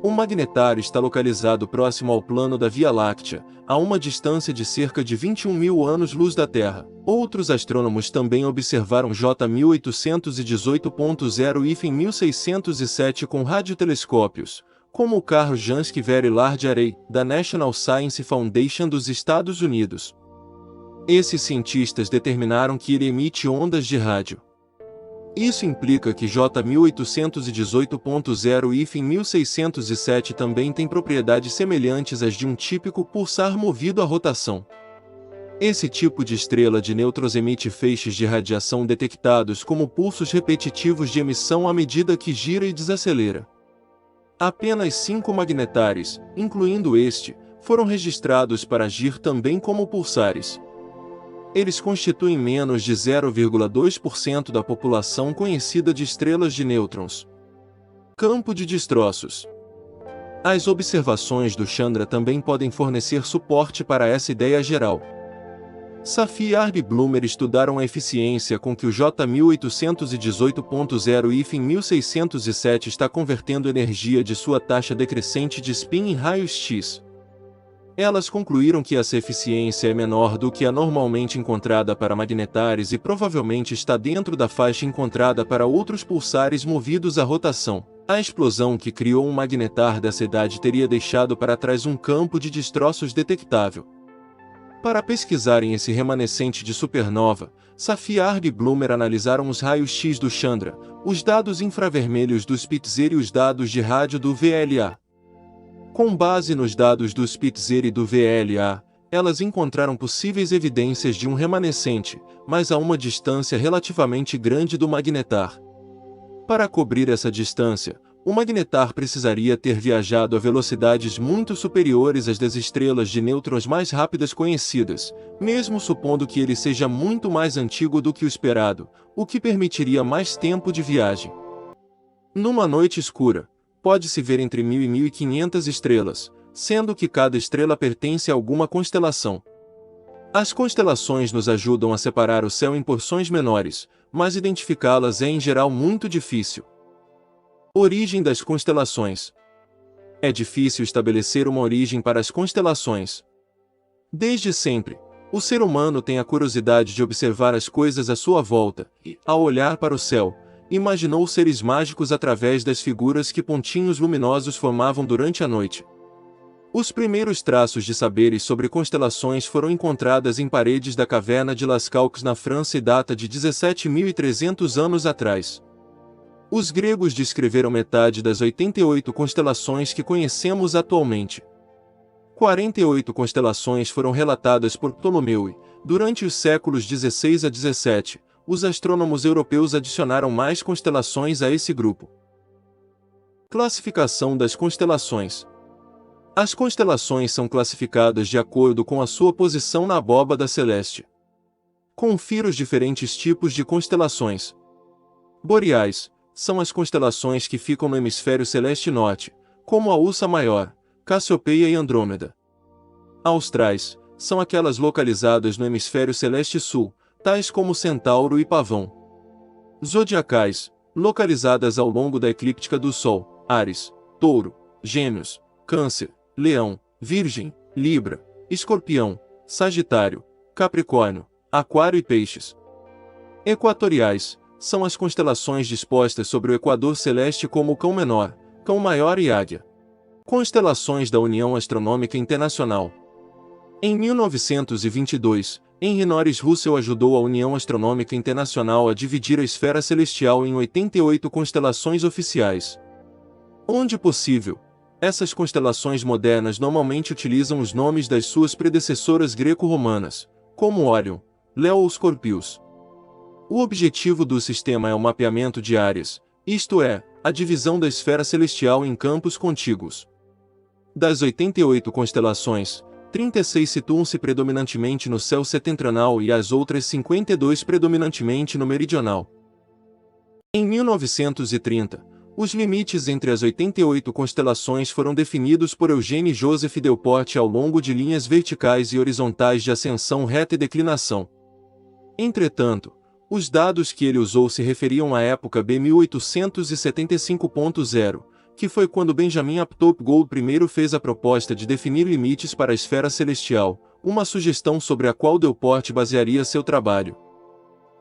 O magnetar está localizado próximo ao plano da Via Láctea, a uma distância de cerca de 21.000 anos-luz da Terra. Outros astrônomos também observaram J 1818.0 em 1607 com radiotelescópios, como o Carl Jansky Very Large Array, da National Science Foundation dos Estados Unidos. Esses cientistas determinaram que ele emite ondas de rádio. Isso implica que J 1818.0 em 1607 também tem propriedades semelhantes às de um típico pulsar movido à rotação. Esse tipo de estrela de nêutrons emite feixes de radiação detectados como pulsos repetitivos de emissão à medida que gira e desacelera. Apenas 5 magnetares, incluindo este, foram registrados para agir também como pulsares. Eles constituem menos de 0,2% da população conhecida de estrelas de nêutrons. Campo de destroços. As observações do Chandra também podem fornecer suporte para essa ideia geral. Safiab e Bloomer estudaram a eficiência com que o J 1818.0 em 1607 está convertendo energia de sua taxa decrescente de spin em raios-x. Elas concluíram que essa eficiência é menor do que a normalmente encontrada para magnetares e provavelmente está dentro da faixa encontrada para outros pulsares movidos à rotação. A explosão que criou um magnetar dessa idade teria deixado para trás um campo de destroços detectável. Para pesquisarem esse remanescente de supernova, Safiab e Bloomer analisaram os raios-x do Chandra, os dados infravermelhos do Spitzer e os dados de rádio do VLA. Com base nos dados do Spitzer e do VLA, elas encontraram possíveis evidências de um remanescente, mas a uma distância relativamente grande do magnetar. Para cobrir essa distância, o magnetar precisaria ter viajado a velocidades muito superiores às das estrelas de nêutrons mais rápidas conhecidas, mesmo supondo que ele seja muito mais antigo do que o esperado, o que permitiria mais tempo de viagem. Numa noite escura, pode-se ver entre 1.000 e 1.500 estrelas, sendo que cada estrela pertence a alguma constelação. As constelações nos ajudam a separar o céu em porções menores, mas identificá-las é em geral muito difícil. Origem das constelações. É difícil estabelecer uma origem para as constelações. Desde sempre, o ser humano tem a curiosidade de observar as coisas à sua volta e, ao olhar para o céu, imaginou seres mágicos através das figuras que pontinhos luminosos formavam durante a noite. Os primeiros traços de saberes sobre constelações foram encontrados em paredes da caverna de Las Calques na França e data de 17.300 anos atrás. Os gregos descreveram metade das 88 constelações que conhecemos atualmente. 48 constelações foram relatadas por Ptolomeu e, durante os séculos 16 a 17, os astrônomos europeus adicionaram mais constelações a esse grupo. Classificação das constelações. As constelações são classificadas de acordo com a sua posição na abóbada celeste. Confira os diferentes tipos de constelações. Boreais são as constelações que ficam no hemisfério celeste norte, como a Ursa Maior, Cassiopeia e Andrômeda. Austrais são aquelas localizadas no hemisfério celeste sul, tais como Centauro e Pavão. Zodiacais, localizadas ao longo da eclíptica do Sol, Áries, Touro, Gêmeos, Câncer, Leão, Virgem, Libra, Escorpião, Sagitário, Capricórnio, Aquário e Peixes. Equatoriais são as constelações dispostas sobre o equador celeste como o Cão Menor, Cão Maior e Águia. Constelações da União Astronômica Internacional. Em 1922, Henry Norris Russell ajudou a União Astronômica Internacional a dividir a esfera celestial em 88 constelações oficiais. Onde possível, essas constelações modernas normalmente utilizam os nomes das suas predecessoras greco-romanas, como Órion, Leo ou Scorpius. O objetivo do sistema é o mapeamento de áreas, isto é, a divisão da esfera celestial em campos contíguos. Das 88 constelações, 36 situam-se predominantemente no céu setentrional e as outras 52 predominantemente no meridional. Em 1930, os limites entre as 88 constelações foram definidos por Eugene Joseph Delporte ao longo de linhas verticais e horizontais de ascensão reta e declinação. Entretanto, os dados que ele usou se referiam à época B 1875.0, que foi quando Benjamin Aptope Gould I fez a proposta de definir limites para a esfera celestial, uma sugestão sobre a qual Delporte basearia seu trabalho.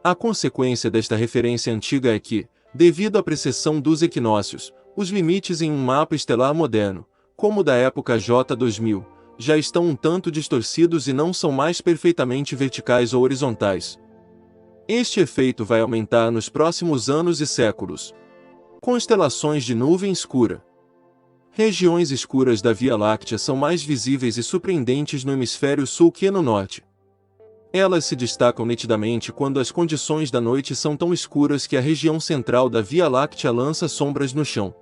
A consequência desta referência antiga é que, devido à precessão dos equinócios, os limites em um mapa estelar moderno, como o da época J2000, já estão um tanto distorcidos e não são mais perfeitamente verticais ou horizontais. Este efeito vai aumentar nos próximos anos e séculos. Constelações de nuvem escura. Regiões escuras da Via Láctea são mais visíveis e surpreendentes no hemisfério sul que no norte. Elas se destacam nitidamente quando as condições da noite são tão escuras que a região central da Via Láctea lança sombras no chão.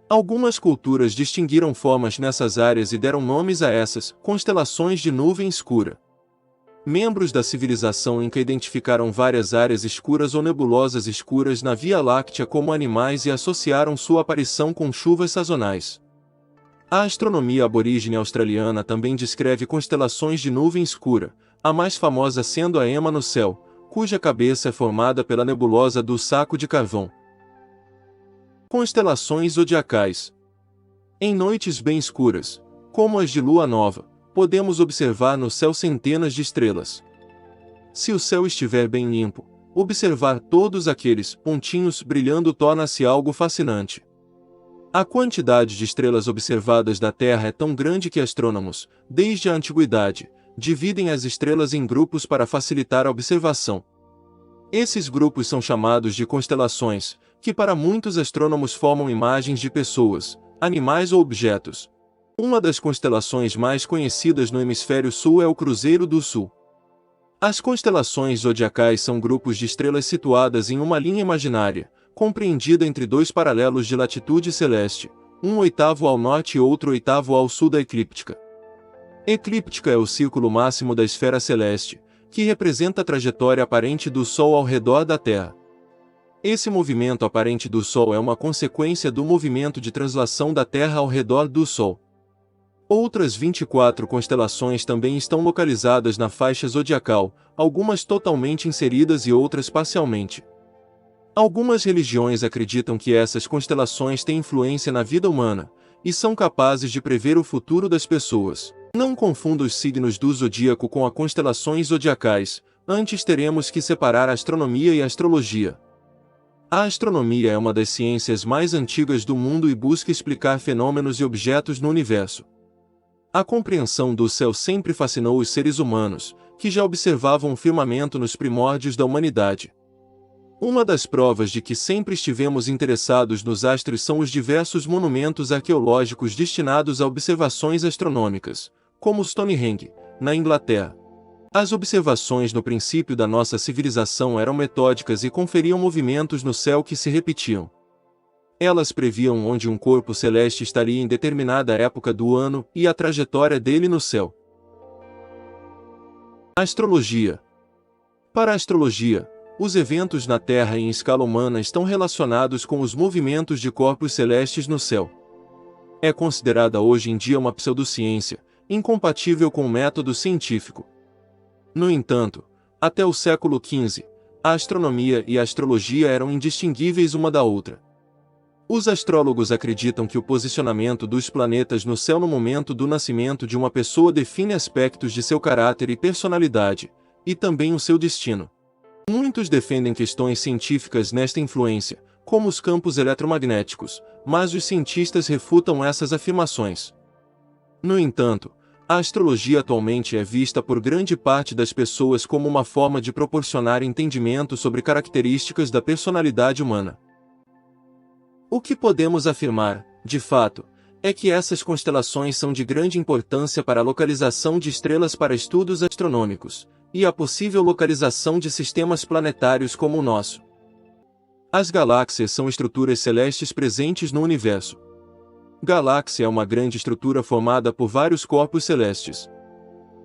Algumas culturas distinguiram formas nessas áreas e deram nomes a essas constelações de nuvem escura. Membros da civilização Inca identificaram várias áreas escuras ou nebulosas escuras na Via Láctea como animais e associaram sua aparição com chuvas sazonais. A astronomia aborígene australiana também descreve constelações de nuvem escura, a mais famosa sendo a Ema no céu, cuja cabeça é formada pela nebulosa do Saco de Carvão. Constelações zodiacais. Em noites bem escuras, como as de lua nova, podemos observar no céu centenas de estrelas. Se o céu estiver bem limpo, observar todos aqueles pontinhos brilhando torna-se algo fascinante. A quantidade de estrelas observadas da Terra é tão grande que astrônomos, desde a antiguidade, dividem as estrelas em grupos para facilitar a observação. Esses grupos são chamados de constelações, que para muitos astrônomos formam imagens de pessoas, animais ou objetos. Uma das constelações mais conhecidas no hemisfério sul é o Cruzeiro do Sul. As constelações zodiacais são grupos de estrelas situadas em uma linha imaginária, compreendida entre dois paralelos de latitude celeste, um oitavo ao norte e outro oitavo ao sul da eclíptica. Eclíptica é o círculo máximo da esfera celeste, que representa a trajetória aparente do Sol ao redor da Terra. Esse movimento aparente do Sol é uma consequência do movimento de translação da Terra ao redor do Sol. Outras 24 constelações também estão localizadas na faixa zodiacal, algumas totalmente inseridas e outras parcialmente. Algumas religiões acreditam que essas constelações têm influência na vida humana, e são capazes de prever o futuro das pessoas. Não confunda os signos do zodíaco com as constelações zodiacais, antes teremos que separar a astronomia e a astrologia. A astronomia é uma das ciências mais antigas do mundo e busca explicar fenômenos e objetos no universo. A compreensão do céu sempre fascinou os seres humanos, que já observavam o firmamento nos primórdios da humanidade. Uma das provas de que sempre estivemos interessados nos astros são os diversos monumentos arqueológicos destinados a observações astronômicas, como Stonehenge, na Inglaterra. As observações no princípio da nossa civilização eram metódicas e conferiam movimentos no céu que se repetiam. Elas previam onde um corpo celeste estaria em determinada época do ano e a trajetória dele no céu. Astrologia. Para a astrologia, os eventos na Terra em escala humana estão relacionados com os movimentos de corpos celestes no céu. É considerada hoje em dia uma pseudociência, incompatível com o método científico. No entanto, até o século XV, a astronomia e a astrologia eram indistinguíveis uma da outra. Os astrólogos acreditam que o posicionamento dos planetas no céu no momento do nascimento de uma pessoa define aspectos de seu caráter e personalidade, e também o seu destino. Muitos defendem questões científicas nesta influência, como os campos eletromagnéticos, mas os cientistas refutam essas afirmações. No entanto, a astrologia atualmente é vista por grande parte das pessoas como uma forma de proporcionar entendimento sobre características da personalidade humana. O que podemos afirmar, de fato, é que essas constelações são de grande importância para a localização de estrelas para estudos astronômicos, e a possível localização de sistemas planetários como o nosso. As galáxias são estruturas celestes presentes no universo. Galáxia é uma grande estrutura formada por vários corpos celestes.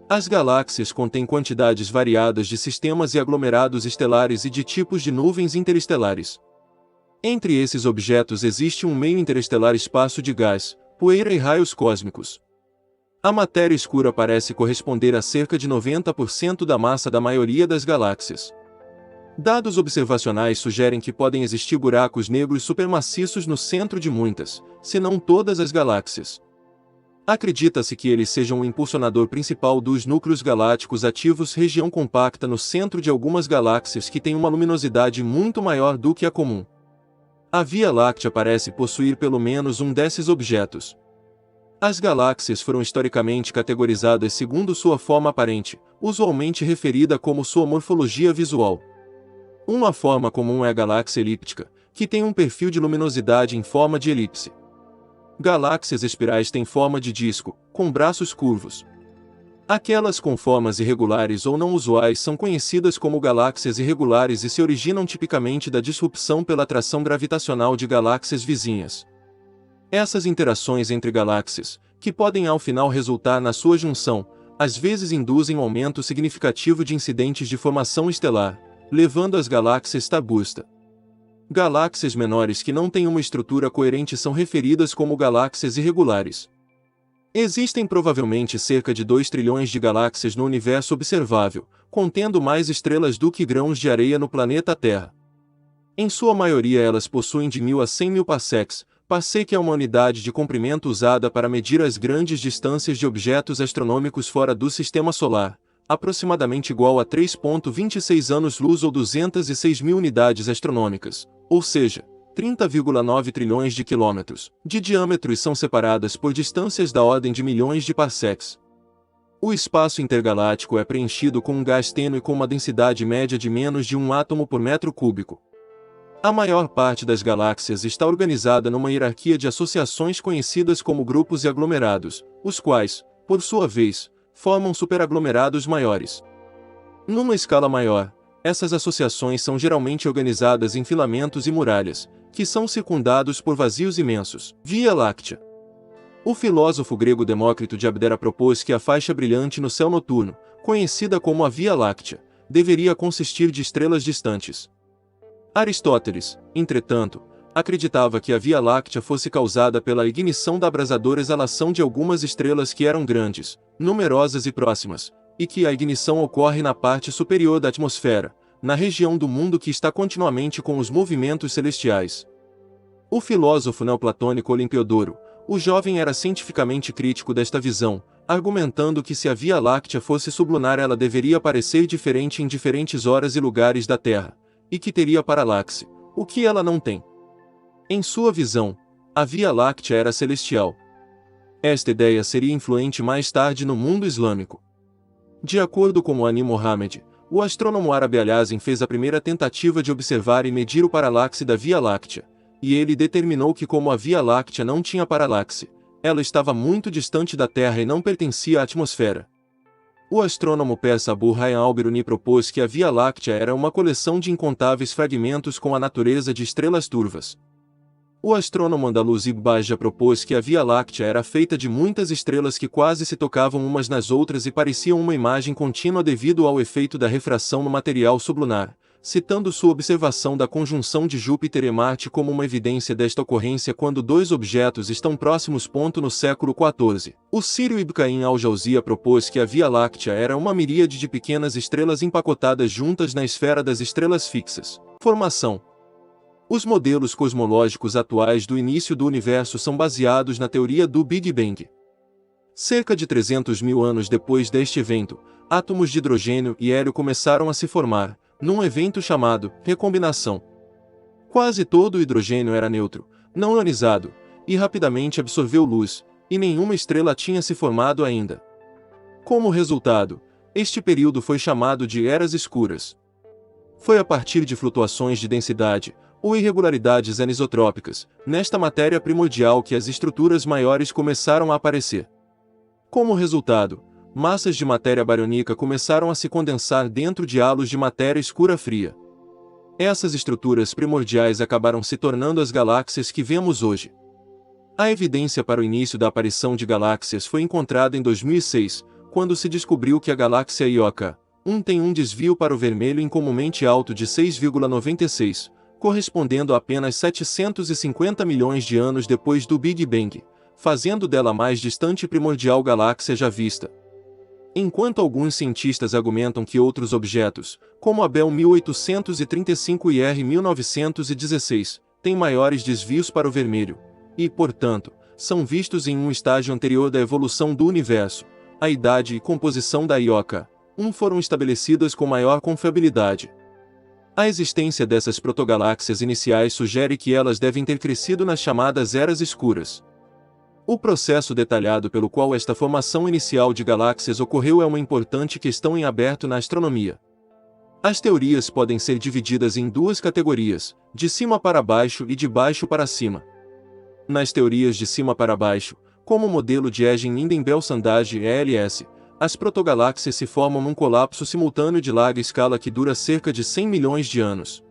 As galáxias contêm quantidades variadas de sistemas e aglomerados estelares e de tipos de nuvens interestelares. Entre esses objetos existe um meio interestelar espaço de gás, poeira e raios cósmicos. A matéria escura parece corresponder a cerca de 90% da massa da maioria das galáxias. Dados observacionais sugerem que podem existir buracos negros supermaciços no centro de muitas, se não todas as galáxias. Acredita-se que eles sejam o impulsionador principal dos núcleos galácticos ativos, região compacta no centro de algumas galáxias que têm uma luminosidade muito maior do que a comum. A Via Láctea parece possuir pelo menos um desses objetos. As galáxias foram historicamente categorizadas segundo sua forma aparente, usualmente referida como sua morfologia visual. Uma forma comum é a galáxia elíptica, que tem um perfil de luminosidade em forma de elipse. Galáxias espirais têm forma de disco, com braços curvos. Aquelas com formas irregulares ou não usuais são conhecidas como galáxias irregulares e se originam tipicamente da disrupção pela atração gravitacional de galáxias vizinhas. Essas interações entre galáxias, que podem ao final resultar na sua junção, às vezes induzem um aumento significativo de incidentes de formação estelar, levando as galáxias tabusta. Galáxias menores que não têm uma estrutura coerente são referidas como galáxias irregulares. Existem provavelmente cerca de 2 trilhões de galáxias no universo observável, contendo mais estrelas do que grãos de areia no planeta Terra. Em sua maioria elas possuem de 1000 a 100 mil parsecs. Parsec é uma unidade de comprimento usada para medir as grandes distâncias de objetos astronômicos fora do Sistema Solar, aproximadamente igual a 3,26 anos-luz ou 206 mil unidades astronômicas, ou seja, 30,9 trilhões de quilômetros, de diâmetro e são separadas por distâncias da ordem de milhões de parsecs. O espaço intergaláctico é preenchido com um gás tênue com uma densidade média de menos de 1 átomo por metro cúbico. A maior parte das galáxias está organizada numa hierarquia de associações conhecidas como grupos e aglomerados, os quais, por sua vez, formam superaglomerados maiores. Numa escala maior, essas associações são geralmente organizadas em filamentos e muralhas, que são circundados por vazios imensos. Via Láctea. O filósofo grego Demócrito de Abdera propôs que a faixa brilhante no céu noturno, conhecida como a Via Láctea, deveria consistir de estrelas distantes. Aristóteles, entretanto, acreditava que a Via Láctea fosse causada pela ignição da abrasadora exalação de algumas estrelas que eram grandes, numerosas e próximas, e que a ignição ocorre na parte superior da atmosfera, na região do mundo que está continuamente com os movimentos celestiais. O filósofo neoplatônico Olimpiodoro, o jovem, era cientificamente crítico desta visão, argumentando que se a Via Láctea fosse sublunar ela deveria aparecer diferente em diferentes horas e lugares da Terra, e que teria paralaxe, o que ela não tem. Em sua visão, a Via Láctea era celestial. Esta ideia seria influente mais tarde no mundo islâmico. De acordo com Ani Mohammed, o astrônomo árabe Al-Yazin fez a primeira tentativa de observar e medir o paralaxe da Via Láctea, e ele determinou que como a Via Láctea não tinha paralaxe, ela estava muito distante da Terra e não pertencia à atmosfera. O astrônomo persa Abu Hayyan al-Biruni propôs que a Via Láctea era uma coleção de incontáveis fragmentos com a natureza de estrelas turvas. O astrônomo andaluz Ibn Bajjah propôs que a Via Láctea era feita de muitas estrelas que quase se tocavam umas nas outras e pareciam uma imagem contínua devido ao efeito da refração no material sublunar, citando sua observação da conjunção de Júpiter e Marte como uma evidência desta ocorrência quando dois objetos estão próximos. No século XIV, o sírio Ibn Qayyim al-Jawziyya propôs que a Via Láctea era uma miríade de pequenas estrelas empacotadas juntas na esfera das estrelas fixas. Formação. Os modelos cosmológicos atuais do início do universo são baseados na teoria do Big Bang. Cerca de 300 mil anos depois deste evento, átomos de hidrogênio e hélio começaram a se formar, num evento chamado recombinação. Quase todo o hidrogênio era neutro, não ionizado, e rapidamente absorveu luz, e nenhuma estrela tinha se formado ainda. Como resultado, este período foi chamado de eras escuras. Foi a partir de flutuações de densidade, ou irregularidades anisotrópicas, nesta matéria primordial que as estruturas maiores começaram a aparecer. Como resultado, massas de matéria barônica começaram a se condensar dentro de halos de matéria escura fria. Essas estruturas primordiais acabaram se tornando as galáxias que vemos hoje. A evidência para o início da aparição de galáxias foi encontrada em 2006, quando se descobriu que a galáxia Ioca 1 tem um desvio para o vermelho incomumente alto de 6,96, correspondendo a apenas 750 milhões de anos depois do Big Bang, fazendo dela a mais distante primordial galáxia já vista. Enquanto alguns cientistas argumentam que outros objetos, como a Bell 1835 e R 1916, têm maiores desvios para o vermelho, e, portanto, são vistos em um estágio anterior da evolução do universo, a idade e composição da Ioca 1 foram estabelecidas com maior confiabilidade. A existência dessas protogaláxias iniciais sugere que elas devem ter crescido nas chamadas eras escuras. O processo detalhado pelo qual esta formação inicial de galáxias ocorreu é uma importante questão em aberto na astronomia. As teorias podem ser divididas em duas categorias, de cima para baixo e de baixo para cima. Nas teorias de cima para baixo, como o modelo de Egin-Linden-Bell-Sandage ELS, as protogaláxias se formam num colapso simultâneo de larga escala que dura cerca de 100 milhões de anos.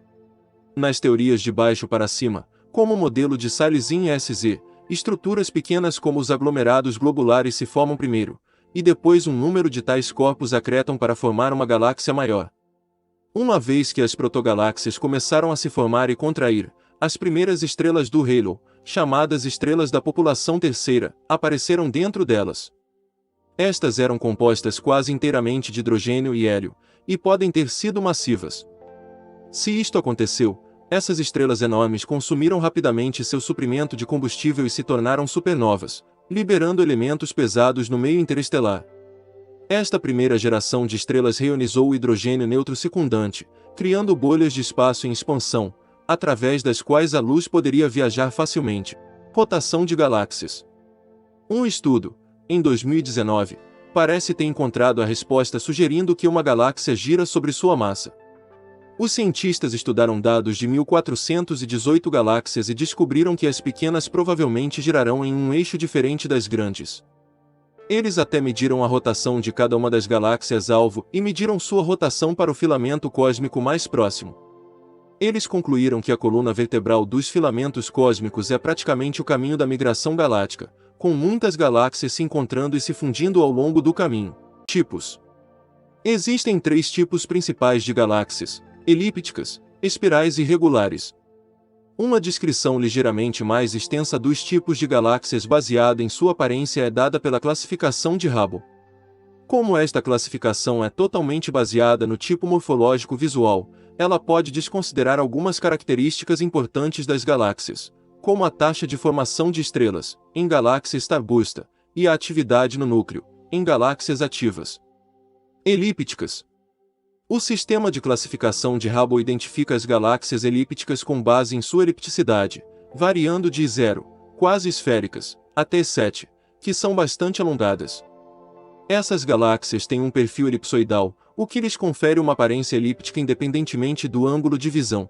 Nas teorias de baixo para cima, como o modelo de Salisin-SZ, estruturas pequenas como os aglomerados globulares se formam primeiro, e depois um número de tais corpos acretam para formar uma galáxia maior. Uma vez que as protogaláxias começaram a se formar e contrair, as primeiras estrelas do Halo, chamadas estrelas da população terceira, apareceram dentro delas. Estas eram compostas quase inteiramente de hidrogênio e hélio, e podem ter sido massivas. Se isto aconteceu, essas estrelas enormes consumiram rapidamente seu suprimento de combustível e se tornaram supernovas, liberando elementos pesados no meio interestelar. Esta primeira geração de estrelas reionizou o hidrogênio neutro secundante, criando bolhas de espaço em expansão, através das quais a luz poderia viajar facilmente. Rotação de galáxias. Um estudo, em 2019, parece ter encontrado a resposta sugerindo que uma galáxia gira sobre sua massa. Os cientistas estudaram dados de 1418 galáxias e descobriram que as pequenas provavelmente girarão em um eixo diferente das grandes. Eles até mediram a rotação de cada uma das galáxias-alvo e mediram sua rotação para o filamento cósmico mais próximo. Eles concluíram que a coluna vertebral dos filamentos cósmicos é praticamente o caminho da migração galáctica, com muitas galáxias se encontrando e se fundindo ao longo do caminho. Tipos. Existem 3 tipos principais de galáxias: elípticas, espirais e regulares. Uma descrição ligeiramente mais extensa dos tipos de galáxias baseada em sua aparência é dada pela classificação de Hubble. Como esta classificação é totalmente baseada no tipo morfológico visual, ela pode desconsiderar algumas características importantes das galáxias, como a taxa de formação de estrelas, em galáxias starbursta, e a atividade no núcleo, em galáxias ativas. Elípticas. O sistema de classificação de Hubble identifica as galáxias elípticas com base em sua elipticidade, variando de 0, quase esféricas, até 7, que são bastante alongadas. Essas galáxias têm um perfil elipsoidal, o que lhes confere uma aparência elíptica independentemente do ângulo de visão.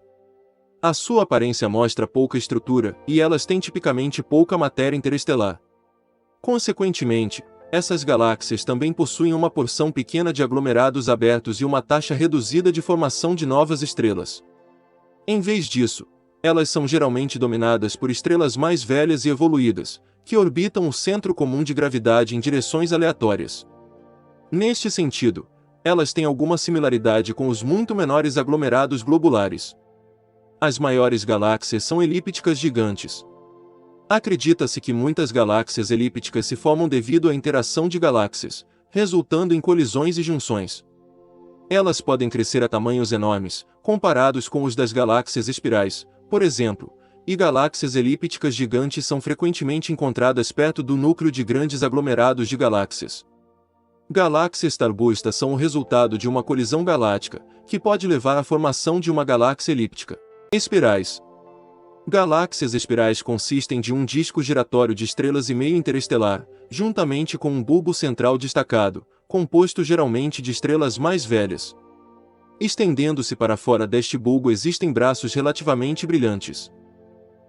A sua aparência mostra pouca estrutura, e elas têm tipicamente pouca matéria interestelar. Consequentemente, essas galáxias também possuem uma porção pequena de aglomerados abertos e uma taxa reduzida de formação de novas estrelas. Em vez disso, Elas são geralmente dominadas por estrelas mais velhas e evoluídas, que orbitam o centro comum de gravidade em direções aleatórias. Neste sentido, elas têm alguma similaridade com os muito menores aglomerados globulares. As maiores galáxias são elípticas gigantes. Acredita-se que muitas galáxias elípticas se formam devido à interação de galáxias, resultando em colisões e junções. Elas podem crescer a tamanhos enormes, comparados com os das galáxias espirais, por exemplo, e galáxias elípticas gigantes são frequentemente encontradas perto do núcleo de grandes aglomerados de galáxias. Galáxias starbustas são o resultado de uma colisão galáctica, que pode levar à formação de uma galáxia elíptica. Espirais. Galáxias espirais consistem de um disco giratório de estrelas e meio interestelar, juntamente com um bulbo central destacado, composto geralmente de estrelas mais velhas. Estendendo-se para fora deste bulbo existem braços relativamente brilhantes.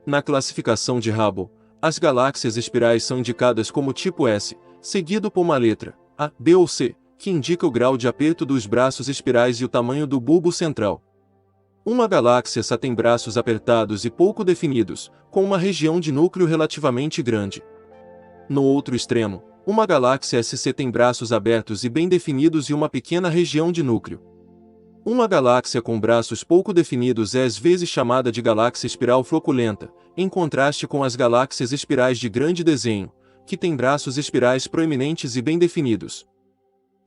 Na classificação de Hubble, as galáxias espirais são indicadas como tipo S, seguido por uma letra A, B ou C, que indica o grau de aperto dos braços espirais e o tamanho do bulbo central. Uma galáxia S tem braços apertados e pouco definidos, com uma região de núcleo relativamente grande. No outro extremo, uma galáxia SC tem braços abertos e bem definidos e uma pequena região de núcleo. Uma galáxia com braços pouco definidos é às vezes chamada de galáxia espiral floculenta, em contraste com as galáxias espirais de grande desenho, que têm braços espirais proeminentes e bem definidos.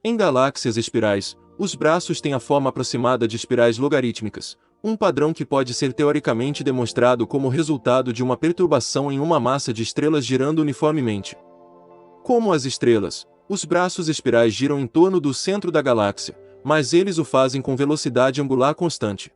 Em galáxias espirais, os braços têm a forma aproximada de espirais logarítmicas, um padrão que pode ser teoricamente demonstrado como resultado de uma perturbação em uma massa de estrelas girando uniformemente. Como as estrelas, os braços espirais giram em torno do centro da galáxia, mas eles o fazem com velocidade angular constante.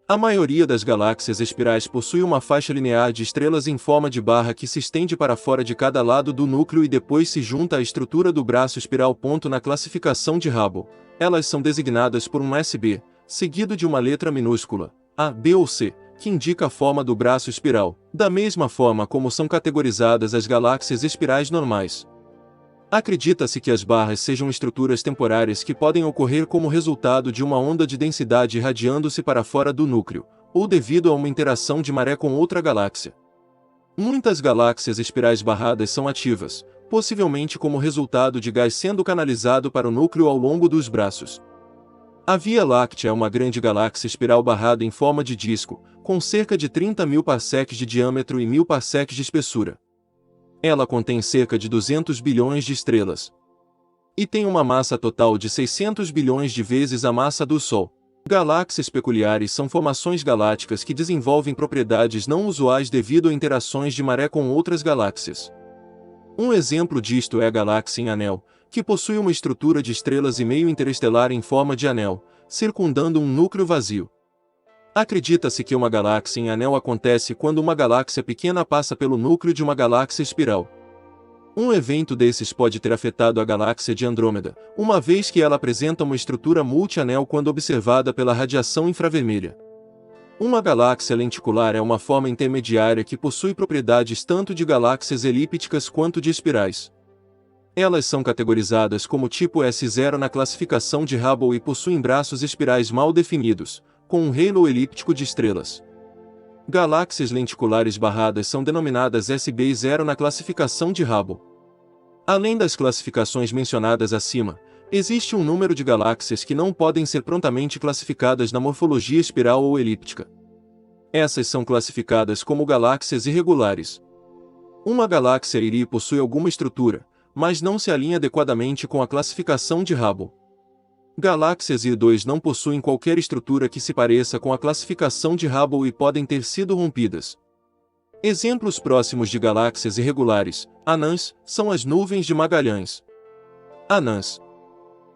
A maioria das galáxias espirais possui uma faixa linear de estrelas em forma de barra que se estende para fora de cada lado do núcleo e depois se junta à estrutura do braço espiral. Na classificação de Hubble, elas são designadas por um SB, seguido de uma letra minúscula, A, B ou C, que indica a forma do braço espiral, da mesma forma como são categorizadas as galáxias espirais normais. Acredita-se que as barras sejam estruturas temporárias que podem ocorrer como resultado de uma onda de densidade irradiando-se para fora do núcleo, ou devido a uma interação de maré com outra galáxia. Muitas galáxias espirais barradas são ativas, possivelmente como resultado de gás sendo canalizado para o núcleo ao longo dos braços. A Via Láctea é uma grande galáxia espiral barrada em forma de disco, com cerca de 30.000 parsecs de diâmetro e 1.000 parsecs de espessura. Ela contém cerca de 200 bilhões de estrelas. E tem uma massa total de 600 bilhões de vezes a massa do Sol. Galáxias peculiares são formações galácticas que desenvolvem propriedades não usuais devido a interações de maré com outras galáxias. Um exemplo disto é a galáxia em anel, que possui uma estrutura de estrelas e meio interestelar em forma de anel, circundando um núcleo vazio. Acredita-se que uma galáxia em anel acontece quando uma galáxia pequena passa pelo núcleo de uma galáxia espiral. Um evento desses pode ter afetado a galáxia de Andrômeda, uma vez que ela apresenta uma estrutura multi-anel quando observada pela radiação infravermelha. Uma galáxia lenticular é uma forma intermediária que possui propriedades tanto de galáxias elípticas quanto de espirais. Elas são categorizadas como tipo S0 na classificação de Hubble e possuem braços espirais mal definidos, com um halo elíptico de estrelas. Galáxias lenticulares barradas são denominadas SB0 na classificação de Hubble. Além das classificações mencionadas acima, existe um número de galáxias que não podem ser prontamente classificadas na morfologia espiral ou elíptica. Essas são classificadas como galáxias irregulares. Uma galáxia Iri possui alguma estrutura, mas não se alinha adequadamente com a classificação de Hubble. Galáxias I2 não possuem qualquer estrutura que se pareça com a classificação de Hubble e podem ter sido rompidas. Exemplos próximos de galáxias irregulares, anãs, são as nuvens de Magalhães. Anãs.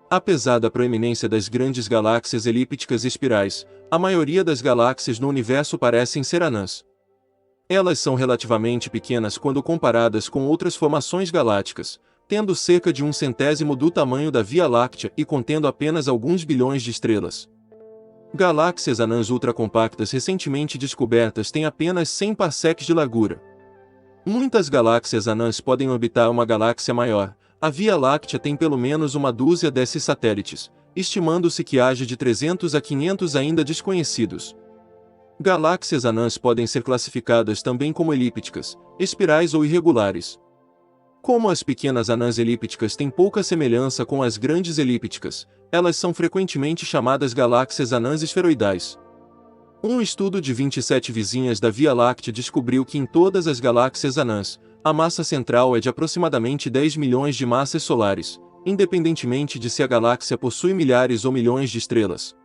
Apesar da proeminência das grandes galáxias elípticas e espirais, a maioria das galáxias no universo parecem ser anãs. Elas são relativamente pequenas quando comparadas com outras formações galácticas, tendo cerca de 1/100º do tamanho da Via Láctea e contendo apenas alguns bilhões de estrelas. Galáxias anãs ultracompactas recentemente descobertas têm apenas 100 parsecs de largura. Muitas galáxias anãs podem orbitar uma galáxia maior. A Via Láctea tem pelo menos uma dúzia desses satélites, estimando-se que haja de 300 a 500 ainda desconhecidos. Galáxias anãs podem ser classificadas também como elípticas, espirais ou irregulares. Como as pequenas anãs elípticas têm pouca semelhança com as grandes elípticas, elas são frequentemente chamadas galáxias anãs esferoidais. Um estudo de 27 vizinhas da Via Láctea descobriu que em todas as galáxias anãs, a massa central é de aproximadamente 10 milhões de massas solares, independentemente de se a galáxia possui milhares ou milhões de estrelas.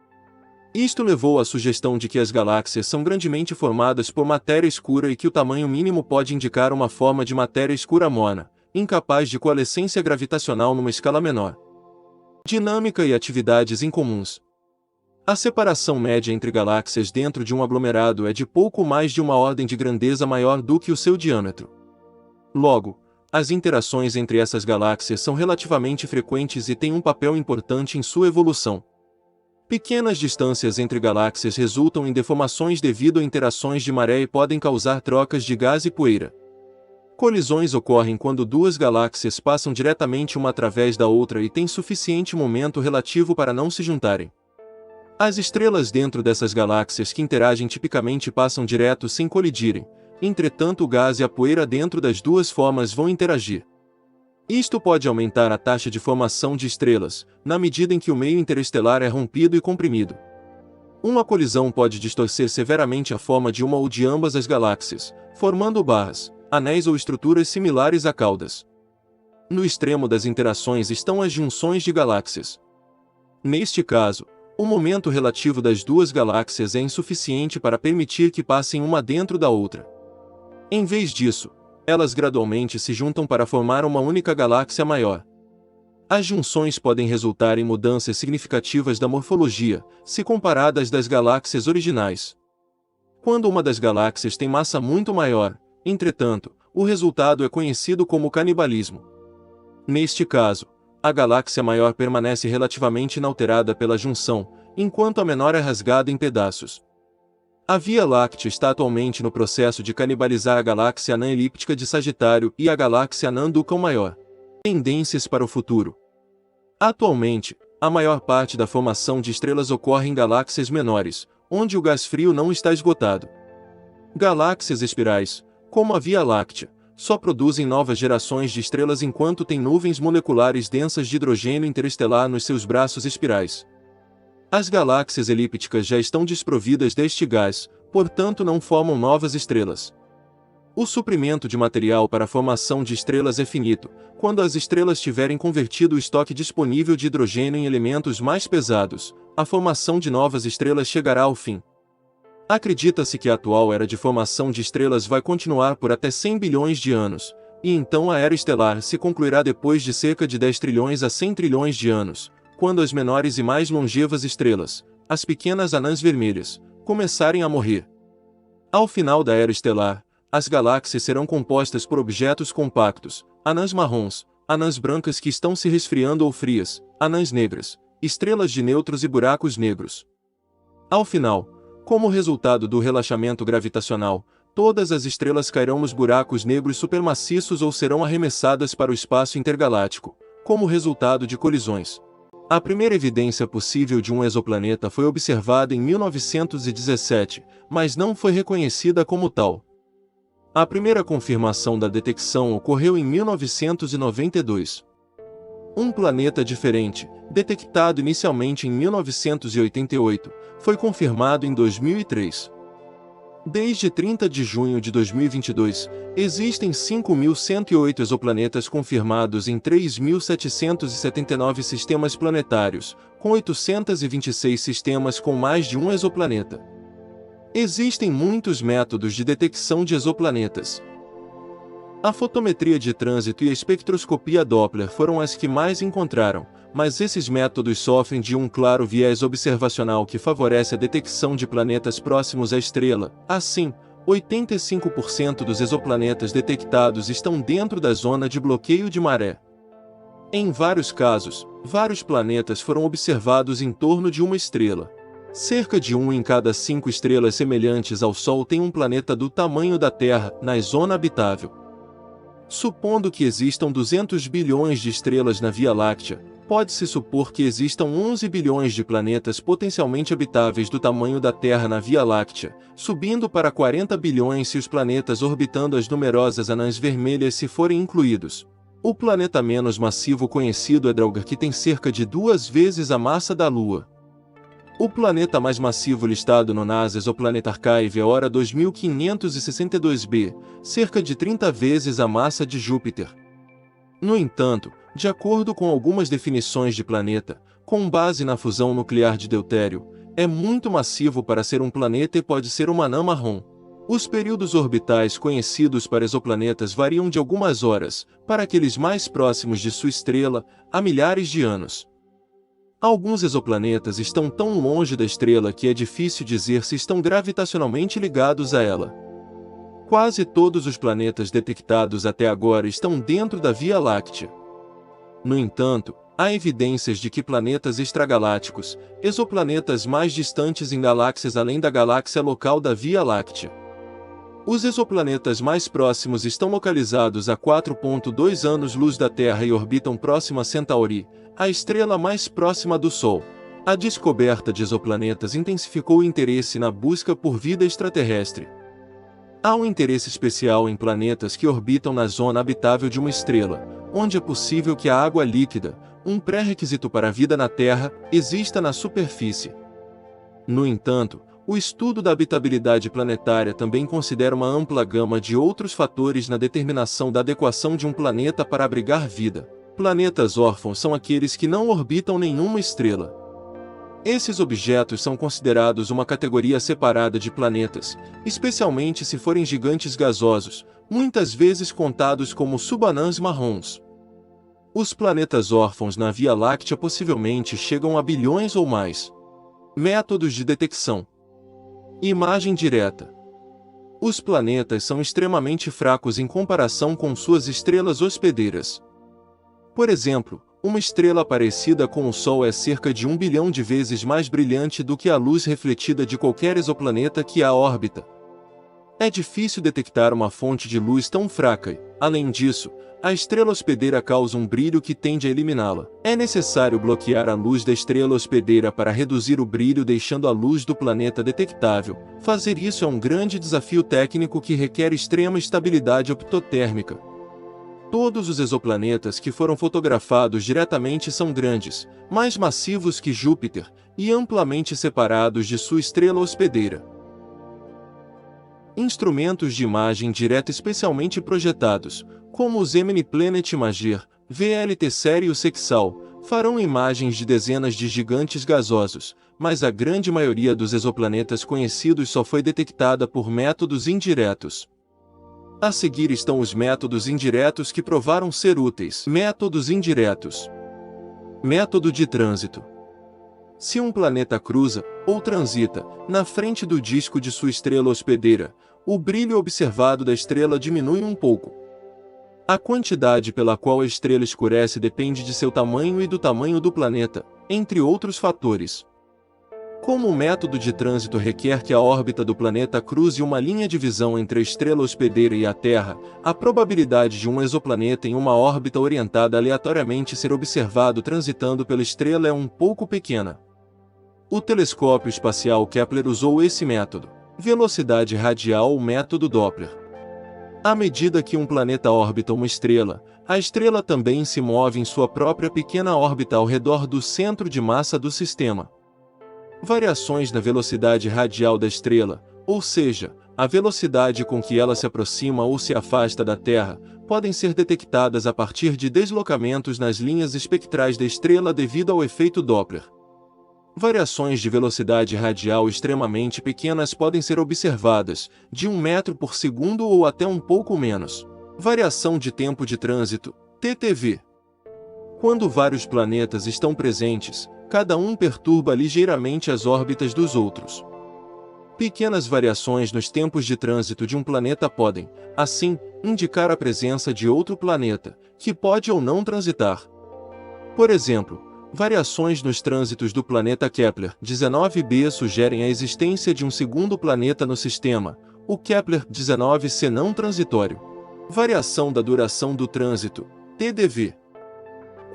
Isto levou à sugestão de que as galáxias são grandemente formadas por matéria escura e que o tamanho mínimo pode indicar uma forma de matéria escura morna, incapaz de coalescência gravitacional numa escala menor. Dinâmica e atividades incomuns. A separação média entre galáxias dentro de um aglomerado é de pouco mais de uma ordem de grandeza maior do que o seu diâmetro. Logo, as interações entre essas galáxias são relativamente frequentes e têm um papel importante em sua evolução. Pequenas distâncias entre galáxias resultam em deformações devido a interações de maré e podem causar trocas de gás e poeira. Colisões ocorrem quando duas galáxias passam diretamente uma através da outra e têm suficiente momento relativo para não se juntarem. As estrelas dentro dessas galáxias que interagem tipicamente passam direto sem colidirem, entretanto o gás e a poeira dentro das duas formas vão interagir. Isto pode aumentar a taxa de formação de estrelas, na medida em que o meio interestelar é rompido e comprimido. Uma colisão pode distorcer severamente a forma de uma ou de ambas as galáxias, formando barras, anéis ou estruturas similares a caudas. No extremo das interações estão as junções de galáxias. Neste caso, o momento relativo das duas galáxias é insuficiente para permitir que passem uma dentro da outra. Em vez disso, elas gradualmente se juntam para formar uma única galáxia maior. As junções podem resultar em mudanças significativas da morfologia, se comparadas das galáxias originais. Quando uma das galáxias tem massa muito maior, entretanto, o resultado é conhecido como canibalismo. Neste caso, a galáxia maior permanece relativamente inalterada pela junção, enquanto a menor é rasgada em pedaços. A Via Láctea está atualmente no processo de canibalizar a galáxia anã elíptica de Sagitário e a galáxia anã do Cão Maior. Tendências para o futuro. Atualmente, a maior parte da formação de estrelas ocorre em galáxias menores, onde o gás frio não está esgotado. Galáxias espirais, como a Via Láctea, só produzem novas gerações de estrelas enquanto têm nuvens moleculares densas de hidrogênio interestelar nos seus braços espirais. As galáxias elípticas já estão desprovidas deste gás, portanto não formam novas estrelas. O suprimento de material para a formação de estrelas é finito, quando as estrelas tiverem convertido o estoque disponível de hidrogênio em elementos mais pesados, a formação de novas estrelas chegará ao fim. Acredita-se que a atual era de formação de estrelas vai continuar por até 100 bilhões de anos, e então a era estelar se concluirá depois de cerca de 10 trilhões a 100 trilhões de anos, quando as menores e mais longevas estrelas, as pequenas anãs vermelhas, começarem a morrer. Ao final da era estelar, as galáxias serão compostas por objetos compactos, anãs marrons, anãs brancas que estão se resfriando ou frias, anãs negras, estrelas de nêutrons e buracos negros. Ao final, como resultado do relaxamento gravitacional, todas as estrelas cairão nos buracos negros supermaciços ou serão arremessadas para o espaço intergaláctico, como resultado de colisões. A primeira evidência possível de um exoplaneta foi observada em 1917, mas não foi reconhecida como tal. A primeira confirmação da detecção ocorreu em 1992. Um planeta diferente, detectado inicialmente em 1988, foi confirmado em 2003. Desde 30 de junho de 2022, existem 5.108 exoplanetas confirmados em 3.779 sistemas planetários, com 826 sistemas com mais de um exoplaneta. Existem muitos métodos de detecção de exoplanetas. A fotometria de trânsito e a espectroscopia Doppler foram as que mais encontraram, mas esses métodos sofrem de um claro viés observacional que favorece a detecção de planetas próximos à estrela. Assim, 85% dos exoplanetas detectados estão dentro da zona de bloqueio de maré. Em vários casos, vários planetas foram observados em torno de uma estrela. Cerca de 1 em cada 5 estrelas semelhantes ao Sol tem um planeta do tamanho da Terra, na zona habitável. Supondo que existam 200 bilhões de estrelas na Via Láctea, Pode-se supor que existam 11 bilhões de planetas potencialmente habitáveis do tamanho da Terra na Via Láctea, subindo para 40 bilhões se os planetas orbitando as numerosas anãs vermelhas se forem incluídos. O planeta menos massivo conhecido é Draugr, que tem cerca de 2 vezes a massa da Lua. O planeta mais massivo listado no NASA Exoplanet Archive é Ora 2562b, cerca de 30 vezes a massa de Júpiter. No entanto, de acordo com algumas definições de planeta, com base na fusão nuclear de deutério, é muito massivo para ser um planeta e pode ser uma anã marrom. Os períodos orbitais conhecidos para exoplanetas variam de algumas horas, para aqueles mais próximos de sua estrela, a milhares de anos. Alguns exoplanetas estão tão longe da estrela que é difícil dizer se estão gravitacionalmente ligados a ela. Quase todos os planetas detectados até agora estão dentro da Via Láctea. No entanto, há evidências de que planetas extragalácticos, exoplanetas mais distantes em galáxias além da galáxia local da Via Láctea. Os exoplanetas mais próximos estão localizados a 4,2 anos-luz da Terra e orbitam próximo a Centauri, a estrela mais próxima do Sol. A descoberta de exoplanetas intensificou o interesse na busca por vida extraterrestre. Há um interesse especial em planetas que orbitam na zona habitável de uma estrela, onde é possível que a água líquida, um pré-requisito para a vida na Terra, exista na superfície. No entanto, o estudo da habitabilidade planetária também considera uma ampla gama de outros fatores na determinação da adequação de um planeta para abrigar vida. Planetas órfãos são aqueles que não orbitam nenhuma estrela. Esses objetos são considerados uma categoria separada de planetas, especialmente se forem gigantes gasosos, muitas vezes contados como subanãs marrons. Os planetas órfãos na Via Láctea possivelmente chegam a bilhões ou mais. Métodos de detecção. Imagem direta. Os planetas são extremamente fracos em comparação com suas estrelas hospedeiras. Por exemplo, uma estrela parecida com o Sol é cerca de 1 bilhão de vezes mais brilhante do que a luz refletida de qualquer exoplaneta que a orbita. É difícil detectar uma fonte de luz tão fraca e, além disso, a estrela hospedeira causa um brilho que tende a eliminá-la. É necessário bloquear a luz da estrela hospedeira para reduzir o brilho deixando a luz do planeta detectável. Fazer isso é um grande desafio técnico que requer extrema estabilidade optotérmica. Todos os exoplanetas que foram fotografados diretamente são grandes, mais massivos que Júpiter, e amplamente separados de sua estrela hospedeira. Instrumentos de imagem direta especialmente projetados, como os Gemini Planet Imager, VLT-Série e o Sexal, farão imagens de dezenas de gigantes gasosos, mas a grande maioria dos exoplanetas conhecidos só foi detectada por métodos indiretos. A seguir estão os métodos indiretos que provaram ser úteis. Métodos indiretos. Método de trânsito. Se um planeta cruza, ou transita, na frente do disco de sua estrela hospedeira, o brilho observado da estrela diminui um pouco. A quantidade pela qual a estrela escurece depende de seu tamanho e do tamanho do planeta, entre outros fatores. Como o método de trânsito requer que a órbita do planeta cruze uma linha de visão entre a estrela hospedeira e a Terra, a probabilidade de um exoplaneta em uma órbita orientada aleatoriamente ser observado transitando pela estrela é um pouco pequena. O telescópio espacial Kepler usou esse método. Velocidade radial ou método Doppler. À medida que um planeta orbita uma estrela, a estrela também se move em sua própria pequena órbita ao redor do centro de massa do sistema. Variações na velocidade radial da estrela, ou seja, a velocidade com que ela se aproxima ou se afasta da Terra, podem ser detectadas a partir de deslocamentos nas linhas espectrais da estrela devido ao efeito Doppler. Variações de velocidade radial extremamente pequenas podem ser observadas, de 1 metro por segundo ou até um pouco menos. Variação de tempo de trânsito, TTV. Quando vários planetas estão presentes, cada um perturba ligeiramente as órbitas dos outros. Pequenas variações nos tempos de trânsito de um planeta podem, assim, indicar a presença de outro planeta, que pode ou não transitar. Por exemplo, variações nos trânsitos do planeta Kepler 19b sugerem a existência de um segundo planeta no sistema, o Kepler 19c não transitório. Variação da duração do trânsito, TDV.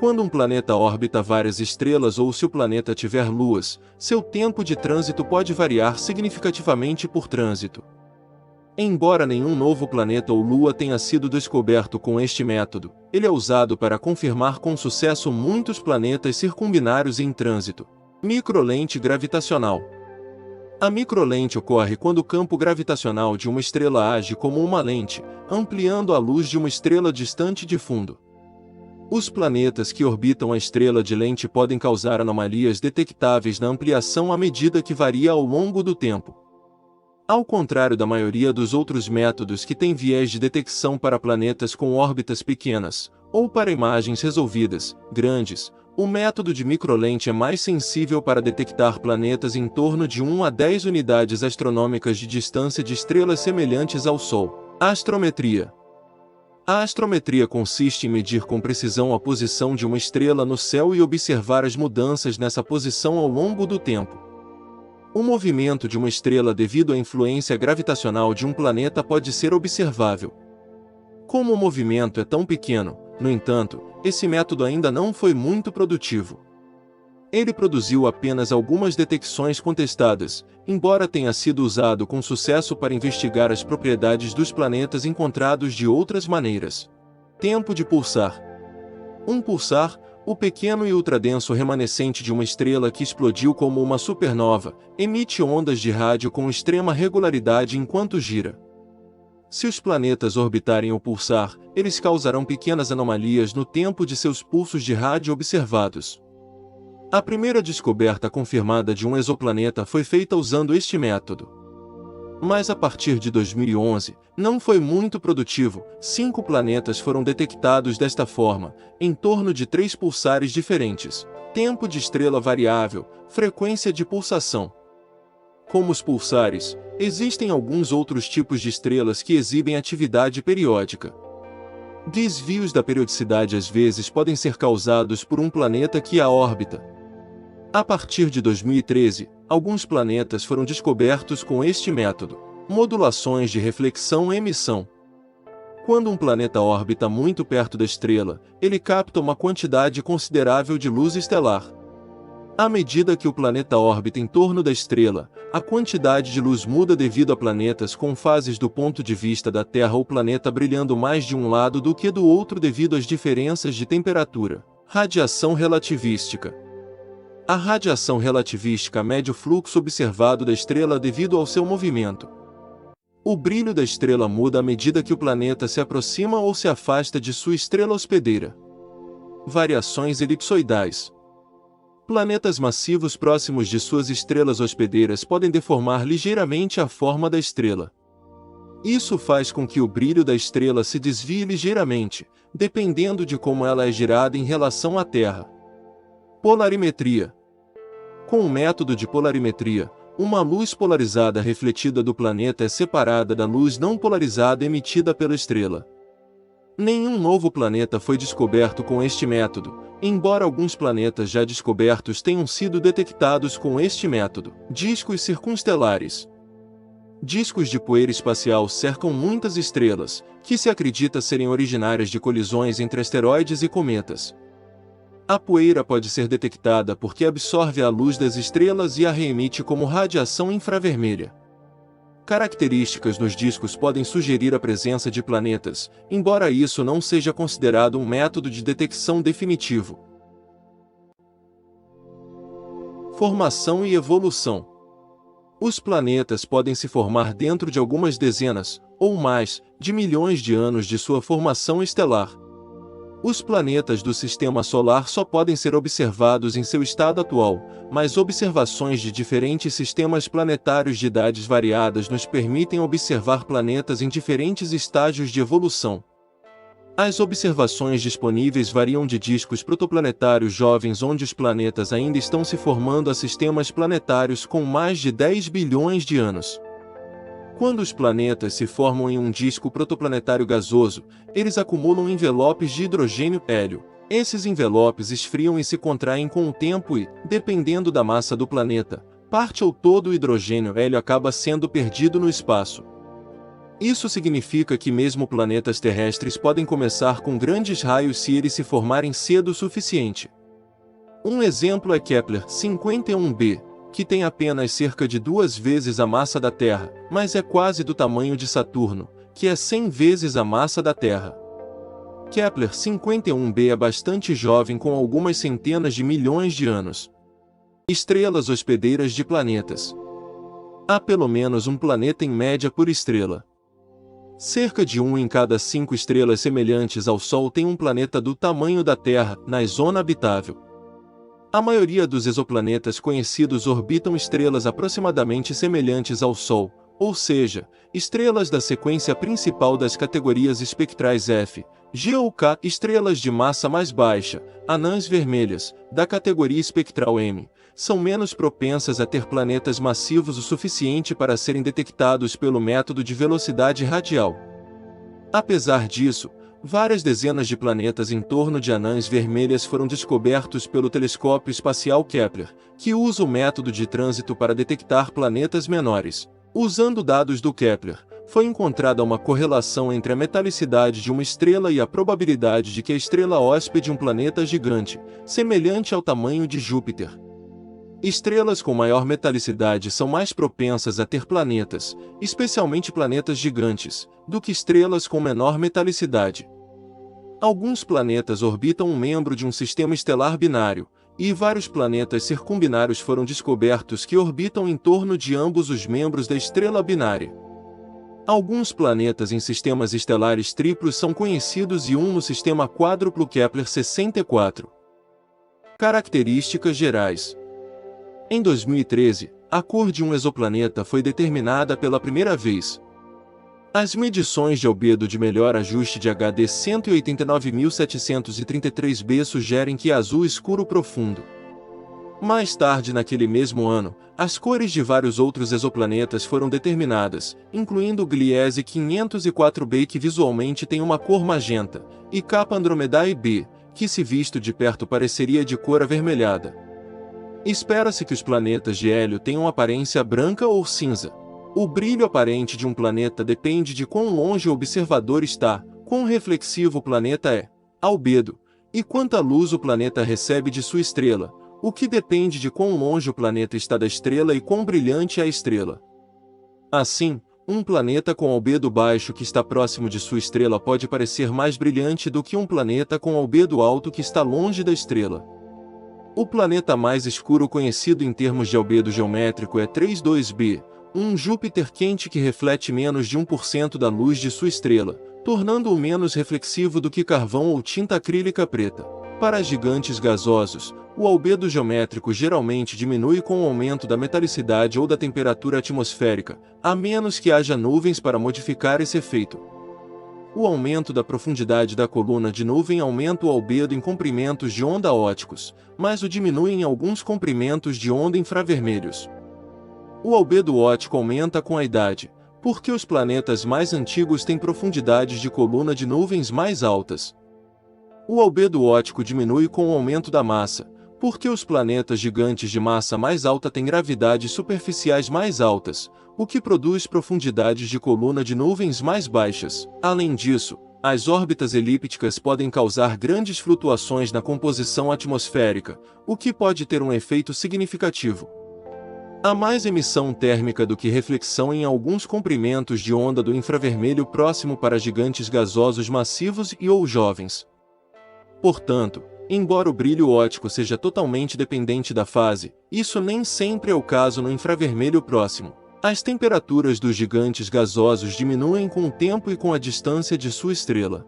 Quando um planeta orbita várias estrelas ou se o planeta tiver luas, seu tempo de trânsito pode variar significativamente por trânsito. Embora nenhum novo planeta ou lua tenha sido descoberto com este método, ele é usado para confirmar com sucesso muitos planetas circumbinários em trânsito. Microlente gravitacional. A microlente ocorre quando o campo gravitacional de uma estrela age como uma lente, ampliando a luz de uma estrela distante de fundo. Os planetas que orbitam a estrela de lente podem causar anomalias detectáveis na ampliação à medida que varia ao longo do tempo. Ao contrário da maioria dos outros métodos que têm viés de detecção para planetas com órbitas pequenas, ou para imagens resolvidas, grandes, o método de microlente é mais sensível para detectar planetas em torno de 1 a 10 unidades astronômicas de distância de estrelas semelhantes ao Sol. Astrometria. A astrometria consiste em medir com precisão a posição de uma estrela no céu e observar as mudanças nessa posição ao longo do tempo. O movimento de uma estrela devido à influência gravitacional de um planeta pode ser observável. Como o movimento é tão pequeno, no entanto, esse método ainda não foi muito produtivo. Ele produziu apenas algumas detecções contestadas, embora tenha sido usado com sucesso para investigar as propriedades dos planetas encontrados de outras maneiras. Tempo de pulsar. Um pulsar, o pequeno e ultradenso remanescente de uma estrela que explodiu como uma supernova, emite ondas de rádio com extrema regularidade enquanto gira. Se os planetas orbitarem o pulsar, eles causarão pequenas anomalias no tempo de seus pulsos de rádio observados. A primeira descoberta confirmada de um exoplaneta foi feita usando este método. Mas a partir de 2011, não foi muito produtivo. 5 planetas foram detectados desta forma, em torno de 3 pulsares diferentes. Tempo de estrela variável, frequência de pulsação. Como os pulsares, existem alguns outros tipos de estrelas que exibem atividade periódica. Desvios da periodicidade às vezes podem ser causados por um planeta que a orbita. A partir de 2013, alguns planetas foram descobertos com este método. Modulações de reflexão-emissão. Quando um planeta orbita muito perto da estrela, ele capta uma quantidade considerável de luz estelar. À medida que o planeta orbita em torno da estrela, a quantidade de luz muda devido a planetas com fases do ponto de vista da Terra ou planeta brilhando mais de um lado do que do outro devido às diferenças de temperatura. Radiação relativística. A radiação relativística mede o fluxo observado da estrela devido ao seu movimento. O brilho da estrela muda à medida que o planeta se aproxima ou se afasta de sua estrela hospedeira. Variações elipsoidais. Planetas massivos próximos de suas estrelas hospedeiras podem deformar ligeiramente a forma da estrela. Isso faz com que o brilho da estrela se desvie ligeiramente, dependendo de como ela é girada em relação à Terra. Polarimetria. Com o método de polarimetria, uma luz polarizada refletida do planeta é separada da luz não polarizada emitida pela estrela. Nenhum novo planeta foi descoberto com este método, embora alguns planetas já descobertos tenham sido detectados com este método. Discos circunstelares. Discos de poeira espacial cercam muitas estrelas, que se acredita serem originárias de colisões entre asteroides e cometas. A poeira pode ser detectada porque absorve a luz das estrelas e a reemite como radiação infravermelha. Características nos discos podem sugerir a presença de planetas, embora isso não seja considerado um método de detecção definitivo. Formação e evolução. Os planetas podem se formar dentro de algumas dezenas, ou mais, de milhões de anos de sua formação estelar. Os planetas do Sistema Solar só podem ser observados em seu estado atual, mas observações de diferentes sistemas planetários de idades variadas nos permitem observar planetas em diferentes estágios de evolução. As observações disponíveis variam de discos protoplanetários jovens onde os planetas ainda estão se formando a sistemas planetários com mais de 10 bilhões de anos. Quando os planetas se formam em um disco protoplanetário gasoso, eles acumulam envelopes de hidrogênio e hélio. Esses envelopes esfriam e se contraem com o tempo e, dependendo da massa do planeta, parte ou todo o hidrogênio e hélio acaba sendo perdido no espaço. Isso significa que mesmo planetas terrestres podem começar com grandes raios se eles se formarem cedo o suficiente. Um exemplo é Kepler 51b, que tem apenas cerca de 2 vezes a massa da Terra, mas é quase do tamanho de Saturno, que é 100 vezes a massa da Terra. Kepler 51b é bastante jovem, com algumas centenas de milhões de anos. Estrelas hospedeiras de planetas. Há pelo menos um planeta em média por estrela. Cerca de 1 em cada 5 estrelas semelhantes ao Sol tem um planeta do tamanho da Terra, na zona habitável. A maioria dos exoplanetas conhecidos orbitam estrelas aproximadamente semelhantes ao Sol, ou seja, estrelas da sequência principal das categorias espectrais F, G ou K, estrelas de massa mais baixa, anãs vermelhas, da categoria espectral M, são menos propensas a ter planetas massivos o suficiente para serem detectados pelo método de velocidade radial. Apesar disso, várias dezenas de planetas em torno de anãs vermelhas foram descobertos pelo telescópio espacial Kepler, que usa o método de trânsito para detectar planetas menores. Usando dados do Kepler, foi encontrada uma correlação entre a metalicidade de uma estrela e a probabilidade de que a estrela hóspede um planeta gigante, semelhante ao tamanho de Júpiter. Estrelas com maior metalicidade são mais propensas a ter planetas, especialmente planetas gigantes, do que estrelas com menor metalicidade. Alguns planetas orbitam um membro de um sistema estelar binário, e vários planetas circumbinários foram descobertos que orbitam em torno de ambos os membros da estrela binária. Alguns planetas em sistemas estelares triplos são conhecidos e um no sistema quádruplo Kepler 64. Características gerais. Em 2013, a cor de um exoplaneta foi determinada pela primeira vez. As medições de albedo de melhor ajuste de HD 189.733b sugerem que é azul escuro profundo. Mais tarde naquele mesmo ano, as cores de vários outros exoplanetas foram determinadas, incluindo Gliese 504b, que visualmente tem uma cor magenta, e Kappa Andromedae b, que se visto de perto pareceria de cor avermelhada. Espera-se que os planetas de Hélio tenham aparência branca ou cinza. O brilho aparente de um planeta depende de quão longe o observador está, quão reflexivo o planeta é, albedo, e quanta luz o planeta recebe de sua estrela, o que depende de quão longe o planeta está da estrela e quão brilhante é a estrela. Assim, um planeta com albedo baixo que está próximo de sua estrela pode parecer mais brilhante do que um planeta com albedo alto que está longe da estrela. O planeta mais escuro conhecido em termos de albedo geométrico é 32b, um Júpiter quente que reflete menos de 1% da luz de sua estrela, tornando-o menos reflexivo do que carvão ou tinta acrílica preta. Para gigantes gasosos, o albedo geométrico geralmente diminui com o aumento da metalicidade ou da temperatura atmosférica, a menos que haja nuvens para modificar esse efeito. O aumento da profundidade da coluna de nuvem aumenta o albedo em comprimentos de onda óticos, mas o diminui em alguns comprimentos de onda infravermelhos. O albedo óptico aumenta com a idade, porque os planetas mais antigos têm profundidades de coluna de nuvens mais altas. O albedo óptico diminui com o aumento da massa, porque os planetas gigantes de massa mais alta têm gravidades superficiais mais altas, o que produz profundidades de coluna de nuvens mais baixas. Além disso, as órbitas elípticas podem causar grandes flutuações na composição atmosférica, o que pode ter um efeito significativo. Há mais emissão térmica do que reflexão em alguns comprimentos de onda do infravermelho próximo para gigantes gasosos massivos e ou jovens. Portanto, embora o brilho óptico seja totalmente dependente da fase, isso nem sempre é o caso no infravermelho próximo. As temperaturas dos gigantes gasosos diminuem com o tempo e com a distância de sua estrela.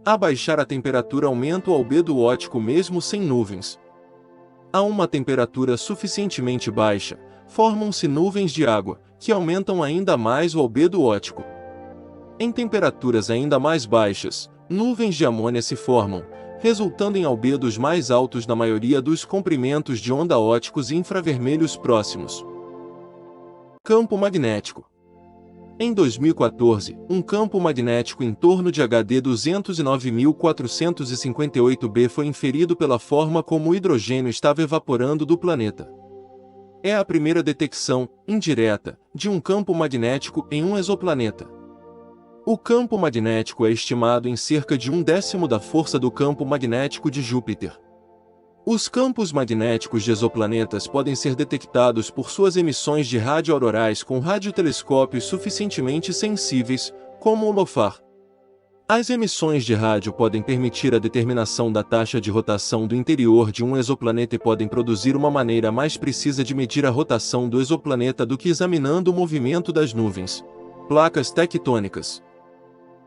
Ao baixar a temperatura aumenta o albedo óptico mesmo sem nuvens. A uma temperatura suficientemente baixa, formam-se nuvens de água, que aumentam ainda mais o albedo óptico. Em temperaturas ainda mais baixas, nuvens de amônia se formam, resultando em albedos mais altos na maioria dos comprimentos de onda ópticos e infravermelhos próximos. Campo magnético. Em 2014, um campo magnético em torno de HD 209.458b foi inferido pela forma como o hidrogênio estava evaporando do planeta. É a primeira detecção, indireta, de um campo magnético em um exoplaneta. O campo magnético é estimado em cerca de 1/10 da força do campo magnético de Júpiter. Os campos magnéticos de exoplanetas podem ser detectados por suas emissões de rádio aurorais com radiotelescópios suficientemente sensíveis, como o LOFAR. As emissões de rádio podem permitir a determinação da taxa de rotação do interior de um exoplaneta e podem produzir uma maneira mais precisa de medir a rotação do exoplaneta do que examinando o movimento das nuvens. Placas tectônicas.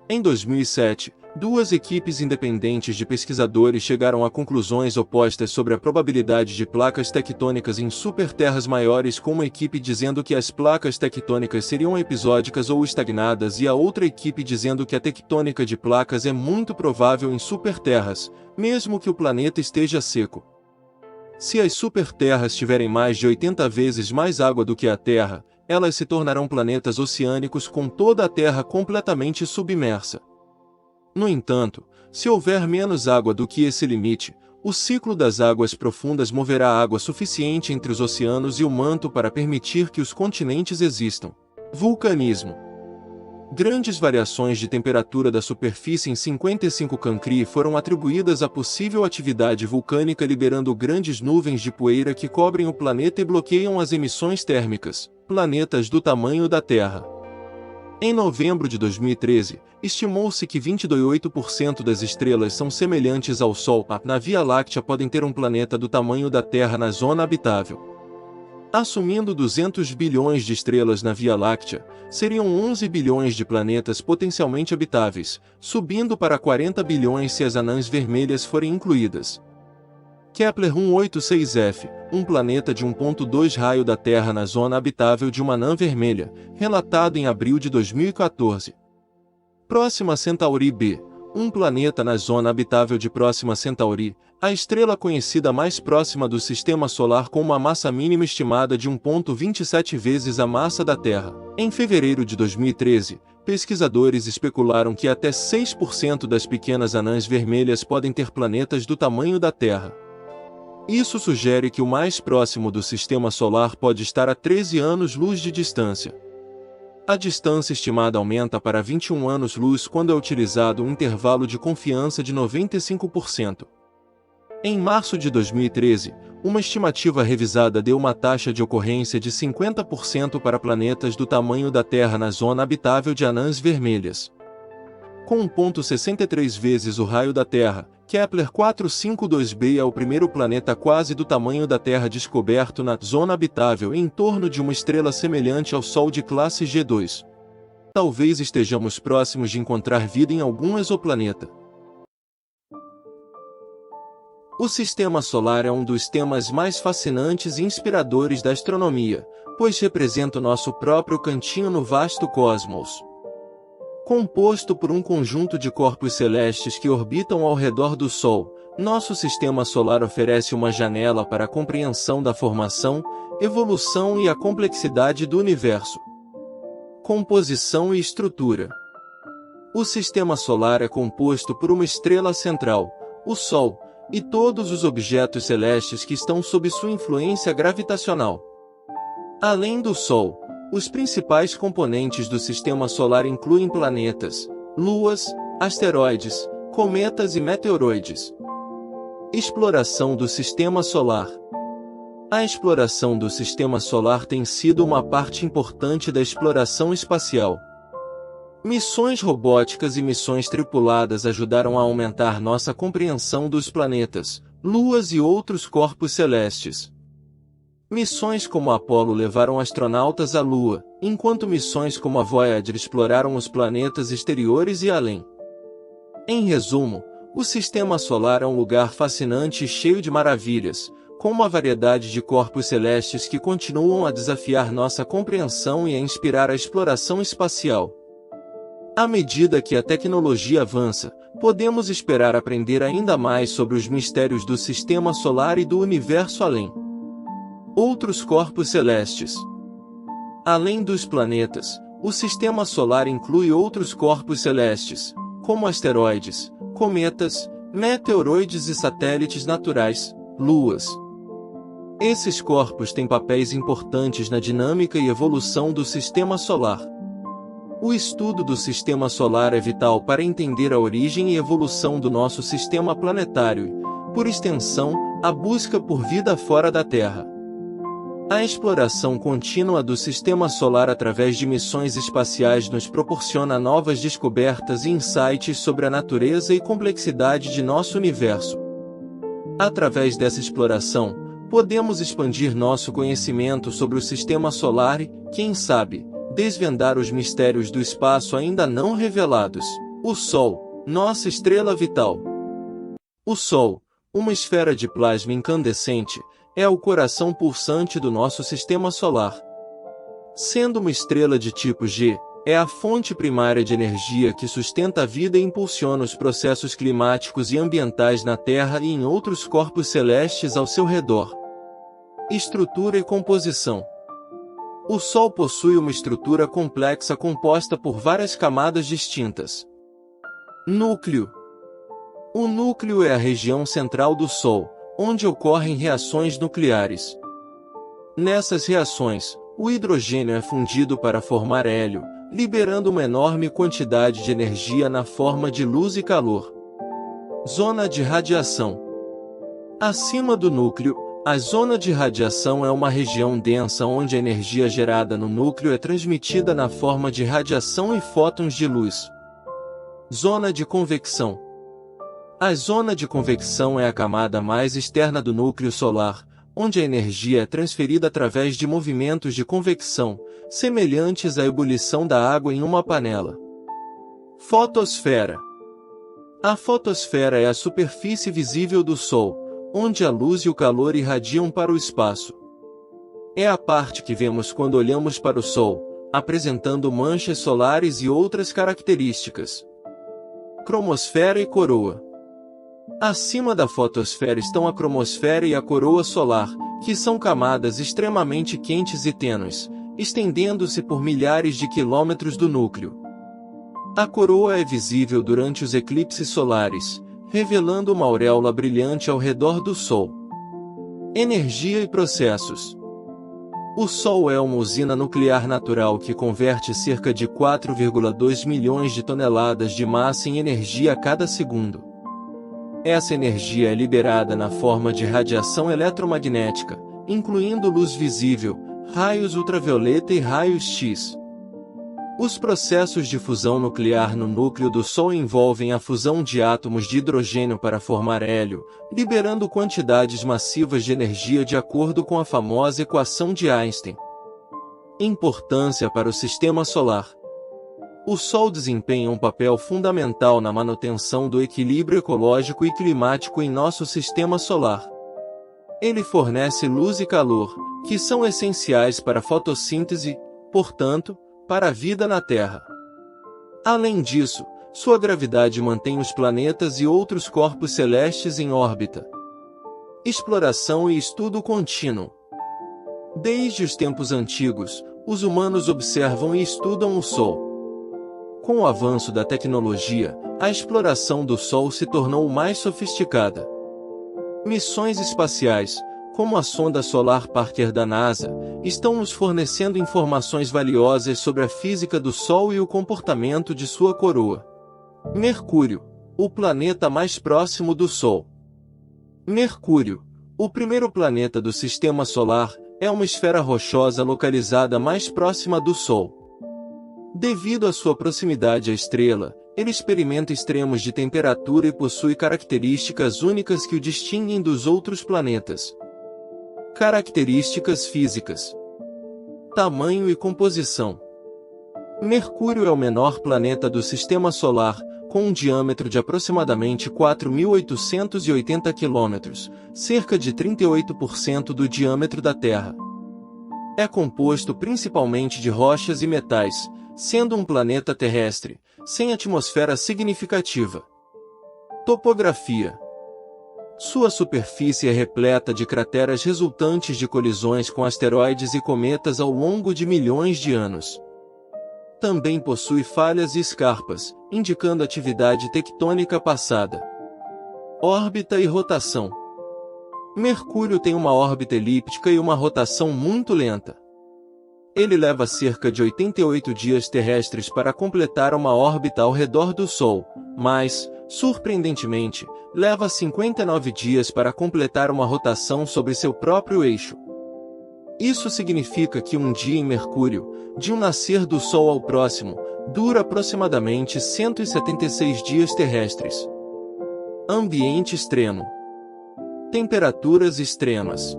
Em 2007, duas equipes independentes de pesquisadores chegaram a conclusões opostas sobre a probabilidade de placas tectônicas em superterras maiores, com uma equipe dizendo que as placas tectônicas seriam episódicas ou estagnadas e a outra equipe dizendo que a tectônica de placas é muito provável em superterras, mesmo que o planeta esteja seco. Se as superterras tiverem mais de 80 vezes mais água do que a Terra, elas se tornarão planetas oceânicos com toda a Terra completamente submersa. No entanto, se houver menos água do que esse limite, o ciclo das águas profundas moverá água suficiente entre os oceanos e o manto para permitir que os continentes existam. Vulcanismo. Grandes variações de temperatura da superfície em 55 Cancri foram atribuídas à possível atividade vulcânica, liberando grandes nuvens de poeira que cobrem o planeta e bloqueiam as emissões térmicas. Planetas do tamanho da Terra. Em novembro de 2013, estimou-se que 28% das estrelas são semelhantes ao Sol. Na Via Láctea podem ter um planeta do tamanho da Terra na zona habitável. Assumindo 200 bilhões de estrelas na Via Láctea, seriam 11 bilhões de planetas potencialmente habitáveis, subindo para 40 bilhões se as anãs vermelhas forem incluídas. Kepler 186f, um planeta de 1,2 raio da Terra na zona habitável de uma anã vermelha, relatado em abril de 2014. Próxima Centauri b, um planeta na zona habitável de Próxima Centauri, a estrela conhecida mais próxima do Sistema Solar com uma massa mínima estimada de 1,27 vezes a massa da Terra. Em fevereiro de 2013, pesquisadores especularam que até 6% das pequenas anãs vermelhas podem ter planetas do tamanho da Terra. Isso sugere que o mais próximo do Sistema Solar pode estar a 13 anos-luz de distância. A distância estimada aumenta para 21 anos-luz quando é utilizado um intervalo de confiança de 95%. Em março de 2013, uma estimativa revisada deu uma taxa de ocorrência de 50% para planetas do tamanho da Terra na zona habitável de anãs vermelhas. Com 1,63 vezes o raio da Terra, Kepler 452b é o primeiro planeta quase do tamanho da Terra descoberto na zona habitável em torno de uma estrela semelhante ao Sol de classe G2. Talvez estejamos próximos de encontrar vida em algum exoplaneta. O Sistema Solar é um dos temas mais fascinantes e inspiradores da astronomia, pois representa o nosso próprio cantinho no vasto cosmos. Composto por um conjunto de corpos celestes que orbitam ao redor do Sol, nosso Sistema Solar oferece uma janela para a compreensão da formação, evolução e a complexidade do universo. Composição e estrutura. O Sistema Solar é composto por uma estrela central, o Sol, e todos os objetos celestes que estão sob sua influência gravitacional. Além do Sol, os principais componentes do Sistema Solar incluem planetas, luas, asteroides, cometas e meteoroides. Exploração do Sistema Solar. A exploração do Sistema Solar tem sido uma parte importante da exploração espacial. Missões robóticas e missões tripuladas ajudaram a aumentar nossa compreensão dos planetas, luas e outros corpos celestes. Missões como a Apollo levaram astronautas à Lua, enquanto missões como a Voyager exploraram os planetas exteriores e além. Em resumo, o Sistema Solar é um lugar fascinante e cheio de maravilhas, com uma variedade de corpos celestes que continuam a desafiar nossa compreensão e a inspirar a exploração espacial. À medida que a tecnologia avança, podemos esperar aprender ainda mais sobre os mistérios do Sistema Solar e do universo além. Outros corpos celestes. Além dos planetas, o Sistema Solar inclui outros corpos celestes, como asteroides, cometas, meteoroides e satélites naturais, luas. Esses corpos têm papéis importantes na dinâmica e evolução do Sistema Solar. O estudo do sistema solar é vital para entender a origem e evolução do nosso sistema planetário e, por extensão, a busca por vida fora da Terra. A exploração contínua do sistema solar através de missões espaciais nos proporciona novas descobertas e insights sobre a natureza e complexidade de nosso universo. Através dessa exploração, podemos expandir nosso conhecimento sobre o sistema solar e, quem sabe, desvendar os mistérios do espaço ainda não revelados. O Sol, nossa estrela vital. O Sol, uma esfera de plasma incandescente, é o coração pulsante do nosso sistema solar. Sendo uma estrela de tipo G, é a fonte primária de energia que sustenta a vida e impulsiona os processos climáticos e ambientais na Terra e em outros corpos celestes ao seu redor. Estrutura e composição. O Sol possui uma estrutura complexa composta por várias camadas distintas. Núcleo. O núcleo é a região central do Sol, onde ocorrem reações nucleares. Nessas reações, o hidrogênio é fundido para formar hélio, liberando uma enorme quantidade de energia na forma de luz e calor. Zona de radiação. Acima do núcleo, a zona de radiação é uma região densa onde a energia gerada no núcleo é transmitida na forma de radiação e fótons de luz. Zona de convecção. A zona de convecção é a camada mais externa do núcleo solar, onde a energia é transferida através de movimentos de convecção, semelhantes à ebulição da água em uma panela. Fotosfera. A fotosfera é a superfície visível do Sol, onde a luz e o calor irradiam para o espaço. É a parte que vemos quando olhamos para o Sol, apresentando manchas solares e outras características. Cromosfera e coroa. Acima da fotosfera estão a cromosfera e a coroa solar, que são camadas extremamente quentes e tênues, estendendo-se por milhares de quilômetros do núcleo. A coroa é visível durante os eclipses solares, revelando uma auréola brilhante ao redor do Sol. Energia e processos. O Sol é uma usina nuclear natural que converte cerca de 4,2 milhões de toneladas de massa em energia a cada segundo. Essa energia é liberada na forma de radiação eletromagnética, incluindo luz visível, raios ultravioleta e raios X. Os processos de fusão nuclear no núcleo do Sol envolvem a fusão de átomos de hidrogênio para formar hélio, liberando quantidades massivas de energia de acordo com a famosa equação de Einstein. Importância para o sistema solar. O Sol desempenha um papel fundamental na manutenção do equilíbrio ecológico e climático em nosso sistema solar. Ele fornece luz e calor, que são essenciais para a fotossíntese, portanto, para a vida na Terra. Além disso, sua gravidade mantém os planetas e outros corpos celestes em órbita. Exploração e estudo contínuo. Desde os tempos antigos, os humanos observam e estudam o Sol. Com o avanço da tecnologia, a exploração do Sol se tornou mais sofisticada. Missões espaciais, como a sonda Solar Parker da NASA, estão nos fornecendo informações valiosas sobre a física do Sol e o comportamento de sua coroa. Mercúrio, o planeta mais próximo do Sol. Mercúrio, o primeiro planeta do Sistema Solar, é uma esfera rochosa localizada mais próxima do Sol. Devido à sua proximidade à estrela, ele experimenta extremos de temperatura e possui características únicas que o distinguem dos outros planetas. Características físicas. Tamanho e composição. Mercúrio é o menor planeta do Sistema Solar, com um diâmetro de aproximadamente 4.880 km, cerca de 38% do diâmetro da Terra. É composto principalmente de rochas e metais, sendo um planeta terrestre, sem atmosfera significativa. Topografia. Sua superfície é repleta de crateras resultantes de colisões com asteroides e cometas ao longo de milhões de anos. Também possui falhas e escarpas, indicando atividade tectônica passada. Órbita e rotação. Mercúrio tem uma órbita elíptica e uma rotação muito lenta. Ele leva cerca de 88 dias terrestres para completar uma órbita ao redor do Sol, mas, surpreendentemente, leva 59 dias para completar uma rotação sobre seu próprio eixo. Isso significa que um dia em Mercúrio, de um nascer do Sol ao próximo, dura aproximadamente 176 dias terrestres. Ambiente extremo. Temperaturas extremas.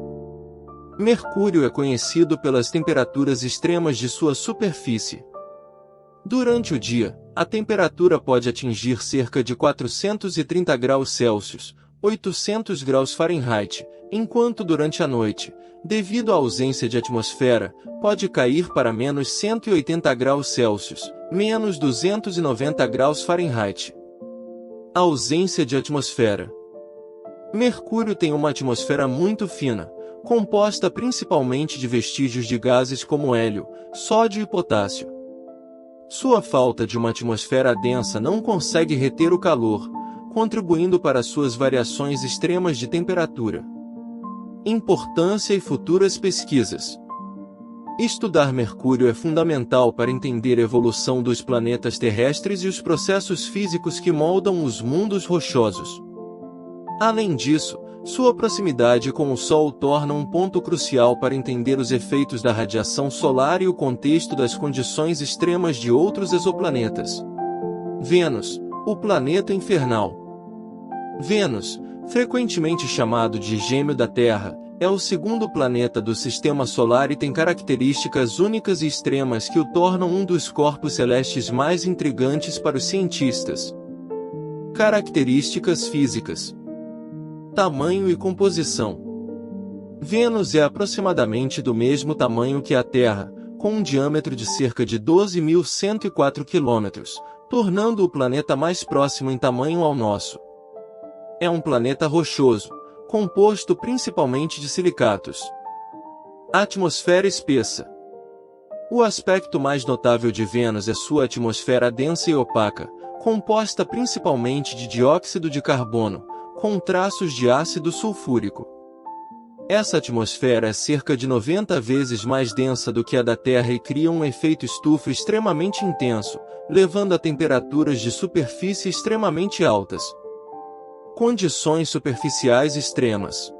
Mercúrio é conhecido pelas temperaturas extremas de sua superfície. Durante o dia, a temperatura pode atingir cerca de 430 graus Celsius, 800 graus Fahrenheit, enquanto durante a noite, devido à ausência de atmosfera, pode cair para menos 180 graus Celsius, menos 290 graus Fahrenheit. A ausência de atmosfera. Mercúrio tem uma atmosfera muito fina, composta principalmente de vestígios de gases como hélio, sódio e potássio. Sua falta de uma atmosfera densa não consegue reter o calor, contribuindo para suas variações extremas de temperatura. Importância e futuras pesquisas. Estudar Mercúrio é fundamental para entender a evolução dos planetas terrestres e os processos físicos que moldam os mundos rochosos. Além disso, sua proximidade com o Sol torna um ponto crucial para entender os efeitos da radiação solar e o contexto das condições extremas de outros exoplanetas. Vênus, o planeta infernal. Vênus, frequentemente chamado de gêmeo da Terra, é o segundo planeta do Sistema Solar e tem características únicas e extremas que o tornam um dos corpos celestes mais intrigantes para os cientistas. Características físicas. Tamanho e composição. Vênus é aproximadamente do mesmo tamanho que a Terra, com um diâmetro de cerca de 12.104 km, tornando o planeta mais próximo em tamanho ao nosso. É um planeta rochoso, composto principalmente de silicatos. Atmosfera espessa. O aspecto mais notável de Vênus é sua atmosfera densa e opaca, composta principalmente de dióxido de carbono, com traços de ácido sulfúrico. Essa atmosfera é cerca de 90 vezes mais densa do que a da Terra e cria um efeito estufa extremamente intenso, levando a temperaturas de superfície extremamente altas. Condições superficiais extremas.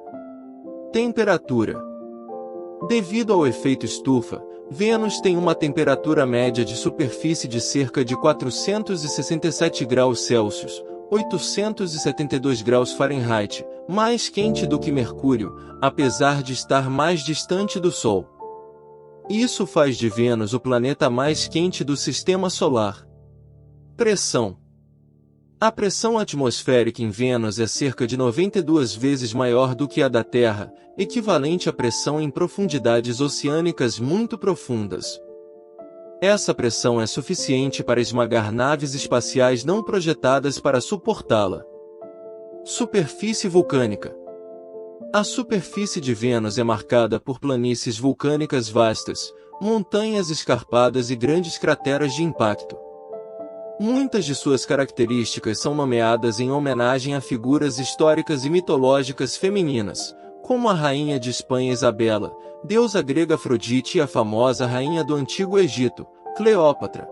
Temperatura. Devido ao efeito estufa, Vênus tem uma temperatura média de superfície de cerca de 467 graus Celsius, 872 graus Fahrenheit, mais quente do que Mercúrio, apesar de estar mais distante do Sol. Isso faz de Vênus o planeta mais quente do Sistema Solar. Pressão. A pressão atmosférica em Vênus é cerca de 92 vezes maior do que a da Terra, equivalente à pressão em profundidades oceânicas muito profundas. Essa pressão é suficiente para esmagar naves espaciais não projetadas para suportá-la. Superfície vulcânica. A superfície de Vênus é marcada por planícies vulcânicas vastas, montanhas escarpadas e grandes crateras de impacto. Muitas de suas características são nomeadas em homenagem a figuras históricas e mitológicas femininas, como a rainha de Espanha Isabela, deusa grega Afrodite e a famosa rainha do Antigo Egito, Cleópatra.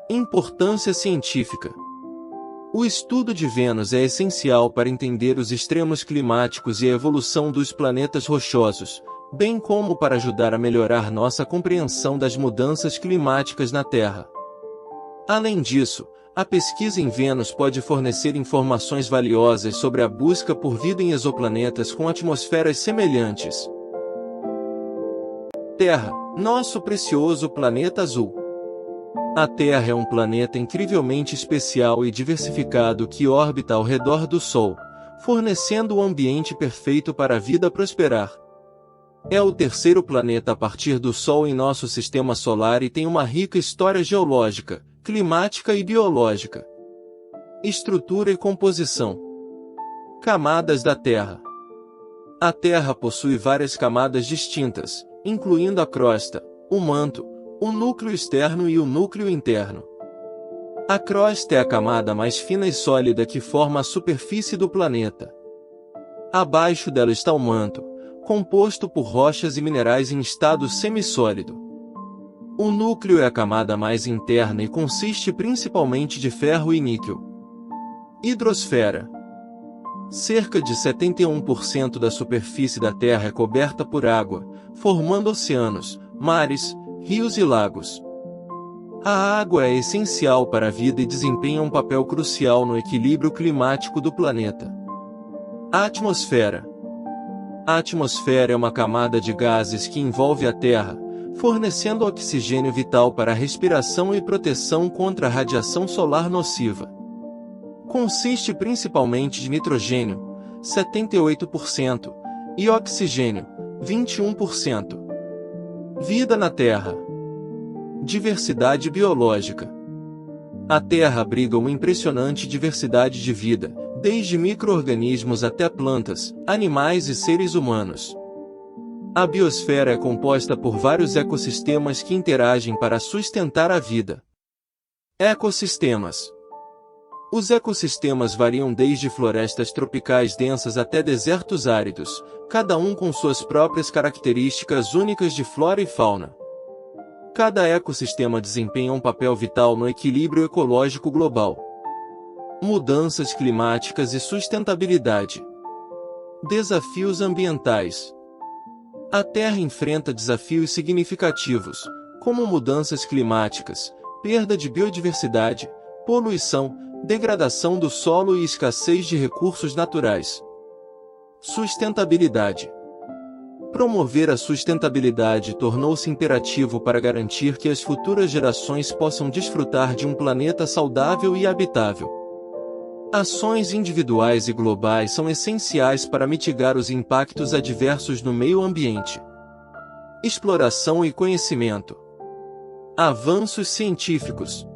Importância científica. O estudo de Vênus é essencial para entender os extremos climáticos e a evolução dos planetas rochosos, bem como para ajudar a melhorar nossa compreensão das mudanças climáticas na Terra. Além disso, a pesquisa em Vênus pode fornecer informações valiosas sobre a busca por vida em exoplanetas com atmosferas semelhantes. Terra, nosso precioso planeta azul. A Terra é um planeta incrivelmente especial e diversificado que orbita ao redor do Sol, fornecendo o ambiente perfeito para a vida prosperar. É o terceiro planeta a partir do Sol em nosso sistema solar e tem uma rica história geológica, climática e biológica. Estrutura e composição. Camadas da Terra. A Terra possui várias camadas distintas, incluindo a crosta, o manto, o núcleo externo e o núcleo interno. A crosta é a camada mais fina e sólida que forma a superfície do planeta. Abaixo dela está o manto, composto por rochas e minerais em estado semissólido. O núcleo é a camada mais interna e consiste principalmente de ferro e níquel. Hidrosfera. Cerca de 71% da superfície da Terra é coberta por água, formando oceanos, mares, rios e lagos. A água é essencial para a vida e desempenha um papel crucial no equilíbrio climático do planeta. A atmosfera. A atmosfera é uma camada de gases que envolve a Terra, fornecendo oxigênio vital para a respiração e proteção contra a radiação solar nociva. Consiste principalmente de nitrogênio, 78%, e oxigênio, 21%. Vida na Terra. Diversidade biológica. A Terra abriga uma impressionante diversidade de vida, desde micro-organismos até plantas, animais e seres humanos. A biosfera é composta por vários ecossistemas que interagem para sustentar a vida. Ecossistemas. Os ecossistemas variam desde florestas tropicais densas até desertos áridos, cada um com suas próprias características únicas de flora e fauna. Cada ecossistema desempenha um papel vital no equilíbrio ecológico global. Mudanças climáticas e sustentabilidade. Desafios ambientais. A Terra enfrenta desafios significativos, como mudanças climáticas, perda de biodiversidade, poluição, degradação do solo e escassez de recursos naturais. Sustentabilidade. Promover a sustentabilidade tornou-se imperativo para garantir que as futuras gerações possam desfrutar de um planeta saudável e habitável. Ações individuais e globais são essenciais para mitigar os impactos adversos no meio ambiente. Exploração e conhecimento. Avanços científicos.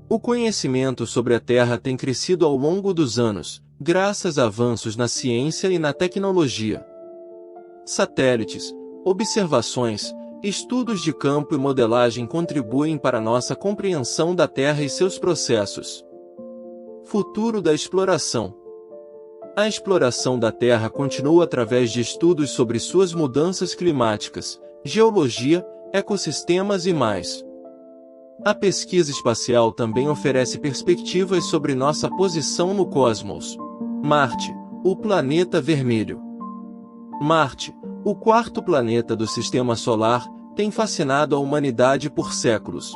O conhecimento sobre a Terra tem crescido ao longo dos anos, graças a avanços na ciência e na tecnologia. Satélites, observações, estudos de campo e modelagem contribuem para nossa compreensão da Terra e seus processos. Futuro da exploração. A exploração da Terra continua através de estudos sobre suas mudanças climáticas, geologia, ecossistemas e mais. A pesquisa espacial também oferece perspectivas sobre nossa posição no cosmos. Marte, o planeta vermelho. Marte, o quarto planeta do Sistema Solar, tem fascinado a humanidade por séculos.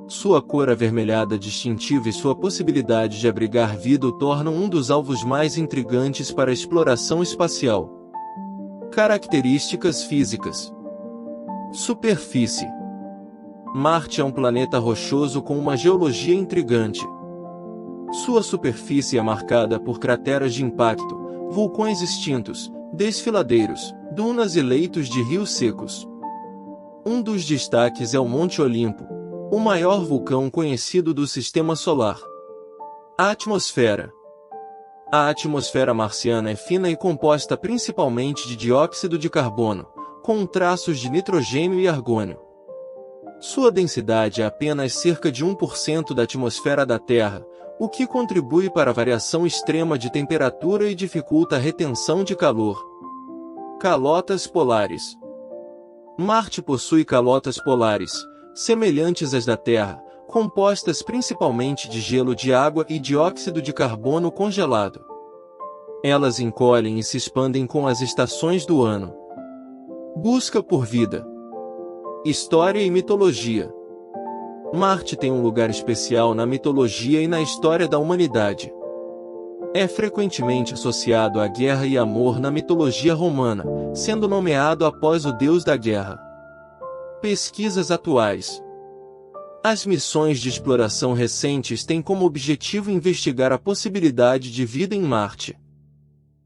Sua cor avermelhada distintiva e sua possibilidade de abrigar vida o tornam um dos alvos mais intrigantes para a exploração espacial. Características físicas. Superfície. Marte é um planeta rochoso com uma geologia intrigante. Sua superfície é marcada por crateras de impacto, vulcões extintos, desfiladeiros, dunas e leitos de rios secos. Um dos destaques é o Monte Olimpo, o maior vulcão conhecido do Sistema Solar. A atmosfera. A atmosfera marciana é fina e composta principalmente de dióxido de carbono, com traços de nitrogênio e argônio. Sua densidade é apenas cerca de 1% da atmosfera da Terra, o que contribui para a variação extrema de temperatura e dificulta a retenção de calor. Calotas polares. Marte possui calotas polares, semelhantes às da Terra, compostas principalmente de gelo de água e dióxido de carbono congelado. Elas encolhem e se expandem com as estações do ano. Busca por vida. História e mitologia. Marte tem um lugar especial na mitologia e na história da humanidade. É frequentemente associado à guerra e amor na mitologia romana, sendo nomeado após o deus da guerra. Pesquisas atuais. As missões de exploração recentes têm como objetivo investigar a possibilidade de vida em Marte.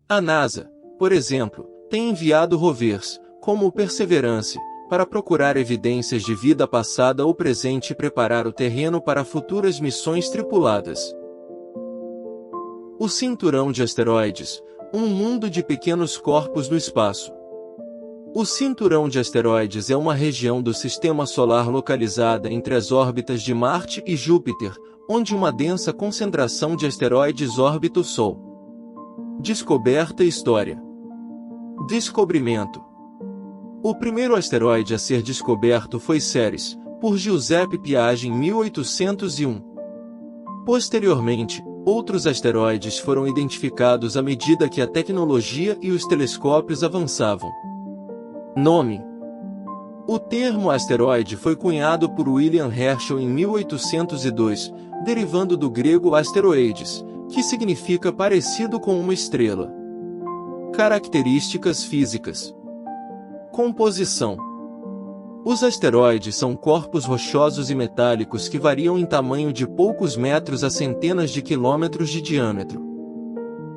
A NASA, por exemplo, tem enviado rovers, como o Perseverance, para procurar evidências de vida passada ou presente e preparar o terreno para futuras missões tripuladas. O cinturão de asteroides, um mundo de pequenos corpos no espaço. O cinturão de asteroides é uma região do Sistema Solar localizada entre as órbitas de Marte e Júpiter, onde uma densa concentração de asteroides orbita o Sol. Descoberta e história. Descobrimento. O primeiro asteroide a ser descoberto foi Ceres, por Giuseppe Piaggi em 1801. Posteriormente, outros asteroides foram identificados à medida que a tecnologia e os telescópios avançavam. Nome: o termo asteroide foi cunhado por William Herschel em 1802, derivando do grego asteroides, que significa parecido com uma estrela. Características físicas. Composição: os asteroides são corpos rochosos e metálicos que variam em tamanho de poucos metros a centenas de quilômetros de diâmetro.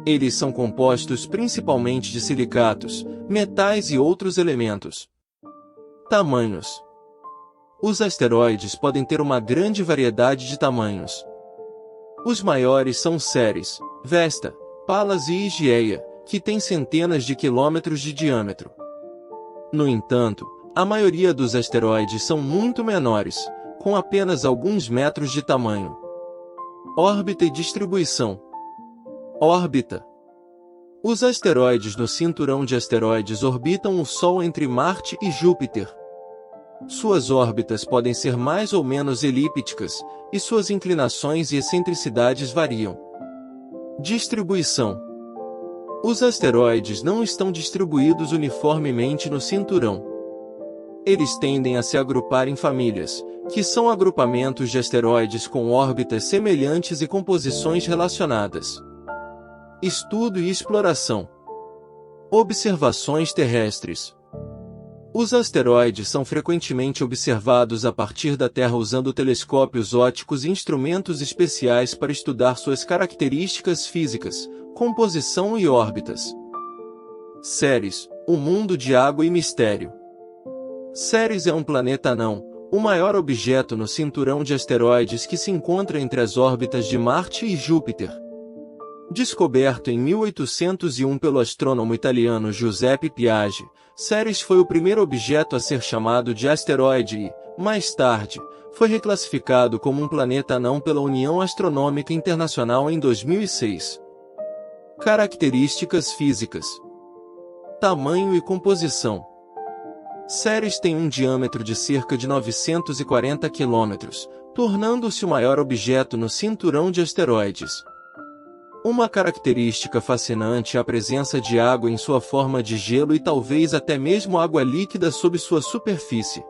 Eles são compostos principalmente de silicatos, metais e outros elementos. Tamanhos: os asteroides podem ter uma grande variedade de tamanhos. Os maiores são Ceres, Vesta, Pallas e Hygieia, que têm centenas de quilômetros de diâmetro. No entanto, a maioria dos asteroides são muito menores, com apenas alguns metros de tamanho. Órbita e distribuição. Órbita: os asteroides no cinturão de asteroides orbitam o Sol entre Marte e Júpiter. Suas órbitas podem ser mais ou menos elípticas, e suas inclinações e excentricidades variam. Distribuição: os asteroides não estão distribuídos uniformemente no cinturão. Eles tendem a se agrupar em famílias, que são agrupamentos de asteroides com órbitas semelhantes e composições relacionadas. Estudo e exploração. Observações terrestres. Os asteroides são frequentemente observados a partir da Terra usando telescópios ópticos e instrumentos especiais para estudar suas características físicas, composição e órbitas. Ceres, o mundo de água e mistério. Ceres é um planeta anão, o maior objeto no cinturão de asteroides que se encontra entre as órbitas de Marte e Júpiter. Descoberto em 1801 pelo astrônomo italiano Giuseppe Piaggi, Ceres foi o primeiro objeto a ser chamado de asteroide e, mais tarde, foi reclassificado como um planeta anão pela União Astronômica Internacional em 2006. Características físicas. Tamanho e composição. Ceres tem um diâmetro de cerca de 940 km, tornando-se o maior objeto no cinturão de asteroides. Uma característica fascinante é a presença de água em sua forma de gelo e talvez até mesmo água líquida sob sua superfície.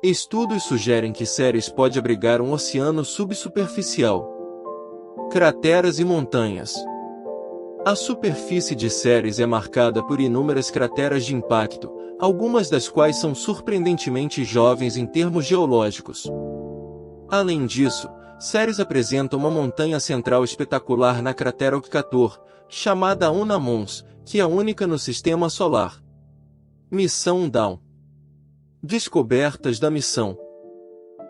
Estudos sugerem que Ceres pode abrigar um oceano subsuperficial. Crateras e montanhas. A superfície de Ceres é marcada por inúmeras crateras de impacto, algumas das quais são surpreendentemente jovens em termos geológicos. Além disso, Ceres apresenta uma montanha central espetacular na cratera Occator, chamada Una Mons, que é única no Sistema Solar. Missão Dawn. Descobertas da missão.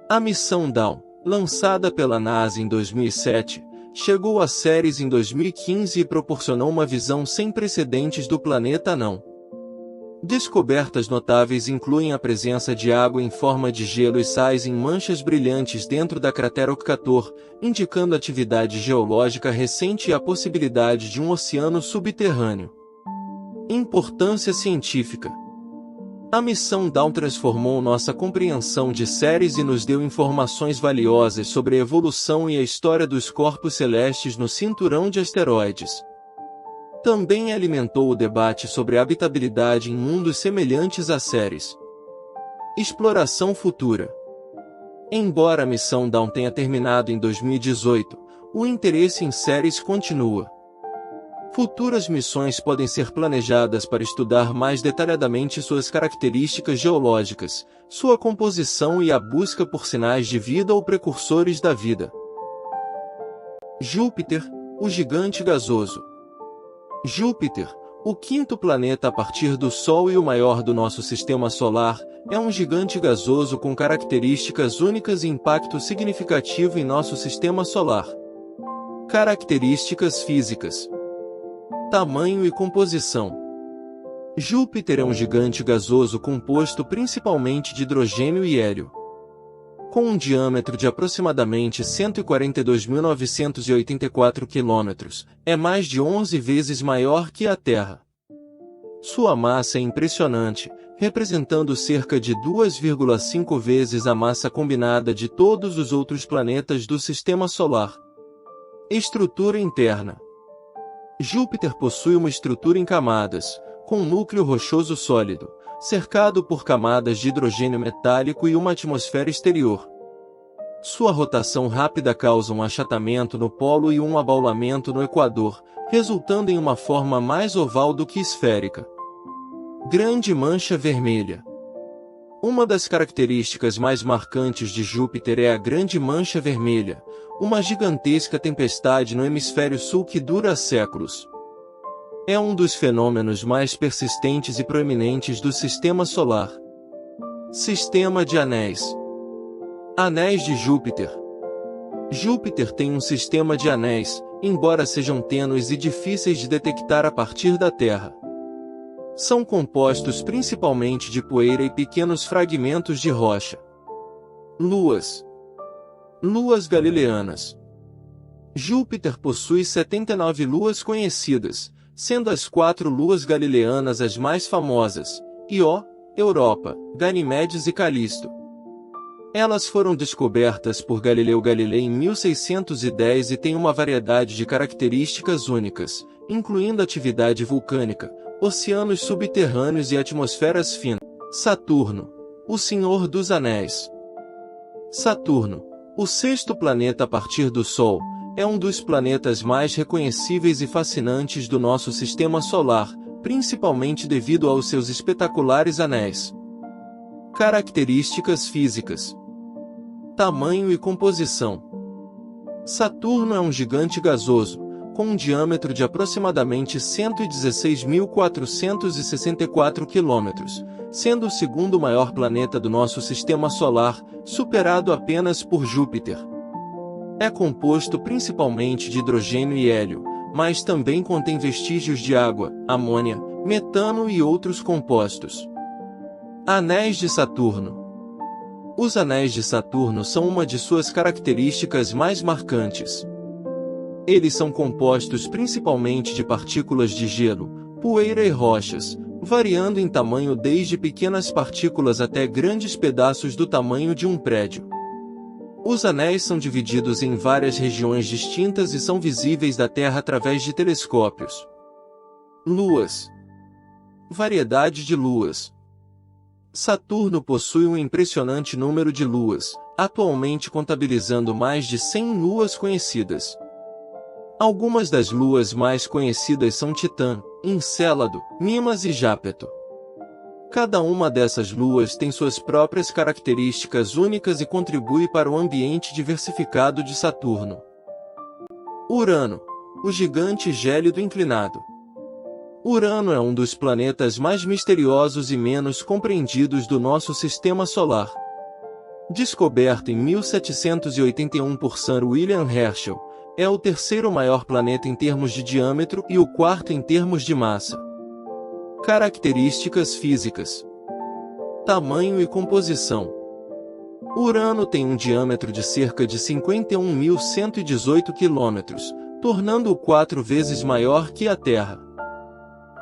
A missão Dawn, lançada pela NASA em 2007, chegou a Ceres em 2015 e proporcionou uma visão sem precedentes do planeta anão. Descobertas notáveis incluem a presença de água em forma de gelo e sais em manchas brilhantes dentro da cratera Occator, indicando atividade geológica recente e a possibilidade de um oceano subterrâneo. Importância científica. A missão Dawn transformou nossa compreensão de Ceres e nos deu informações valiosas sobre a evolução e a história dos corpos celestes no cinturão de asteroides. Também alimentou o debate sobre a habitabilidade em mundos semelhantes a Ceres. Exploração futura. Embora a missão Dawn tenha terminado em 2018, o interesse em Ceres continua. Futuras missões podem ser planejadas para estudar mais detalhadamente suas características geológicas, sua composição e a busca por sinais de vida ou precursores da vida. Júpiter, o gigante gasoso. Júpiter, o quinto planeta a partir do Sol e o maior do nosso Sistema Solar, é um gigante gasoso com características únicas e impacto significativo em nosso Sistema Solar. Características físicas. Tamanho e composição. Júpiter é um gigante gasoso composto principalmente de hidrogênio e hélio. Com um diâmetro de aproximadamente 142.984 km, é mais de 11 vezes maior que a Terra. Sua massa é impressionante, representando cerca de 2,5 vezes a massa combinada de todos os outros planetas do Sistema Solar. Estrutura interna. Júpiter possui uma estrutura em camadas, com um núcleo rochoso sólido, cercado por camadas de hidrogênio metálico e uma atmosfera exterior. Sua rotação rápida causa um achatamento no polo e um abaulamento no equador, resultando em uma forma mais oval do que esférica. Grande mancha vermelha. Uma das características mais marcantes de Júpiter é a Grande Mancha Vermelha, uma gigantesca tempestade no hemisfério sul que dura séculos. É um dos fenômenos mais persistentes e proeminentes do Sistema Solar. Sistema de anéis. Anéis de Júpiter. Júpiter tem um sistema de anéis, embora sejam tênues e difíceis de detectar a partir da Terra. São compostos principalmente de poeira e pequenos fragmentos de rocha. Luas. Luas galileanas. Júpiter possui 79 luas conhecidas, sendo as 4 luas galileanas as mais famosas: Io, Europa, Ganimedes e Calisto. Elas foram descobertas por Galileu Galilei em 1610 e têm uma variedade de características únicas, incluindo atividade vulcânica, oceanos subterrâneos e atmosferas finas. Saturno, o Senhor dos Anéis. Saturno, o sexto planeta a partir do Sol, é um dos planetas mais reconhecíveis e fascinantes do nosso Sistema Solar, principalmente devido aos seus espetaculares anéis. Características físicas. Tamanho e composição. Saturno é um gigante gasoso, com um diâmetro de aproximadamente 116.464 km, sendo o segundo maior planeta do nosso Sistema Solar, superado apenas por Júpiter. É composto principalmente de hidrogênio e hélio, mas também contém vestígios de água, amônia, metano e outros compostos. Anéis de Saturno. Os anéis de Saturno são uma de suas características mais marcantes. Eles são compostos principalmente de partículas de gelo, poeira e rochas, variando em tamanho desde pequenas partículas até grandes pedaços do tamanho de um prédio. Os anéis são divididos em várias regiões distintas e são visíveis da Terra através de telescópios. Luas. Variedade de luas. Saturno possui um impressionante número de luas, atualmente contabilizando mais de 100 luas conhecidas. Algumas das luas mais conhecidas são Titã, Encélado, Mimas e Jápeto. Cada uma dessas luas tem suas próprias características únicas e contribui para o ambiente diversificado de Saturno. Urano, o gigante gélido inclinado. Urano é um dos planetas mais misteriosos e menos compreendidos do nosso Sistema Solar. Descoberto em 1781 por Sir William Herschel, é o terceiro maior planeta em termos de diâmetro e o quarto em termos de massa. Características físicas. Tamanho e composição. Urano tem um diâmetro de cerca de 51.118 km, tornando-o 4 vezes maior que a Terra.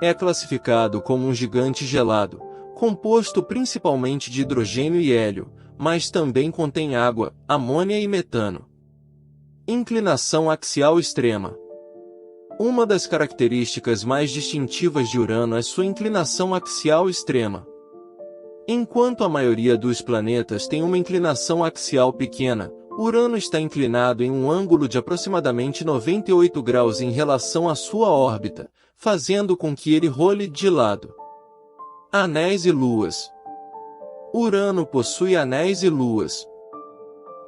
É classificado como um gigante gelado, composto principalmente de hidrogênio e hélio, mas também contém água, amônia e metano. Inclinação axial extrema. Uma das características mais distintivas de Urano é sua inclinação axial extrema. Enquanto a maioria dos planetas tem uma inclinação axial pequena, Urano está inclinado em um ângulo de aproximadamente 98 graus em relação à sua órbita, fazendo com que ele role de lado. Anéis e luas. Urano possui anéis e luas.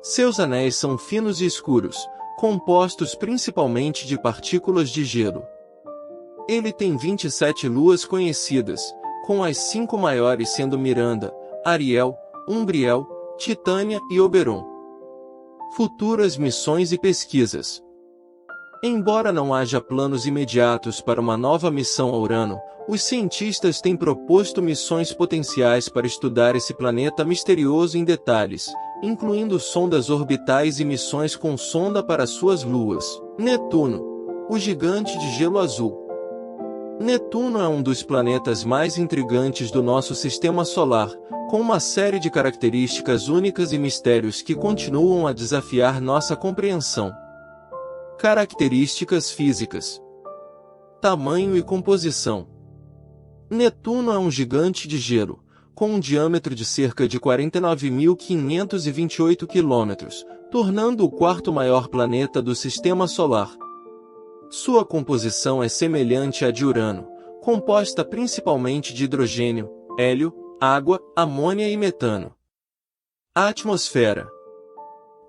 Seus anéis são finos e escuros, compostos principalmente de partículas de gelo. Ele tem 27 luas conhecidas, com as 5 maiores sendo Miranda, Ariel, Umbriel, Titânia e Oberon. Futuras missões e pesquisas. Embora não haja planos imediatos para uma nova missão a Urano, os cientistas têm proposto missões potenciais para estudar esse planeta misterioso em detalhes, incluindo sondas orbitais e missões com sonda para suas luas. Netuno, o gigante de gelo azul. Netuno é um dos planetas mais intrigantes do nosso sistema solar, com uma série de características únicas e mistérios que continuam a desafiar nossa compreensão. Características físicas: tamanho e composição. Netuno é um gigante de gelo, com um diâmetro de cerca de 49.528 km, tornando-o o quarto maior planeta do Sistema Solar. Sua composição é semelhante à de Urano, composta principalmente de hidrogênio, hélio, água, amônia e metano. A atmosfera.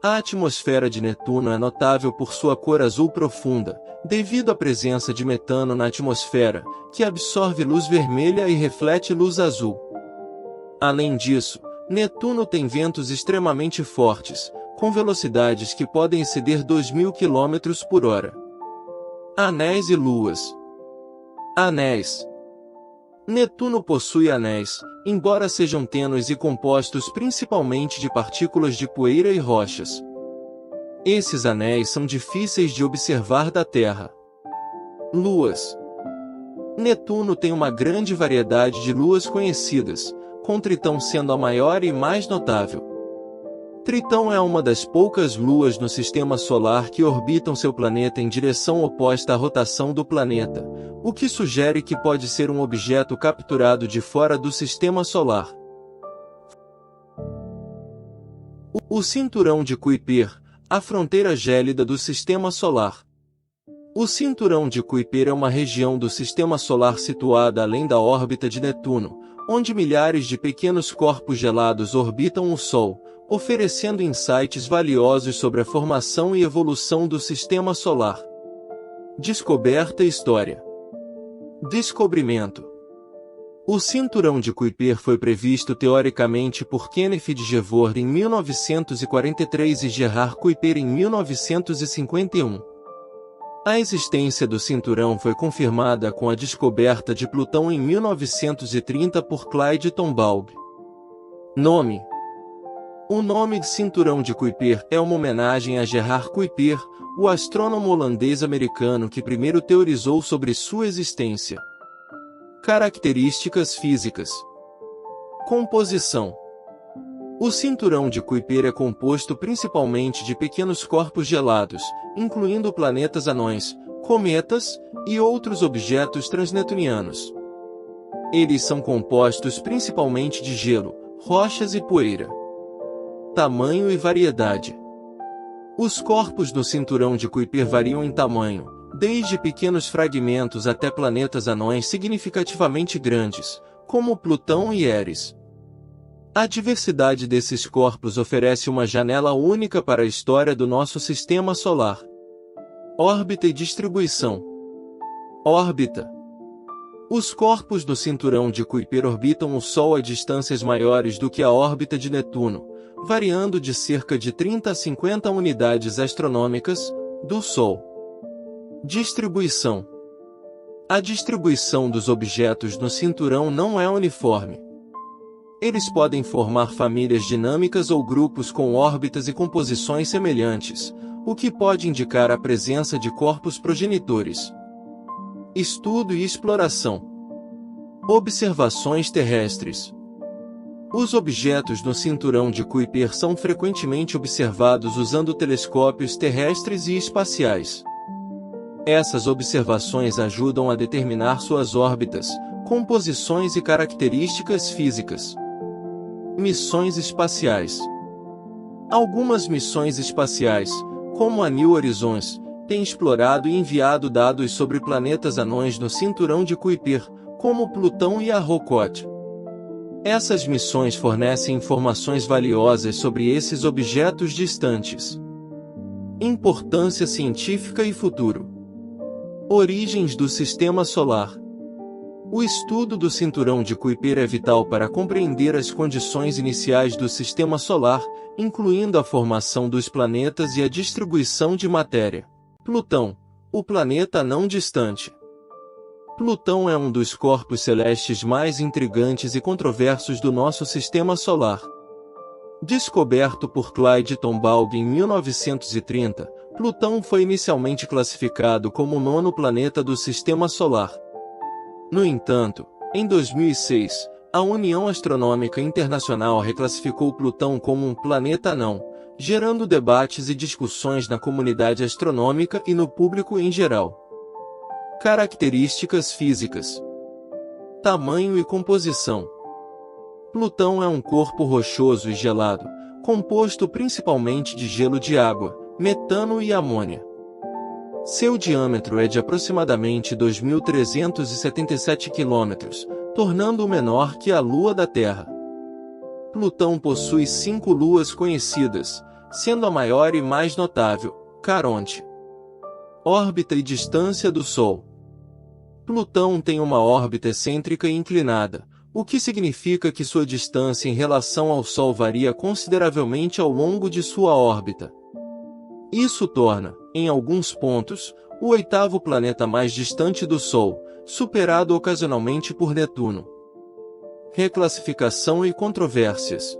A atmosfera de Netuno é notável por sua cor azul profunda, devido à presença de metano na atmosfera, que absorve luz vermelha e reflete luz azul. Além disso, Netuno tem ventos extremamente fortes, com velocidades que podem exceder 2.000 km por hora. Anéis e luas. Anéis. Netuno possui anéis, embora sejam tênues e compostos principalmente de partículas de poeira e rochas. Esses anéis são difíceis de observar da Terra. Luas. Netuno tem uma grande variedade de luas conhecidas, com Tritão sendo a maior e mais notável. Tritão é uma das poucas luas no Sistema Solar que orbitam seu planeta em direção oposta à rotação do planeta, o que sugere que pode ser um objeto capturado de fora do Sistema Solar. O Cinturão de Kuiper, a fronteira gélida do Sistema Solar. O Cinturão de Kuiper é uma região do Sistema Solar situada além da órbita de Netuno, onde milhares de pequenos corpos gelados orbitam o Sol, oferecendo insights valiosos sobre a formação e evolução do Sistema Solar. Descoberta e história. Descobrimento. O Cinturão de Kuiper foi previsto teoricamente por Kenneth de Gevord em 1943 e Gerard Kuiper em 1951. A existência do cinturão foi confirmada com a descoberta de Plutão em 1930 por Clyde Tombaugh. Nome. O nome de Cinturão de Kuiper é uma homenagem a Gerard Kuiper, o astrônomo holandês-americano que primeiro teorizou sobre sua existência. Características físicas. Composição. O Cinturão de Kuiper é composto principalmente de pequenos corpos gelados, incluindo planetas anões, cometas e outros objetos transnetunianos. Eles são compostos principalmente de gelo, rochas e poeira. Tamanho e variedade. Os corpos do Cinturão de Kuiper variam em tamanho, desde pequenos fragmentos até planetas anões significativamente grandes, como Plutão e Eris. A diversidade desses corpos oferece uma janela única para a história do nosso Sistema Solar. Órbita e distribuição. Órbita. Os corpos do Cinturão de Kuiper orbitam o Sol a distâncias maiores do que a órbita de Netuno, variando de cerca de 30 a 50 unidades astronômicas do Sol. Distribuição. A distribuição dos objetos no cinturão não é uniforme. Eles podem formar famílias dinâmicas ou grupos com órbitas e composições semelhantes, o que pode indicar a presença de corpos progenitores. Estudo e exploração. Observações terrestres. Os objetos no Cinturão de Kuiper são frequentemente observados usando telescópios terrestres e espaciais. Essas observações ajudam a determinar suas órbitas, composições e características físicas. Missões espaciais. Algumas missões espaciais, como a New Horizons, têm explorado e enviado dados sobre planetas anões no Cinturão de Kuiper, como Plutão e Arrokoth. Essas missões fornecem informações valiosas sobre esses objetos distantes. Importância científica e futuro. Origens do Sistema Solar. O estudo do Cinturão de Kuiper é vital para compreender as condições iniciais do Sistema Solar, incluindo a formação dos planetas e a distribuição de matéria. Plutão, o planeta não distante. Plutão é um dos corpos celestes mais intrigantes e controversos do nosso Sistema Solar. Descoberto por Clyde Tombaugh em 1930, Plutão foi inicialmente classificado como o nono planeta do Sistema Solar. No entanto, em 2006, a União Astronômica Internacional reclassificou Plutão como um planeta anão, gerando debates e discussões na comunidade astronômica e no público em geral. Características físicas: tamanho e composição. Plutão é um corpo rochoso e gelado, composto principalmente de gelo de água, metano e amônia. Seu diâmetro é de aproximadamente 2.377 km, tornando-o menor que a Lua da Terra. Plutão possui 5 luas conhecidas, sendo a maior e mais notável, Caronte. Órbita e distância do Sol. Plutão tem uma órbita excêntrica e inclinada, o que significa que sua distância em relação ao Sol varia consideravelmente ao longo de sua órbita. Isso torna, em alguns pontos, o 8º planeta mais distante do Sol, superado ocasionalmente por Netuno. Reclassificação e controvérsias.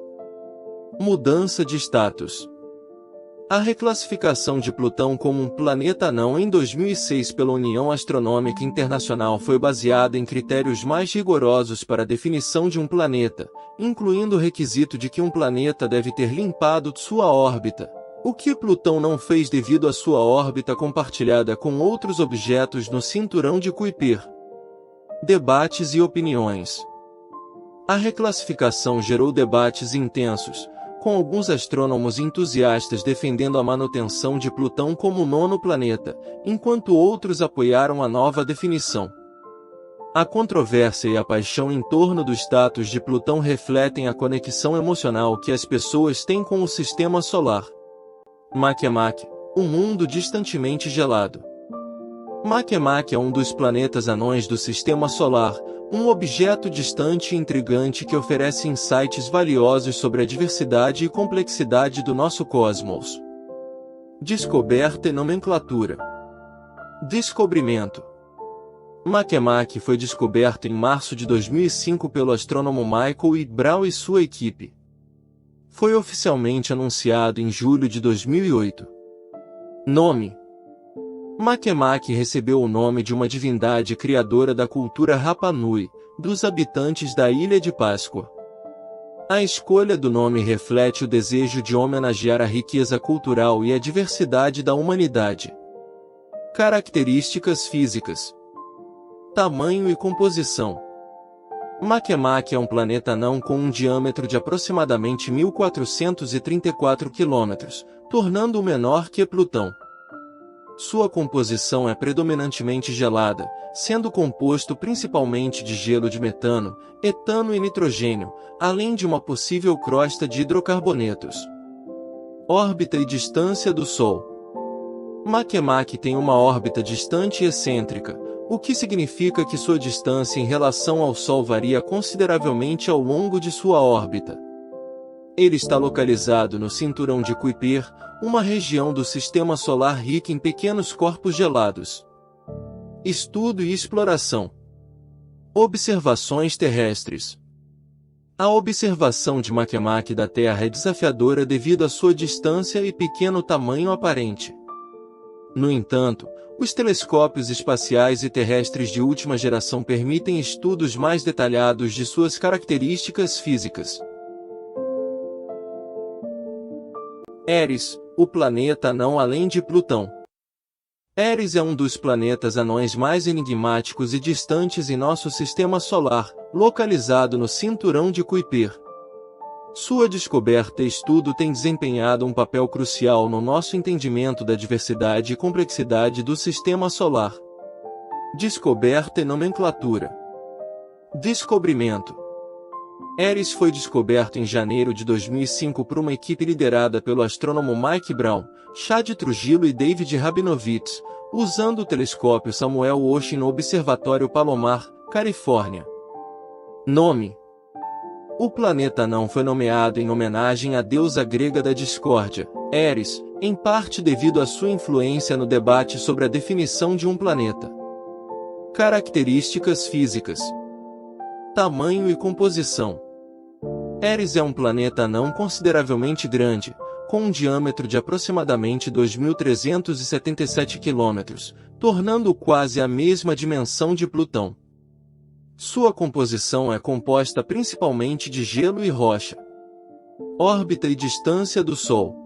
Mudança de status. A reclassificação de Plutão como um planeta anão em 2006 pela União Astronômica Internacional foi baseada em critérios mais rigorosos para a definição de um planeta, incluindo o requisito de que um planeta deve ter limpado sua órbita, o que Plutão não fez devido à sua órbita compartilhada com outros objetos no cinturão de Kuiper. Debates e opiniões. A reclassificação gerou debates intensos, com alguns astrônomos entusiastas defendendo a manutenção de Plutão como o 9º planeta, enquanto outros apoiaram a nova definição. A controvérsia e a paixão em torno do status de Plutão refletem a conexão emocional que as pessoas têm com o Sistema Solar. Makemake, um mundo distantemente gelado. Makemake é um dos planetas anões do Sistema Solar, um objeto distante e intrigante que oferece insights valiosos sobre a diversidade e complexidade do nosso cosmos. Descoberta e nomenclatura. Descobrimento. Makemake foi descoberto em março de 2005 pelo astrônomo Michael E. Brown e sua equipe. Foi oficialmente anunciado em julho de 2008. Nome: Makemake recebeu o nome de uma divindade criadora da cultura Rapa Nui, dos habitantes da Ilha de Páscoa. A escolha do nome reflete o desejo de homenagear a riqueza cultural e a diversidade da humanidade. Características físicas. Tamanho e composição. Makemake é um planeta anão com um diâmetro de aproximadamente 1.434 km, tornando-o menor que Plutão. Sua composição é predominantemente gelada, sendo composto principalmente de gelo de metano, etano e nitrogênio, além de uma possível crosta de hidrocarbonetos. Órbita e distância do Sol. Makemake tem uma órbita distante e excêntrica, o que significa que sua distância em relação ao Sol varia consideravelmente ao longo de sua órbita. Ele está localizado no cinturão de Kuiper, uma região do Sistema Solar rica em pequenos corpos gelados. Estudo e exploração. Observações terrestres. A observação de Makemake da Terra é desafiadora devido à sua distância e pequeno tamanho aparente. No entanto, os telescópios espaciais e terrestres de última geração permitem estudos mais detalhados de suas características físicas. Eris, o planeta anão além de Plutão. Eris é um dos planetas anões mais enigmáticos e distantes em nosso Sistema Solar, localizado no cinturão de Kuiper. Sua descoberta e estudo têm desempenhado um papel crucial no nosso entendimento da diversidade e complexidade do Sistema Solar. Descoberta e nomenclatura. Descobrimento. Eris foi descoberto em janeiro de 2005 por uma equipe liderada pelo astrônomo Mike Brown, Chad Trujillo e David Rabinovitz, usando o telescópio Samuel Oshim no Observatório Palomar, Califórnia. Nome: o planeta anão foi nomeado em homenagem à deusa grega da discórdia, Eris, em parte devido à sua influência no debate sobre a definição de um planeta. Características físicas. Tamanho e composição. Eris é um planeta anão consideravelmente grande, com um diâmetro de aproximadamente 2.377 km, tornando-o quase a mesma dimensão de Plutão. Sua composição é composta principalmente de gelo e rocha. Órbita e distância do Sol.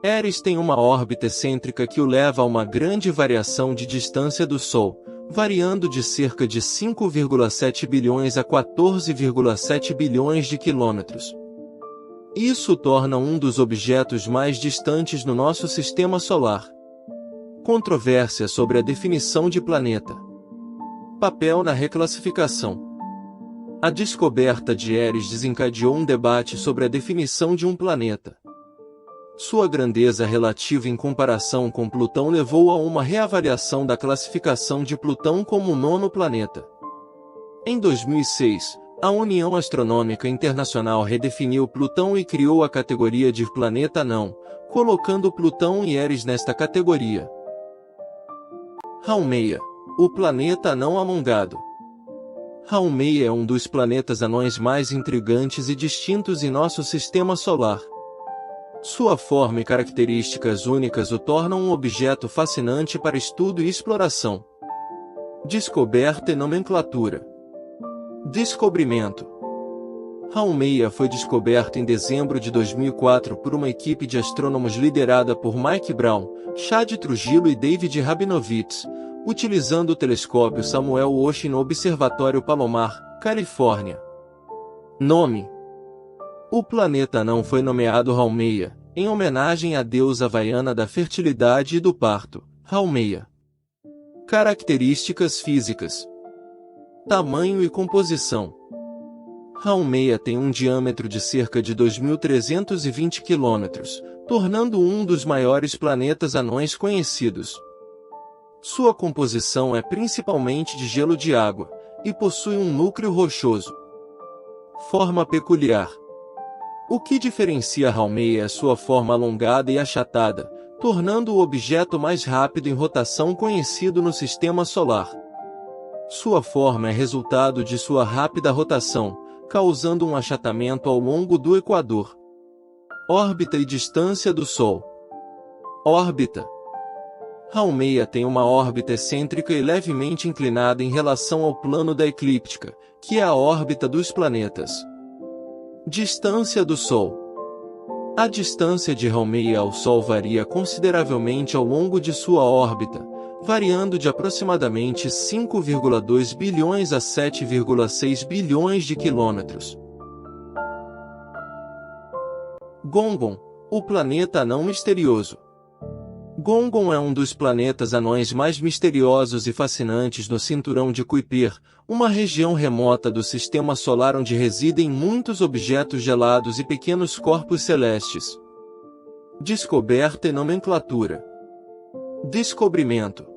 Eris tem uma órbita excêntrica que o leva a uma grande variação de distância do Sol, variando de cerca de 5,7 bilhões a 14,7 bilhões de quilômetros. Isso o torna um dos objetos mais distantes no nosso sistema solar. Controvérsia sobre a definição de planeta. Papel na reclassificação. A descoberta de Eris desencadeou um debate sobre a definição de um planeta. Sua grandeza relativa em comparação com Plutão levou a uma reavaliação da classificação de Plutão como o nono planeta. Em 2006, a União Astronômica Internacional redefiniu Plutão e criou a categoria de planeta não, colocando Plutão e Eris nesta categoria. Haumea, o planeta anão alongado. Haumea é um dos planetas anões mais intrigantes e distintos em nosso sistema solar. Sua forma e características únicas o tornam um objeto fascinante para estudo e exploração. Descoberta e nomenclatura. Descobrimento. Haumea foi descoberto em dezembro de 2004 por uma equipe de astrônomos liderada por Mike Brown, Chad Trujillo e David Rabinowitz, utilizando o telescópio Samuel Oshim no Observatório Palomar, Califórnia. Nome. O planeta anão foi nomeado Haumea, em homenagem à deusa havaiana da fertilidade e do parto, Haumea. Características físicas. Tamanho e composição. Haumea tem um diâmetro de cerca de 2.320 km, tornando um dos maiores planetas anões conhecidos. Sua composição é principalmente de gelo de água, e possui um núcleo rochoso. Forma peculiar. O que diferencia Haumea é sua forma alongada e achatada, tornando o objeto mais rápido em rotação conhecido no Sistema Solar. Sua forma é resultado de sua rápida rotação, causando um achatamento ao longo do equador. Órbita e distância do Sol. Órbita. Haumea tem uma órbita excêntrica e levemente inclinada em relação ao plano da eclíptica, que é a órbita dos planetas. Distância do Sol. A distância de Haumea ao Sol varia consideravelmente ao longo de sua órbita, variando de aproximadamente 5,2 bilhões a 7,6 bilhões de quilômetros. Gongon, o planeta anão misterioso. Gongon é um dos planetas anões mais misteriosos e fascinantes no cinturão de Kuiper, uma região remota do Sistema Solar onde residem muitos objetos gelados e pequenos corpos celestes. Descoberta e nomenclatura. Descobrimento.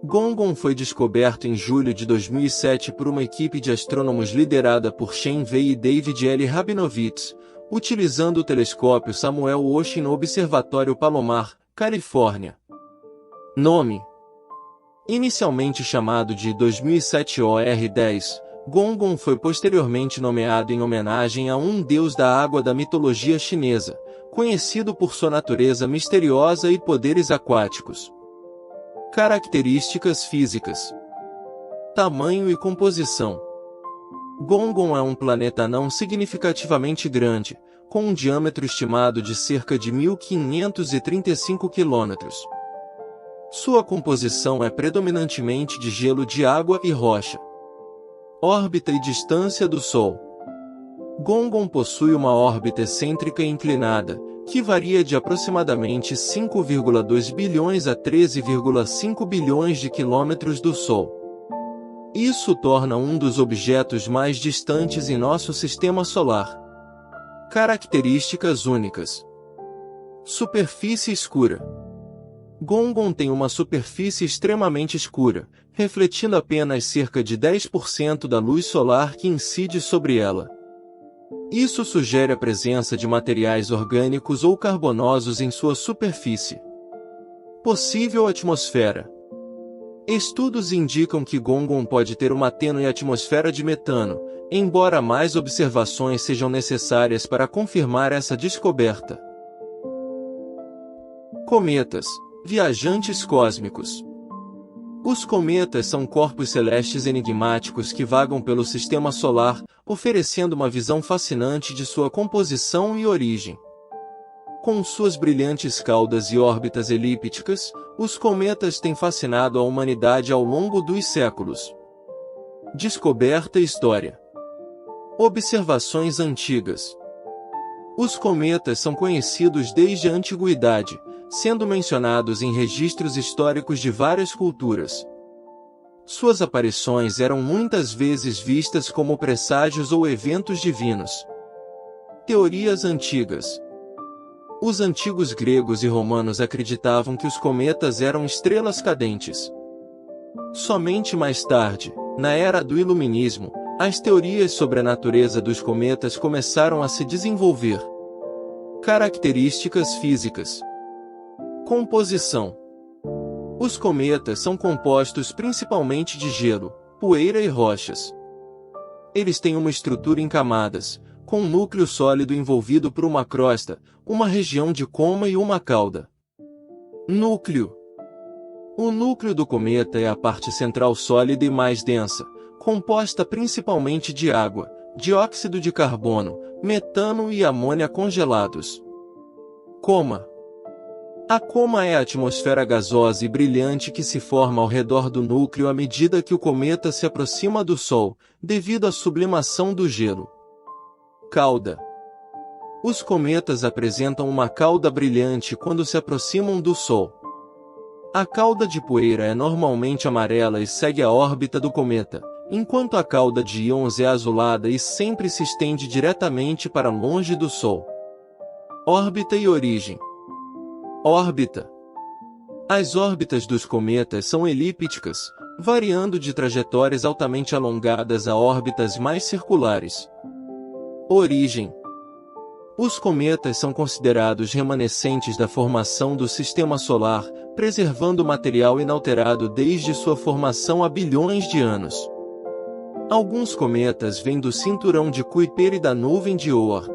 Gongon foi descoberto em julho de 2007 por uma equipe de astrônomos liderada por Shen Wei e David L. Rabinowitz, utilizando o telescópio Samuel Oshim no Observatório Palomar, Califórnia. Nome. Inicialmente chamado de 2007 OR-10, Gongon foi posteriormente nomeado em homenagem a um deus da água da mitologia chinesa, conhecido por sua natureza misteriosa e poderes aquáticos. Características físicas. Tamanho e composição. Gongon é um planeta anão significativamente grande, com um diâmetro estimado de cerca de 1.535 km. Sua composição é predominantemente de gelo de água e rocha. Órbita e distância do Sol. Gongon possui uma órbita excêntrica e inclinada, que varia de aproximadamente 5,2 bilhões a 13,5 bilhões de quilômetros do Sol. Isso torna um dos objetos mais distantes em nosso sistema solar. Características únicas. Superfície escura. Gongon tem uma superfície extremamente escura, refletindo apenas cerca de 10% da luz solar que incide sobre ela. Isso sugere a presença de materiais orgânicos ou carbonosos em sua superfície. Possível atmosfera. Estudos indicam que Gongon pode ter uma tênue atmosfera de metano, embora mais observações sejam necessárias para confirmar essa descoberta. Cometas, viajantes cósmicos. Os cometas são corpos celestes enigmáticos que vagam pelo sistema solar, oferecendo uma visão fascinante de sua composição e origem. Com suas brilhantes caudas e órbitas elípticas, os cometas têm fascinado a humanidade ao longo dos séculos. Descoberta e história. Observações antigas. Os cometas são conhecidos desde a antiguidade, sendo mencionados em registros históricos de várias culturas. Suas aparições eram muitas vezes vistas como presságios ou eventos divinos. Teorias antigas. Os antigos gregos e romanos acreditavam que os cometas eram estrelas cadentes. Somente mais tarde, na era do Iluminismo, as teorias sobre a natureza dos cometas começaram a se desenvolver. Características físicas. Composição. Os cometas são compostos principalmente de gelo, poeira e rochas. Eles têm uma estrutura em camadas, com um núcleo sólido envolvido por uma crosta, uma região de coma e uma cauda. Núcleo. O núcleo do cometa é a parte central sólida e mais densa, composta principalmente de água, dióxido de carbono, metano e amônia congelados. Coma. A coma é a atmosfera gasosa e brilhante que se forma ao redor do núcleo à medida que o cometa se aproxima do Sol, devido à sublimação do gelo. Cauda. Os cometas apresentam uma cauda brilhante quando se aproximam do Sol. A cauda de poeira é normalmente amarela e segue a órbita do cometa, enquanto a cauda de íons é azulada e sempre se estende diretamente para longe do Sol. Órbita e origem. Órbita. As órbitas dos cometas são elípticas, variando de trajetórias altamente alongadas a órbitas mais circulares. Origem. Os cometas são considerados remanescentes da formação do Sistema Solar, preservando material inalterado desde sua formação há bilhões de anos. Alguns cometas vêm do cinturão de Kuiper e da nuvem de Oort.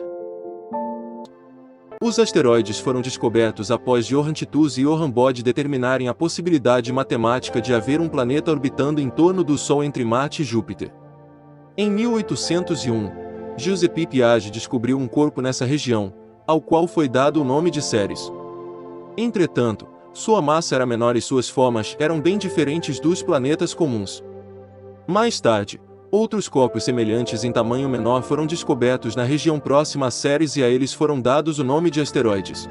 Os asteroides foram descobertos após Johann Tithus e Johann Bode determinarem a possibilidade matemática de haver um planeta orbitando em torno do Sol entre Marte e Júpiter. Em 1801, Giuseppe Piaggi descobriu um corpo nessa região, ao qual foi dado o nome de Ceres. Entretanto, sua massa era menor e suas formas eram bem diferentes dos planetas comuns. Mais tarde, outros corpos semelhantes em tamanho menor foram descobertos na região próxima a Ceres e a eles foram dados o nome de asteroides.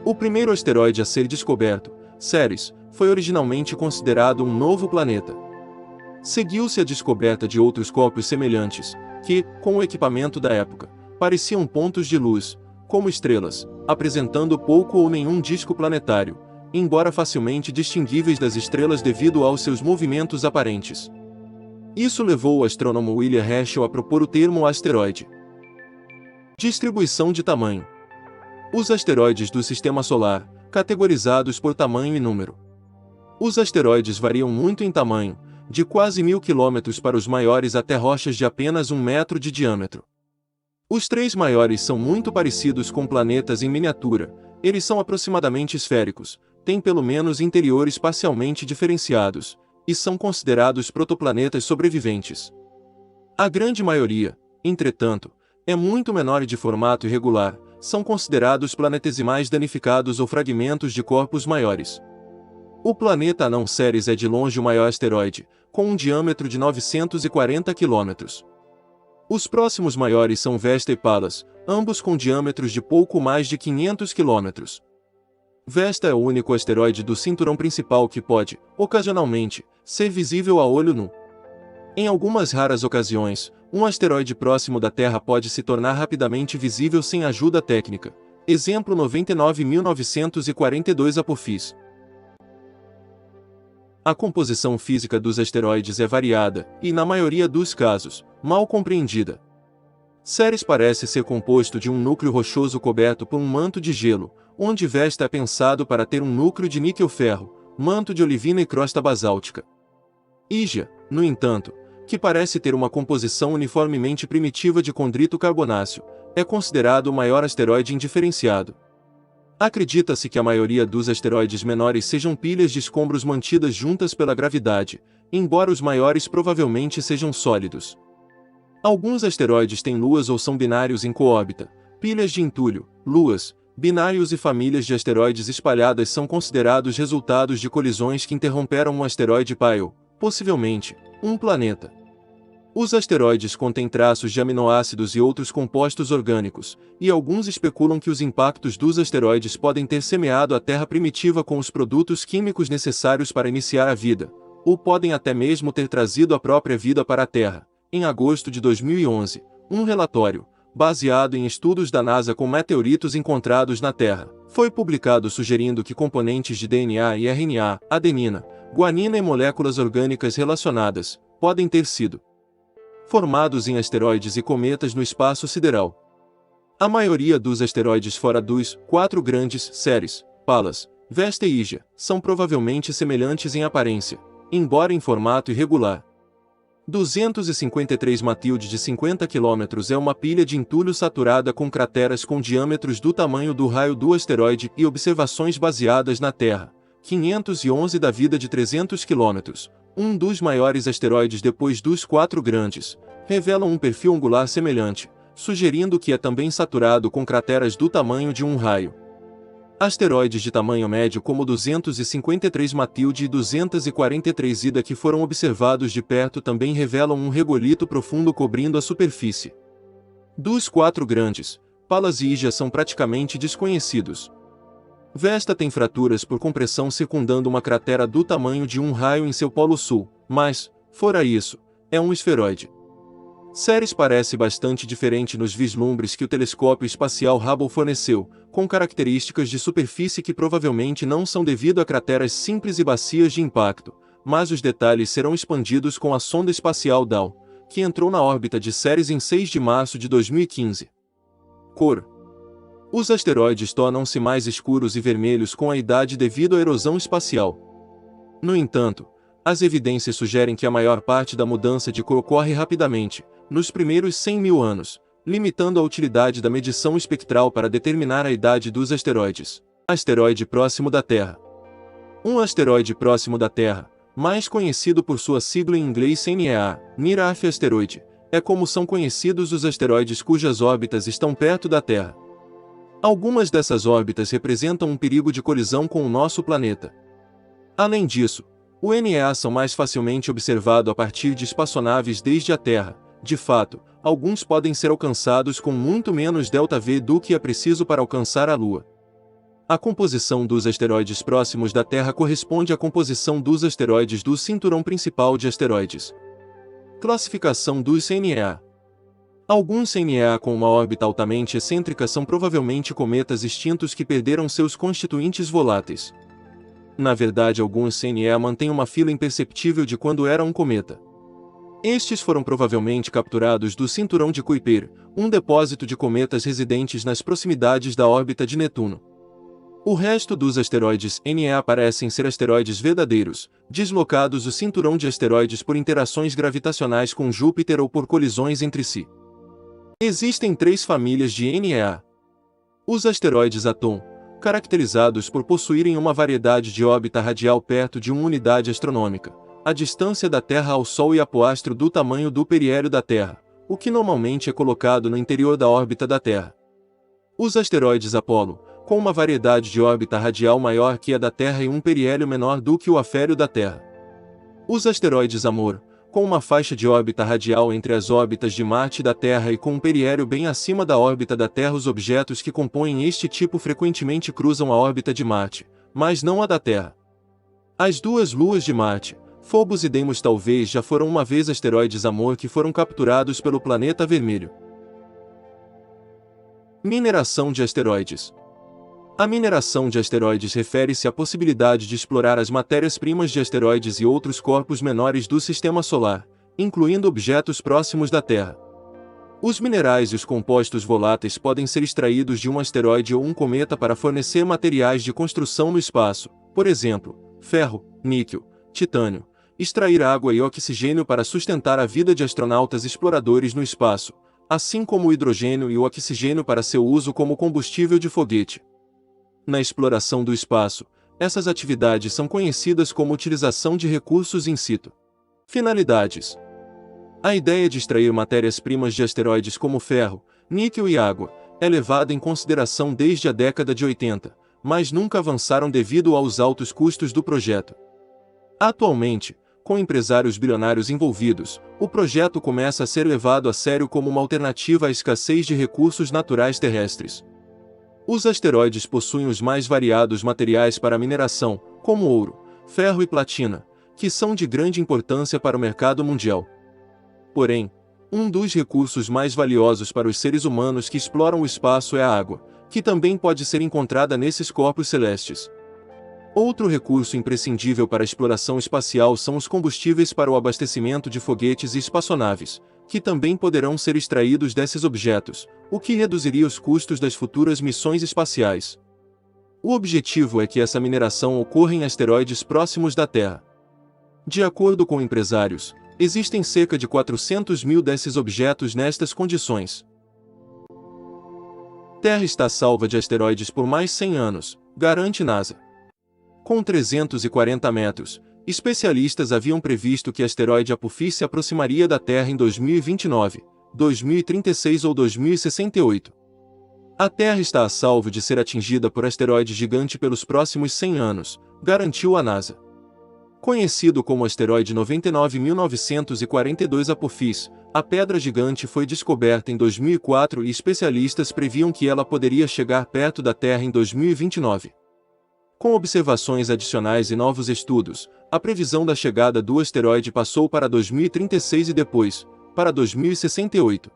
O primeiro asteroide a ser descoberto, Ceres, foi originalmente considerado um novo planeta. Seguiu-se a descoberta de outros corpos semelhantes, que, com o equipamento da época, pareciam pontos de luz, como estrelas, apresentando pouco ou nenhum disco planetário, embora facilmente distinguíveis das estrelas devido aos seus movimentos aparentes. Isso levou o astrônomo William Herschel a propor o termo asteroide. Distribuição de tamanho. Os asteroides do Sistema Solar, categorizados por tamanho e número. Os asteroides variam muito em tamanho, de quase 1000 km para os maiores até rochas de apenas 1 metro de diâmetro. Os três maiores são muito parecidos com planetas em miniatura, eles são aproximadamente esféricos, têm pelo menos interiores parcialmente diferenciados, e são considerados protoplanetas sobreviventes. A grande maioria, entretanto, é muito menor e de formato irregular, são considerados planetesimais danificados ou fragmentos de corpos maiores. O planeta anão Ceres é de longe o maior asteroide, com um diâmetro de 940 km. Os próximos maiores são Vesta e Pallas, ambos com diâmetros de pouco mais de 500 km. Vesta é o único asteroide do cinturão principal que pode, ocasionalmente, ser visível a olho nu. Em algumas raras ocasiões, um asteroide próximo da Terra pode se tornar rapidamente visível sem ajuda técnica. Exemplo 99.942 Apophis. A composição física dos asteroides é variada, e na maioria dos casos, mal compreendida. Ceres parece ser composto de um núcleo rochoso coberto por um manto de gelo, onde Vesta é pensado para ter um núcleo de níquel-ferro, manto de olivina e crosta basáltica. Higia, no entanto, que parece ter uma composição uniformemente primitiva de condrito carbonáceo, é considerado o maior asteroide indiferenciado. Acredita-se que a maioria dos asteroides menores sejam pilhas de escombros mantidas juntas pela gravidade, embora os maiores provavelmente sejam sólidos. Alguns asteroides têm luas ou são binários em coórbita. Pilhas de entulho, luas, binários e famílias de asteroides espalhadas são considerados resultados de colisões que interromperam um asteroide Pale, possivelmente, um planeta. Os asteroides contêm traços de aminoácidos e outros compostos orgânicos, e alguns especulam que os impactos dos asteroides podem ter semeado a Terra primitiva com os produtos químicos necessários para iniciar a vida, ou podem até mesmo ter trazido a própria vida para a Terra. Em agosto de 2011, um relatório, baseado em estudos da NASA com meteoritos encontrados na Terra, foi publicado sugerindo que componentes de DNA e RNA, adenina, guanina e moléculas orgânicas relacionadas, podem ter sido formados em asteroides e cometas no espaço sideral. A maioria dos asteroides fora dos 4 grandes Ceres, Pallas, Vesta e Ija são provavelmente semelhantes em aparência, embora em formato irregular. 253 Matilde de 50 km é uma pilha de entulho saturada com crateras com diâmetros do tamanho do raio do asteroide e observações baseadas na Terra. 511 da vida de 300 km, um dos maiores asteroides depois dos 4 grandes, revelam um perfil angular semelhante, sugerindo que é também saturado com crateras do tamanho de um raio. Asteroides de tamanho médio como 253 Matilde e 243 Ida que foram observados de perto também revelam um regolito profundo cobrindo a superfície. Dos 4 grandes, Pallas e Ija são praticamente desconhecidos. Vesta tem fraturas por compressão circundando uma cratera do tamanho de um raio em seu polo sul, mas, fora isso, é um esferoide. Ceres parece bastante diferente nos vislumbres que o telescópio espacial Hubble forneceu, com características de superfície que provavelmente não são devido a crateras simples e bacias de impacto, mas os detalhes serão expandidos com a sonda espacial DALL, que entrou na órbita de Ceres em 6 de março de 2015. Cor: os asteroides tornam-se mais escuros e vermelhos com a idade devido à erosão espacial. No entanto, as evidências sugerem que a maior parte da mudança de cor ocorre rapidamente, nos primeiros 100 mil anos, limitando a utilidade da medição espectral para determinar a idade dos asteroides. Asteroide próximo da Terra. Um asteroide próximo da Terra, mais conhecido por sua sigla em inglês NEA, Near-Earth Asteroid, é como são conhecidos os asteroides cujas órbitas estão perto da Terra. Algumas dessas órbitas representam um perigo de colisão com o nosso planeta. Além disso, o NEA são mais facilmente observado a partir de espaçonaves desde a Terra. De fato, alguns podem ser alcançados com muito menos ΔV do que é preciso para alcançar a Lua. A composição dos asteroides próximos da Terra corresponde à composição dos asteroides do cinturão principal de asteroides. Classificação dos NEA. Alguns NEA com uma órbita altamente excêntrica são provavelmente cometas extintos que perderam seus constituintes voláteis. Na verdade, alguns NEA mantêm uma fila imperceptível de quando era um cometa. Estes foram provavelmente capturados do cinturão de Kuiper, um depósito de cometas residentes nas proximidades da órbita de Netuno. O resto dos asteroides NEA parecem ser asteroides verdadeiros, deslocados do cinturão de asteroides por interações gravitacionais com Júpiter ou por colisões entre si. Existem 3 famílias de NEA. Os asteroides Atom, caracterizados por possuírem uma variedade de órbita radial perto de uma unidade astronômica, a distância da Terra ao Sol e apoastro do tamanho do periélio da Terra, o que normalmente é colocado no interior da órbita da Terra. Os asteroides Apolo, com uma variedade de órbita radial maior que a da Terra e um periélio menor do que o afélio da Terra. Os asteroides Amor, com uma faixa de órbita radial entre as órbitas de Marte e da Terra e com um periélio bem acima da órbita da Terra. Os objetos que compõem este tipo frequentemente cruzam a órbita de Marte, mas não a da Terra. As 2 luas de Marte, Phobos e Deimos talvez já foram uma vez asteroides Amor que foram capturados pelo planeta vermelho. Mineração de asteroides. A mineração de asteroides refere-se à possibilidade de explorar as matérias-primas de asteroides e outros corpos menores do Sistema Solar, incluindo objetos próximos da Terra. Os minerais e os compostos voláteis podem ser extraídos de um asteroide ou um cometa para fornecer materiais de construção no espaço, por exemplo, ferro, níquel, titânio, extrair água e oxigênio para sustentar a vida de astronautas exploradores no espaço, assim como o hidrogênio e o oxigênio para seu uso como combustível de foguete. Na exploração do espaço, essas atividades são conhecidas como utilização de recursos in situ. Finalidades: a ideia de extrair matérias-primas de asteroides como ferro, níquel e água é levada em consideração desde a década de 80, mas nunca avançaram devido aos altos custos do projeto. Atualmente, com empresários bilionários envolvidos, o projeto começa a ser levado a sério como uma alternativa à escassez de recursos naturais terrestres. Os asteroides possuem os mais variados materiais para mineração, como ouro, ferro e platina, que são de grande importância para o mercado mundial. Porém, um dos recursos mais valiosos para os seres humanos que exploram o espaço é a água, que também pode ser encontrada nesses corpos celestes. Outro recurso imprescindível para a exploração espacial são os combustíveis para o abastecimento de foguetes e espaçonaves, que também poderão ser extraídos desses objetos, o que reduziria os custos das futuras missões espaciais. O objetivo é que essa mineração ocorra em asteroides próximos da Terra. De acordo com empresários, existem cerca de 400 mil desses objetos nestas condições. Terra está salva de asteroides por mais 100 anos, garante NASA. Com 340 metros, especialistas haviam previsto que o asteroide Apophis se aproximaria da Terra em 2029, 2036 ou 2068. A Terra está a salvo de ser atingida por asteroide gigante pelos próximos 100 anos, garantiu a NASA. Conhecido como asteroide 99.942 Apophis, a pedra gigante foi descoberta em 2004 e especialistas previam que ela poderia chegar perto da Terra em 2029. Com observações adicionais e novos estudos, a previsão da chegada do asteroide passou para 2036 e depois, para 2068.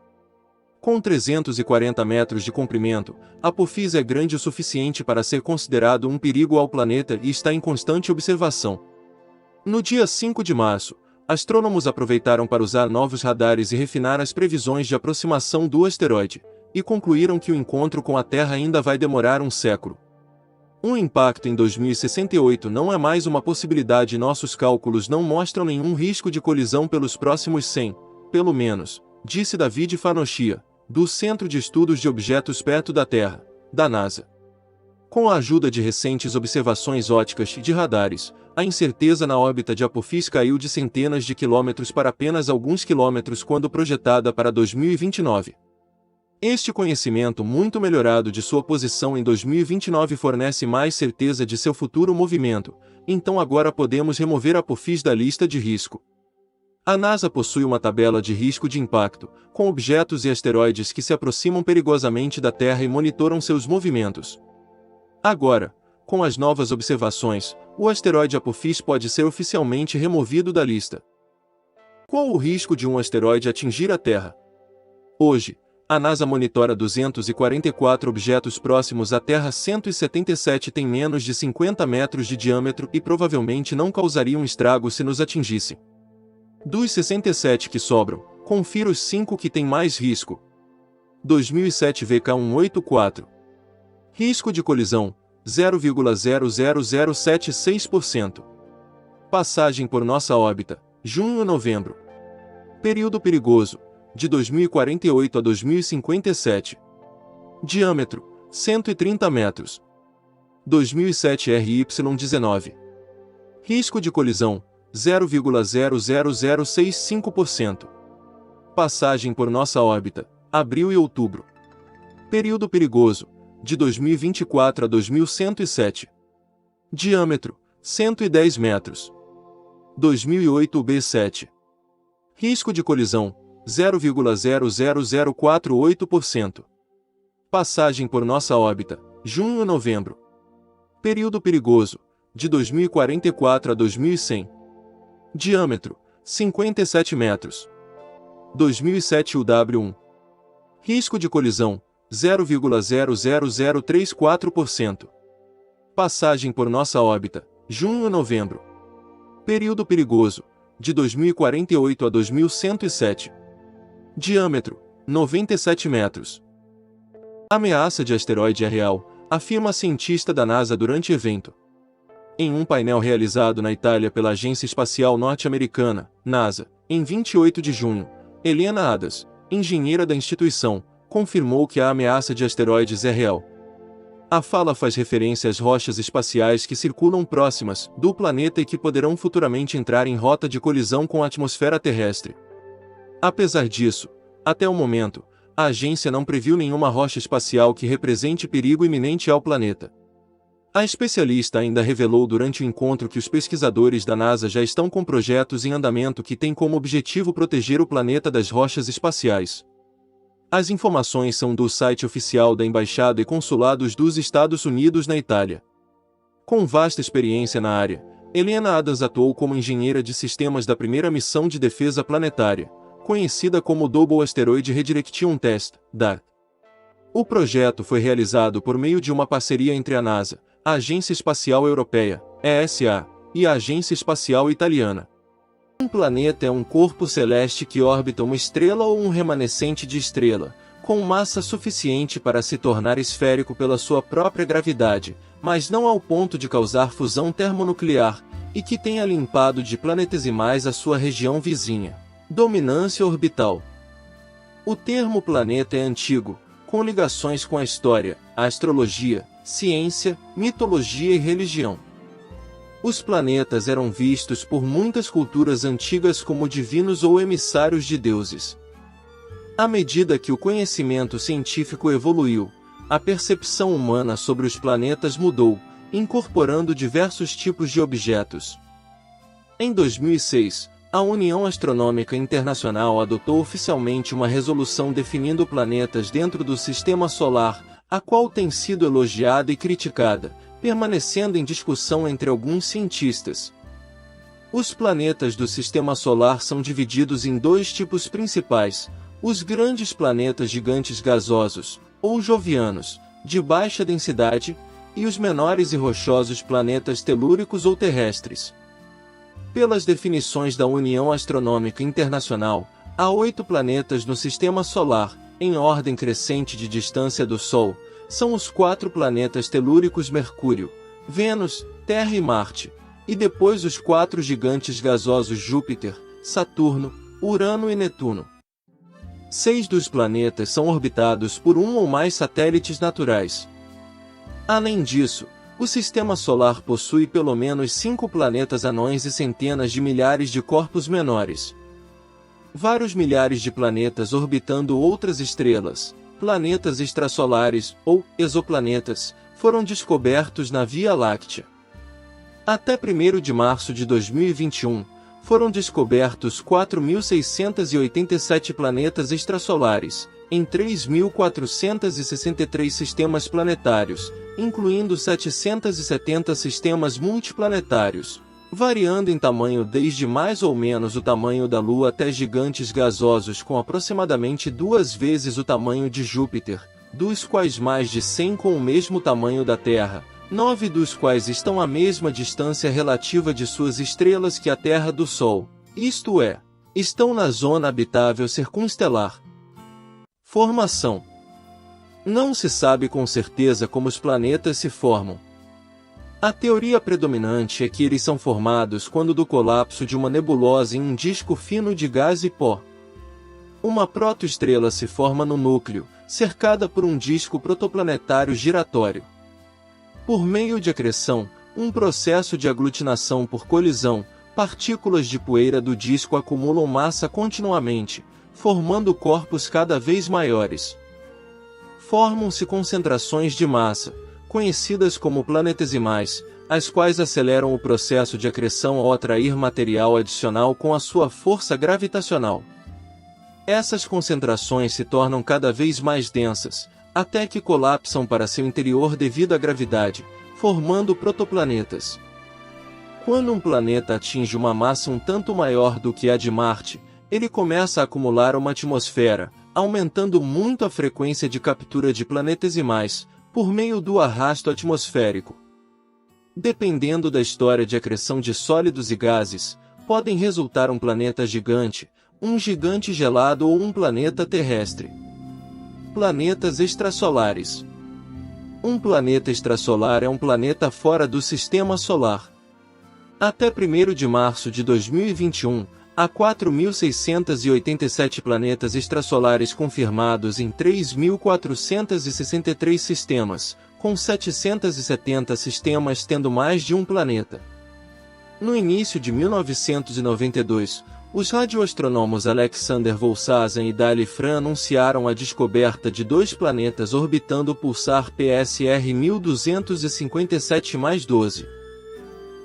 Com 340 metros de comprimento, Apophis é grande o suficiente para ser considerado um perigo ao planeta e está em constante observação. No dia 5 de março, astrônomos aproveitaram para usar novos radares e refinar as previsões de aproximação do asteroide, e concluíram que o encontro com a Terra ainda vai demorar um século. Um impacto em 2068 não é mais uma possibilidade e nossos cálculos não mostram nenhum risco de colisão pelos próximos 100, pelo menos, disse David Farnochia, do Centro de Estudos de Objetos Perto da Terra, da NASA. Com a ajuda de recentes observações ópticas e de radares, a incerteza na órbita de Apophis caiu de centenas de quilômetros para apenas alguns quilômetros quando projetada para 2029. Este conhecimento muito melhorado de sua posição em 2029 fornece mais certeza de seu futuro movimento, então agora podemos remover Apophis da lista de risco. A NASA possui uma tabela de risco de impacto, com objetos e asteroides que se aproximam perigosamente da Terra e monitoram seus movimentos. Agora, com as novas observações, o asteroide Apophis pode ser oficialmente removido da lista. Qual o risco de um asteroide atingir a Terra? Hoje, a NASA monitora 244 objetos próximos à Terra. 177 têm menos de 50 metros de diâmetro e provavelmente não causariam estrago se nos atingissem. Dos 67 que sobram, confira os 5 que têm mais risco. 2007 VK184. Risco de colisão, 0,00076%. Passagem por nossa órbita, junho a novembro. Período perigoso, de 2048 a 2057. Diâmetro, 130 metros. 2007 RY19. Risco de colisão, 0,00065%. Passagem por nossa órbita, abril e outubro. Período perigoso, de 2024 a 2107. Diâmetro, 110 metros. 2008 B7. Risco de colisão, 0,00048%. Passagem por nossa órbita, junho a novembro. Período perigoso, de 2044 a 2100. Diâmetro, 57 metros. 2007 UW1. Risco de colisão, 0,00034%. Passagem por nossa órbita, junho a novembro. Período perigoso, de 2048 a 2107. Diâmetro, 97 metros. Ameaça de asteroide é real, afirma a cientista da NASA durante evento. Em um painel realizado na Itália pela Agência Espacial Norte-Americana, NASA, em 28 de junho, Helena Adas, engenheira da instituição, confirmou que a ameaça de asteroides é real. A fala faz referência às rochas espaciais que circulam próximas do planeta e que poderão futuramente entrar em rota de colisão com a atmosfera terrestre. Apesar disso, até o momento, a agência não previu nenhuma rocha espacial que represente perigo iminente ao planeta. A especialista ainda revelou durante o encontro que os pesquisadores da NASA já estão com projetos em andamento que têm como objetivo proteger o planeta das rochas espaciais. As informações são do site oficial da Embaixada e Consulados dos Estados Unidos na Itália. Com vasta experiência na área, Helena Adams atuou como engenheira de sistemas da primeira missão de defesa planetária, conhecida como Double Asteroid Redirection Test, DART. O projeto foi realizado por meio de uma parceria entre a NASA, a Agência Espacial Europeia, ESA, e a Agência Espacial Italiana. Um planeta é um corpo celeste que orbita uma estrela ou um remanescente de estrela, com massa suficiente para se tornar esférico pela sua própria gravidade, mas não ao ponto de causar fusão termonuclear, e que tenha limpado de planetesimais a sua região vizinha. Dominância orbital. O termo planeta é antigo, com ligações com a história, a astrologia, ciência, mitologia e religião. Os planetas eram vistos por muitas culturas antigas como divinos ou emissários de deuses. À medida que o conhecimento científico evoluiu, a percepção humana sobre os planetas mudou, incorporando diversos tipos de objetos. Em 2006, a União Astronômica Internacional adotou oficialmente uma resolução definindo planetas dentro do Sistema Solar, a qual tem sido elogiada e criticada, permanecendo em discussão entre alguns cientistas. Os planetas do Sistema Solar são divididos em dois tipos principais: os grandes planetas gigantes gasosos, ou jovianos, de baixa densidade, e os menores e rochosos planetas telúricos ou terrestres. Pelas definições da União Astronômica Internacional, há 8 planetas no Sistema Solar, em ordem crescente de distância do Sol. São os 4 planetas telúricos Mercúrio, Vênus, Terra e Marte, e depois os 4 gigantes gasosos Júpiter, Saturno, Urano e Netuno. 6 dos planetas são orbitados por um ou mais satélites naturais. Além disso, o Sistema Solar possui pelo menos 5 planetas anões e centenas de milhares de corpos menores. Vários milhares de planetas orbitando outras estrelas, planetas extrasolares, ou exoplanetas, foram descobertos na Via Láctea. Até 1º de março de 2021, foram descobertos 4.687 planetas extrasolares, em 3.463 sistemas planetários, incluindo 770 sistemas multiplanetários, variando em tamanho desde mais ou menos o tamanho da Lua até gigantes gasosos com aproximadamente 2 vezes o tamanho de Júpiter, dos quais mais de 100 com o mesmo tamanho da Terra, 9 dos quais estão à mesma distância relativa de suas estrelas que a Terra do Sol, isto é, estão na zona habitável circunstelar. Formação. Não se sabe com certeza como os planetas se formam. A teoria predominante é que eles são formados quando do colapso de uma nebulosa em um disco fino de gás e pó. Uma protoestrela se forma no núcleo, cercada por um disco protoplanetário giratório. Por meio de acreção, um processo de aglutinação por colisão, partículas de poeira do disco acumulam massa continuamente, formando corpos cada vez maiores. Formam-se concentrações de massa, conhecidas como planetesimais, as quais aceleram o processo de acreção ao atrair material adicional com a sua força gravitacional. Essas concentrações se tornam cada vez mais densas, até que colapsam para seu interior devido à gravidade, formando protoplanetas. Quando um planeta atinge uma massa um tanto maior do que a de Marte, ele começa a acumular uma atmosfera, aumentando muito a frequência de captura de planetesimais, por meio do arrasto atmosférico. Dependendo da história de acreção de sólidos e gases, podem resultar um planeta gigante, um gigante gelado ou um planeta terrestre. Planetas extrasolares. Um planeta extrasolar é um planeta fora do Sistema Solar. Até 1º de março de 2021, há 4.687 planetas extrasolares confirmados em 3.463 sistemas, com 770 sistemas tendo mais de um planeta. No início de 1992, os radioastrônomos Alexander Volsazan e Dali Fran anunciaram a descoberta de 2 planetas orbitando o pulsar PSR 1257+12.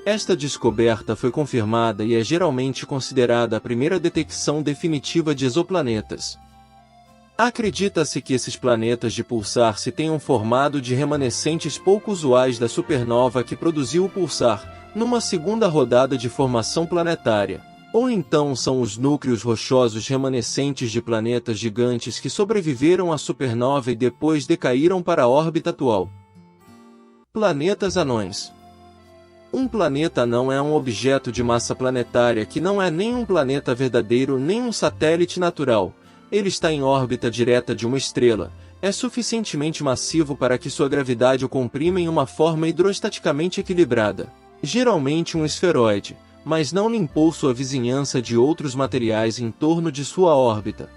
Esta descoberta foi confirmada e é geralmente considerada a primeira detecção definitiva de exoplanetas. Acredita-se que esses planetas de pulsar se tenham formado de remanescentes pouco usuais da supernova que produziu o pulsar, numa segunda rodada de formação planetária. Ou então são os núcleos rochosos remanescentes de planetas gigantes que sobreviveram à supernova e depois decaíram para a órbita atual. Planetas anões. Um planeta anão é um objeto de massa planetária que não é nem um planeta verdadeiro nem um satélite natural. Ele está em órbita direta de uma estrela, é suficientemente massivo para que sua gravidade o comprima em uma forma hidrostaticamente equilibrada, geralmente um esferoide, mas não limpou sua vizinhança de outros materiais em torno de sua órbita.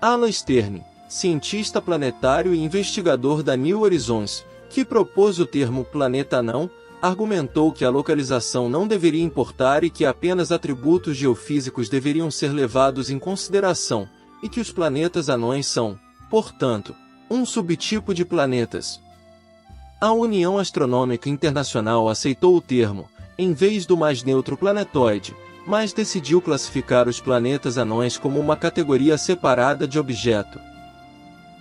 Alan Stern, cientista planetário e investigador da New Horizons, que propôs o termo planeta anão, argumentou que a localização não deveria importar e que apenas atributos geofísicos deveriam ser levados em consideração, e que os planetas anões são, portanto, um subtipo de planetas. A União Astronômica Internacional aceitou o termo, em vez do mais neutro planetoide, mas decidiu classificar os planetas anões como uma categoria separada de objeto.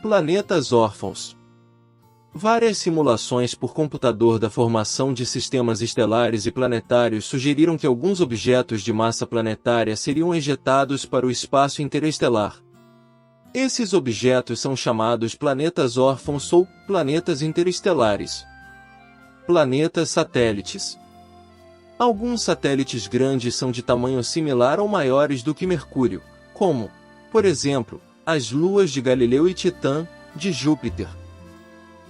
Planetas órfãos. Várias simulações por computador da formação de sistemas estelares e planetários sugeriram que alguns objetos de massa planetária seriam ejetados para o espaço interestelar. Esses objetos são chamados planetas órfãos ou planetas interestelares. Planetas satélites. Alguns satélites grandes são de tamanho similar ou maiores do que Mercúrio, como, por exemplo, as luas de Galileu e Titã, de Júpiter.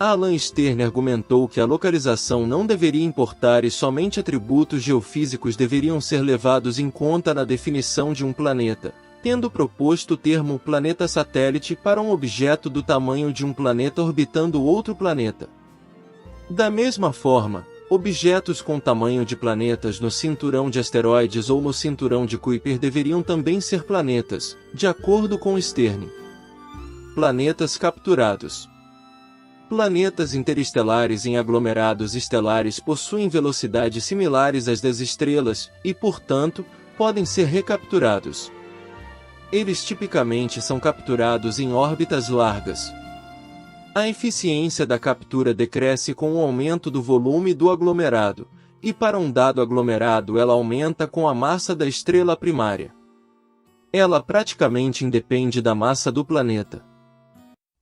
Alan Stern argumentou que a localização não deveria importar e somente atributos geofísicos deveriam ser levados em conta na definição de um planeta, tendo proposto o termo planeta-satélite para um objeto do tamanho de um planeta orbitando outro planeta. Da mesma forma, objetos com tamanho de planetas no cinturão de asteroides ou no cinturão de Kuiper deveriam também ser planetas, de acordo com Stern. Planetas capturados. Planetas interestelares em aglomerados estelares possuem velocidades similares às das estrelas e, portanto, podem ser recapturados. Eles tipicamente são capturados em órbitas largas. A eficiência da captura decresce com o aumento do volume do aglomerado, e para um dado aglomerado ela aumenta com a massa da estrela primária. Ela praticamente independe da massa do planeta.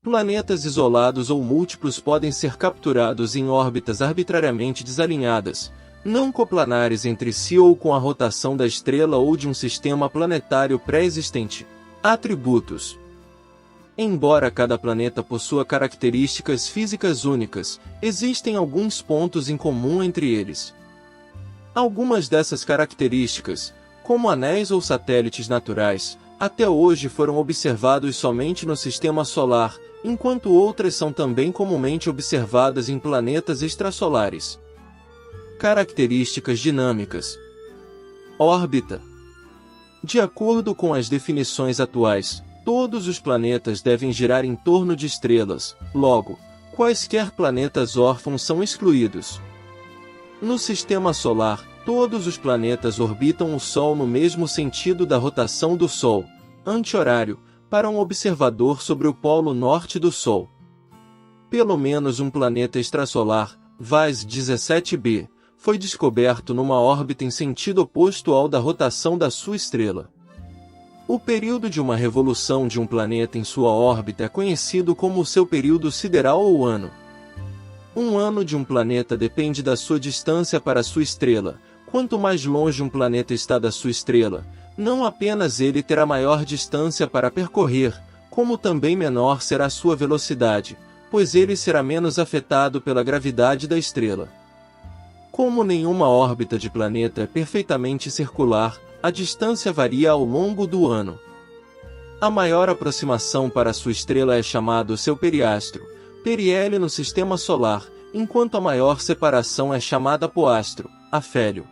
Planetas isolados ou múltiplos podem ser capturados em órbitas arbitrariamente desalinhadas, não coplanares entre si ou com a rotação da estrela ou de um sistema planetário pré-existente. Atributos. Embora cada planeta possua características físicas únicas, existem alguns pontos em comum entre eles. Algumas dessas características, como anéis ou satélites naturais, até hoje foram observados somente no Sistema Solar, enquanto outras são também comumente observadas em planetas extrasolares. Características dinâmicas. Órbita. De acordo com as definições atuais, todos os planetas devem girar em torno de estrelas, logo, quaisquer planetas órfãos são excluídos. No Sistema Solar, todos os planetas orbitam o Sol no mesmo sentido da rotação do Sol, anti-horário, para um observador sobre o polo norte do Sol. Pelo menos um planeta extrasolar, VAS 17b, foi descoberto numa órbita em sentido oposto ao da rotação da sua estrela. O período de uma revolução de um planeta em sua órbita é conhecido como o seu período sideral ou ano. Um ano de um planeta depende da sua distância para sua estrela. Quanto mais longe um planeta está da sua estrela, não apenas ele terá maior distância para percorrer, como também menor será sua velocidade, pois ele será menos afetado pela gravidade da estrela. Como nenhuma órbita de planeta é perfeitamente circular, a distância varia ao longo do ano. A maior aproximação para sua estrela é chamado seu periastro, periélio no sistema solar, enquanto a maior separação é chamada apoastro, afélio.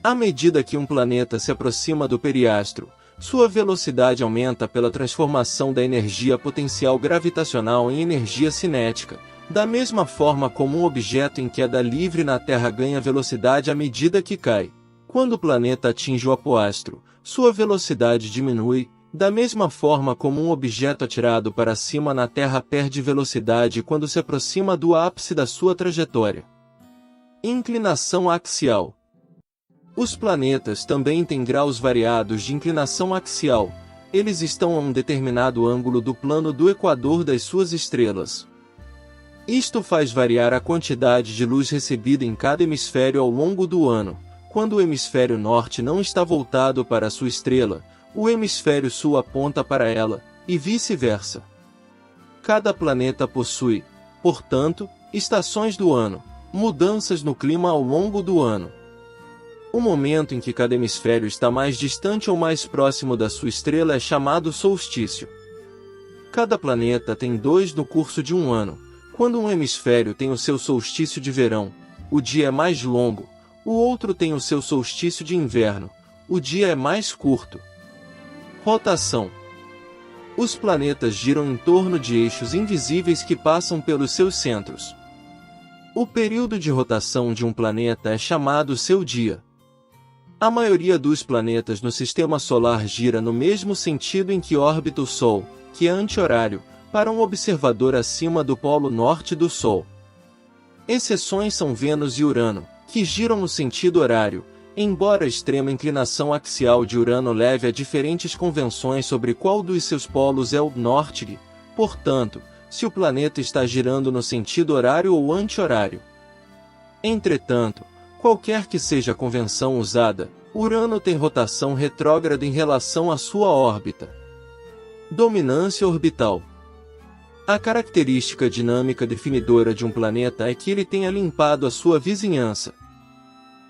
À medida que um planeta se aproxima do periastro, sua velocidade aumenta pela transformação da energia potencial gravitacional em energia cinética, da mesma forma como um objeto em queda livre na Terra ganha velocidade à medida que cai. Quando o planeta atinge o apoastro, sua velocidade diminui, da mesma forma como um objeto atirado para cima na Terra perde velocidade quando se aproxima do ápice da sua trajetória. Inclinação axial. Os planetas também têm graus variados de inclinação axial. Eles estão a um determinado ângulo do plano do equador das suas estrelas. Isto faz variar a quantidade de luz recebida em cada hemisfério ao longo do ano. Quando o hemisfério norte não está voltado para sua estrela, o hemisfério sul aponta para ela, e vice-versa. Cada planeta possui, portanto, estações do ano, mudanças no clima ao longo do ano. O momento em que cada hemisfério está mais distante ou mais próximo da sua estrela é chamado solstício. Cada planeta tem 2 no curso de um ano. Quando um hemisfério tem o seu solstício de verão, o dia é mais longo, o outro tem o seu solstício de inverno, o dia é mais curto. Rotação. Os planetas giram em torno de eixos invisíveis que passam pelos seus centros. O período de rotação de um planeta é chamado seu dia. A maioria dos planetas no Sistema Solar gira no mesmo sentido em que orbita o Sol, que é anti-horário, para um observador acima do polo norte do Sol. Exceções são Vênus e Urano, que giram no sentido horário, embora a extrema inclinação axial de Urano leve a diferentes convenções sobre qual dos seus polos é o norte, portanto, se o planeta está girando no sentido horário ou anti-horário. Entretanto, qualquer que seja a convenção usada, Urano tem rotação retrógrada em relação à sua órbita. Dominância orbital. A característica dinâmica definidora de um planeta é que ele tenha limpado a sua vizinhança.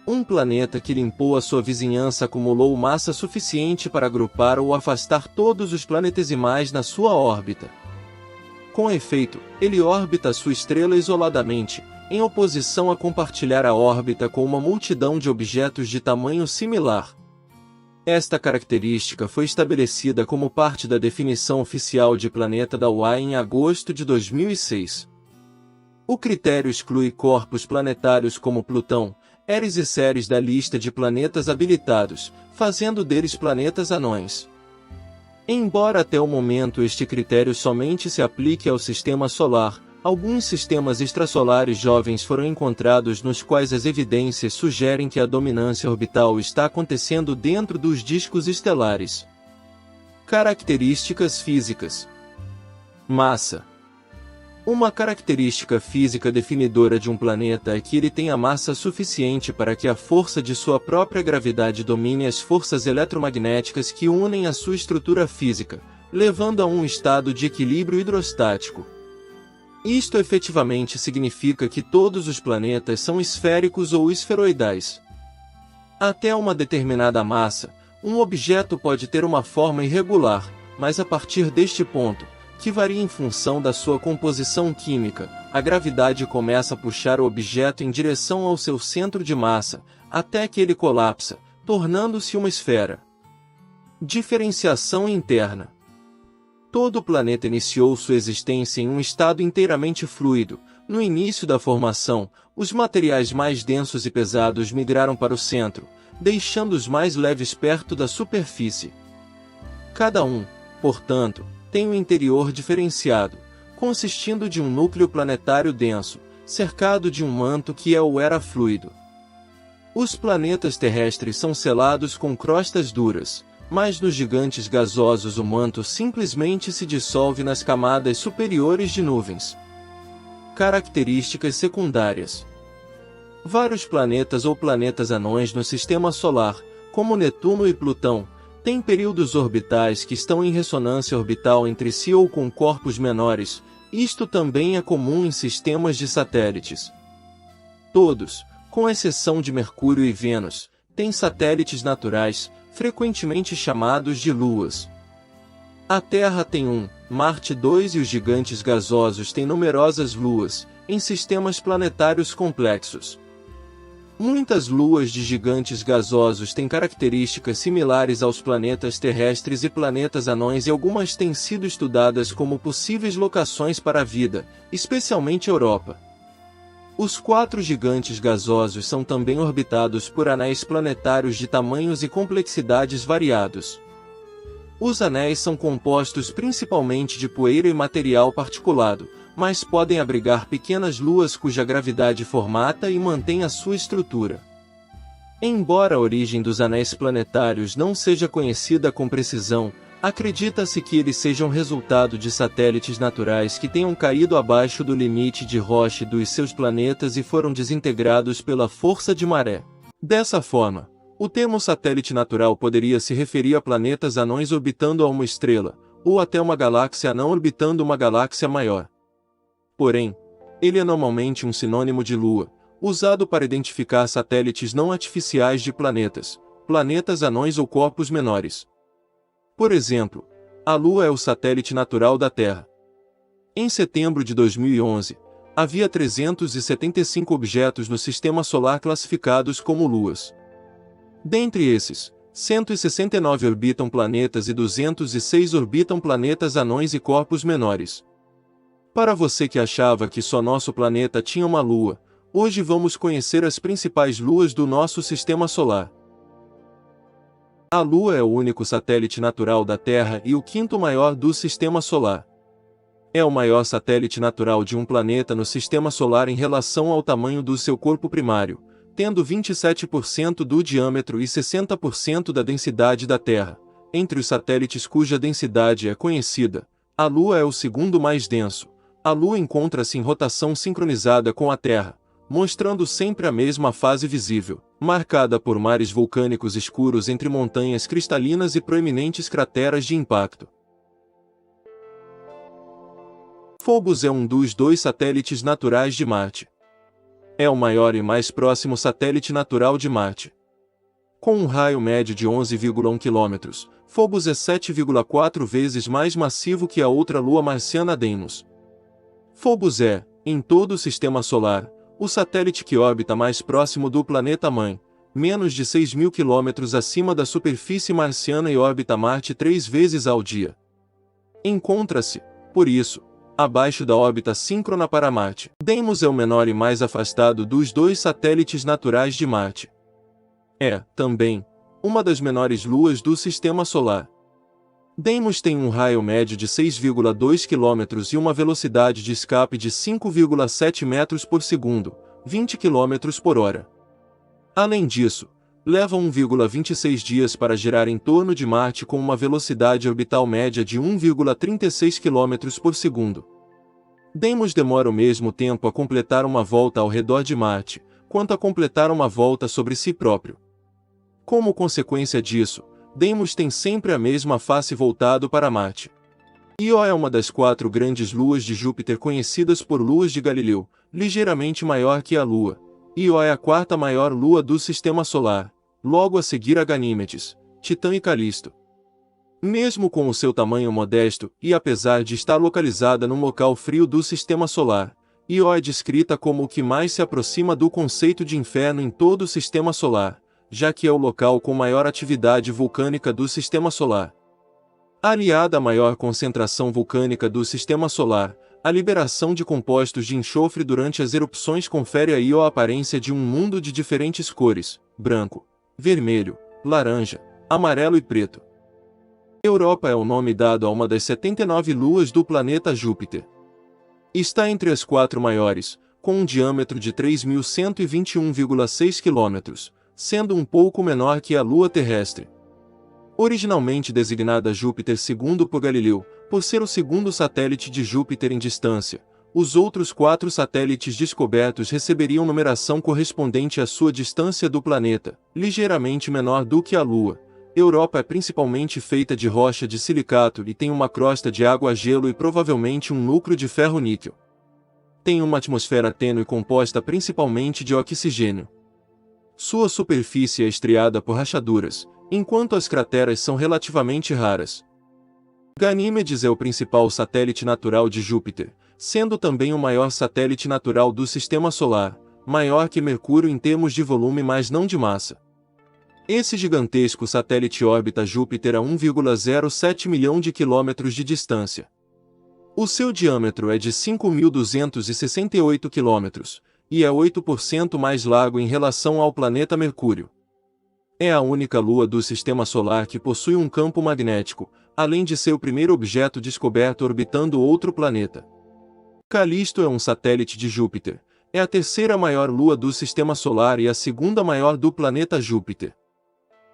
Um planeta que limpou a sua vizinhança acumulou massa suficiente para agrupar ou afastar todos os planetesimais na sua órbita. Com efeito, ele orbita sua estrela isoladamente, em oposição a compartilhar a órbita com uma multidão de objetos de tamanho similar. Esta característica foi estabelecida como parte da definição oficial de planeta da UAE em agosto de 2006. O critério exclui corpos planetários como Plutão, Eris e Ceres da lista de planetas habilitados, fazendo deles planetas anões. Embora até o momento este critério somente se aplique ao Sistema Solar, alguns sistemas extrasolares jovens foram encontrados nos quais as evidências sugerem que a dominância orbital está acontecendo dentro dos discos estelares. Características físicas. Massa. Uma característica física definidora de um planeta é que ele tenha massa suficiente para que a força de sua própria gravidade domine as forças eletromagnéticas que unem a sua estrutura física, levando a um estado de equilíbrio hidrostático. Isto efetivamente significa que todos os planetas são esféricos ou esferoidais. Até uma determinada massa, um objeto pode ter uma forma irregular, mas a partir deste ponto, que varia em função da sua composição química, a gravidade começa a puxar o objeto em direção ao seu centro de massa, até que ele colapsa, tornando-se uma esfera. Diferenciação interna. Todo planeta iniciou sua existência em um estado inteiramente fluido. No início da formação, os materiais mais densos e pesados migraram para o centro, deixando os mais leves perto da superfície. Cada um, portanto, tem um interior diferenciado, consistindo de um núcleo planetário denso, cercado de um manto que é ou era fluido. Os planetas terrestres são selados com crostas duras, mas nos gigantes gasosos o manto simplesmente se dissolve nas camadas superiores de nuvens. Características secundárias. Vários planetas ou planetas anões no Sistema Solar, como Netuno e Plutão, têm períodos orbitais que estão em ressonância orbital entre si ou com corpos menores. Isto também é comum em sistemas de satélites. Todos, com exceção de Mercúrio e Vênus, têm satélites naturais, frequentemente chamados de luas. A Terra tem um, Marte 2 e os gigantes gasosos têm numerosas luas, em sistemas planetários complexos. Muitas luas de gigantes gasosos têm características similares aos planetas terrestres e planetas anões, e algumas têm sido estudadas como possíveis locações para a vida, especialmente Europa. Os 4 gigantes gasosos são também orbitados por anéis planetários de tamanhos e complexidades variados. Os anéis são compostos principalmente de poeira e material particulado, mas podem abrigar pequenas luas cuja gravidade formata e mantém a sua estrutura. Embora a origem dos anéis planetários não seja conhecida com precisão, acredita-se que eles sejam resultado de satélites naturais que tenham caído abaixo do limite de Roche dos seus planetas e foram desintegrados pela força de maré. Dessa forma, o termo satélite natural poderia se referir a planetas anões orbitando a uma estrela, ou até uma galáxia anã orbitando uma galáxia maior. Porém, ele é normalmente um sinônimo de lua, usado para identificar satélites não artificiais de planetas, planetas anões ou corpos menores. Por exemplo, a Lua é o satélite natural da Terra. Em setembro de 2011, havia 375 objetos no Sistema Solar classificados como luas. Dentre esses, 169 orbitam planetas e 206 orbitam planetas anões e corpos menores. Para você que achava que só nosso planeta tinha uma lua, hoje vamos conhecer as principais luas do nosso Sistema Solar. A Lua é o único satélite natural da Terra e o 5º maior do Sistema Solar. É o maior satélite natural de um planeta no Sistema Solar em relação ao tamanho do seu corpo primário, tendo 27% do diâmetro e 60% da densidade da Terra. Entre os satélites cuja densidade é conhecida, a Lua é o segundo mais denso. A Lua encontra-se em rotação sincronizada com a Terra, mostrando sempre a mesma fase visível, marcada por mares vulcânicos escuros entre montanhas cristalinas e proeminentes crateras de impacto. Phobos é um dos 2 satélites naturais de Marte. É o maior e mais próximo satélite natural de Marte. Com um raio médio de 11,1 km, Phobos é 7,4 vezes mais massivo que a outra lua marciana Deimos. Phobos é, em todo o Sistema Solar, o satélite que orbita mais próximo do planeta-mãe, menos de 6.000 km acima da superfície marciana, e orbita Marte 3 vezes ao dia. Encontra-se, por isso, abaixo da órbita síncrona para Marte. Deimos é o menor e mais afastado dos 2 satélites naturais de Marte. É, também, uma das menores luas do Sistema Solar. Deimos tem um raio médio de 6,2 km e uma velocidade de escape de 5,7 metros por segundo, 20 km por hora. Além disso, leva 1,26 dias para girar em torno de Marte com uma velocidade orbital média de 1,36 km por segundo. Deimos demora o mesmo tempo a completar uma volta ao redor de Marte, quanto a completar uma volta sobre si próprio. Como consequência disso, Deimos tem sempre a mesma face voltado para Marte. Io é uma das 4 grandes luas de Júpiter conhecidas por luas de Galileu, ligeiramente maior que a Lua. Io é a 4ª maior lua do Sistema Solar, logo a seguir a Ganímedes, Titã e Calisto. Mesmo com o seu tamanho modesto, e apesar de estar localizada num local frio do Sistema Solar, Io é descrita como o que mais se aproxima do conceito de inferno em todo o Sistema Solar, já que é o local com maior atividade vulcânica do Sistema Solar. Aliada à maior concentração vulcânica do Sistema Solar, a liberação de compostos de enxofre durante as erupções confere a Io a aparência de um mundo de diferentes cores: branco, vermelho, laranja, amarelo e preto. Europa é o nome dado a uma das 79 luas do planeta Júpiter. Está entre as 4 maiores, com um diâmetro de 3.121,6 km, sendo um pouco menor que a Lua terrestre. Originalmente designada Júpiter II por Galileu, por ser o segundo satélite de Júpiter em distância, os outros 4 satélites descobertos receberiam numeração correspondente à sua distância do planeta, ligeiramente menor do que a Lua. Europa é principalmente feita de rocha de silicato e tem uma crosta de água-gelo e provavelmente um núcleo de ferro-níquel. Tem uma atmosfera tênue composta principalmente de oxigênio. Sua superfície é estriada por rachaduras, enquanto as crateras são relativamente raras. Ganímedes é o principal satélite natural de Júpiter, sendo também o maior satélite natural do Sistema Solar, maior que Mercúrio em termos de volume, mas não de massa. Esse gigantesco satélite orbita Júpiter a 1,07 milhão de quilômetros de distância. O seu diâmetro é de 5.268 quilômetros, e é 8% mais largo em relação ao planeta Mercúrio. É a única lua do Sistema Solar que possui um campo magnético, além de ser o primeiro objeto descoberto orbitando outro planeta. Calisto é um satélite de Júpiter. É a terceira maior lua do Sistema Solar e a segunda maior do planeta Júpiter.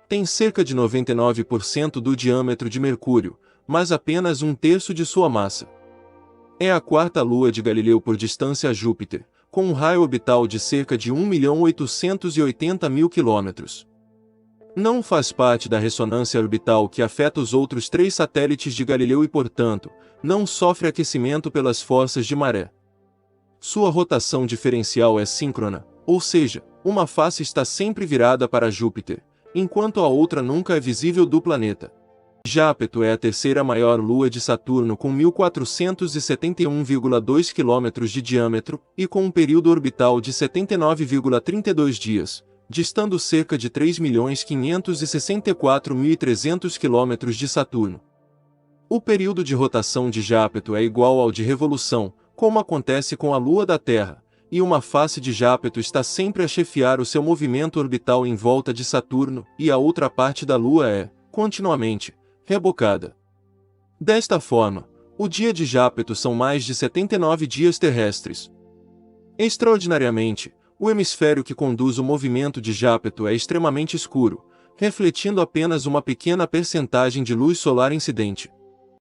Tem cerca de 99% do diâmetro de Mercúrio, mas apenas um terço de sua massa. É a quarta lua de Galileu por distância a Júpiter, com um raio orbital de cerca de 1.880.000 quilômetros. Não faz parte da ressonância orbital que afeta os outros 3 satélites de Galileu e, portanto, não sofre aquecimento pelas forças de maré. Sua rotação diferencial é síncrona, ou seja, uma face está sempre virada para Júpiter, enquanto a outra nunca é visível do planeta. Jápeto é a terceira maior lua de Saturno com 1.471,2 km de diâmetro e com um período orbital de 79,32 dias, distando cerca de 3.564.300 km de Saturno. O período de rotação de Jápeto é igual ao de revolução, como acontece com a Lua da Terra, e uma face de Jápeto está sempre a chefiar o seu movimento orbital em volta de Saturno, e a outra parte da Lua é, continuamente, rebocada. Desta forma, o dia de Jápeto são mais de 79 dias terrestres. Extraordinariamente, o hemisfério que conduz o movimento de Jápeto é extremamente escuro, refletindo apenas uma pequena percentagem de luz solar incidente.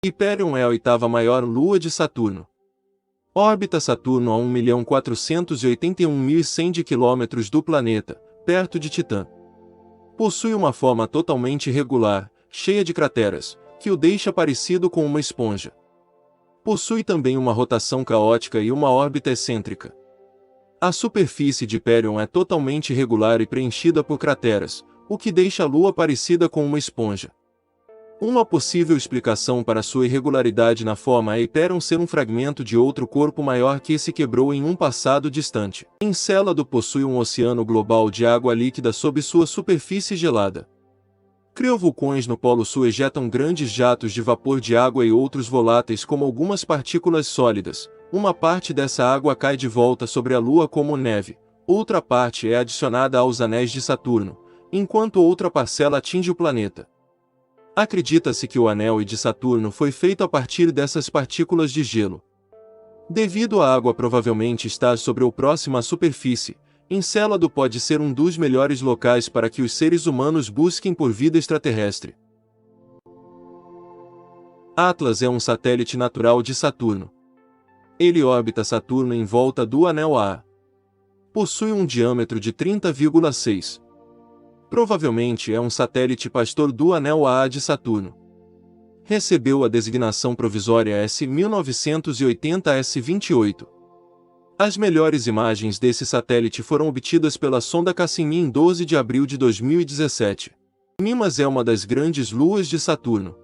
Hyperion é a oitava maior lua de Saturno. Órbita Saturno a 1.481.100 km do planeta, perto de Titã. Possui uma forma totalmente irregular, cheia de crateras, que o deixa parecido com uma esponja. Possui também uma rotação caótica e uma órbita excêntrica. A superfície de Hyperion é totalmente irregular e preenchida por crateras, o que deixa a Lua parecida com uma esponja. Uma possível explicação para sua irregularidade na forma é Hyperion ser um fragmento de outro corpo maior que se quebrou em um passado distante. Encélado possui um oceano global de água líquida sob sua superfície gelada. Criovulcões no Polo Sul ejetam grandes jatos de vapor de água e outros voláteis como algumas partículas sólidas. Uma parte dessa água cai de volta sobre a Lua como neve, outra parte é adicionada aos anéis de Saturno, enquanto outra parcela atinge o planeta. Acredita-se que o anel de Saturno foi feito a partir dessas partículas de gelo. Devido à água provavelmente estar sobre ou próxima à superfície, Encélado pode ser um dos melhores locais para que os seres humanos busquem por vida extraterrestre. Atlas é um satélite natural de Saturno. Ele orbita Saturno em volta do anel A. Possui um diâmetro de 30,6. Provavelmente é um satélite pastor do anel A de Saturno. Recebeu a designação provisória S1980-S28. As melhores imagens desse satélite foram obtidas pela sonda Cassini em 12 de abril de 2017. Mimas é uma das grandes luas de Saturno.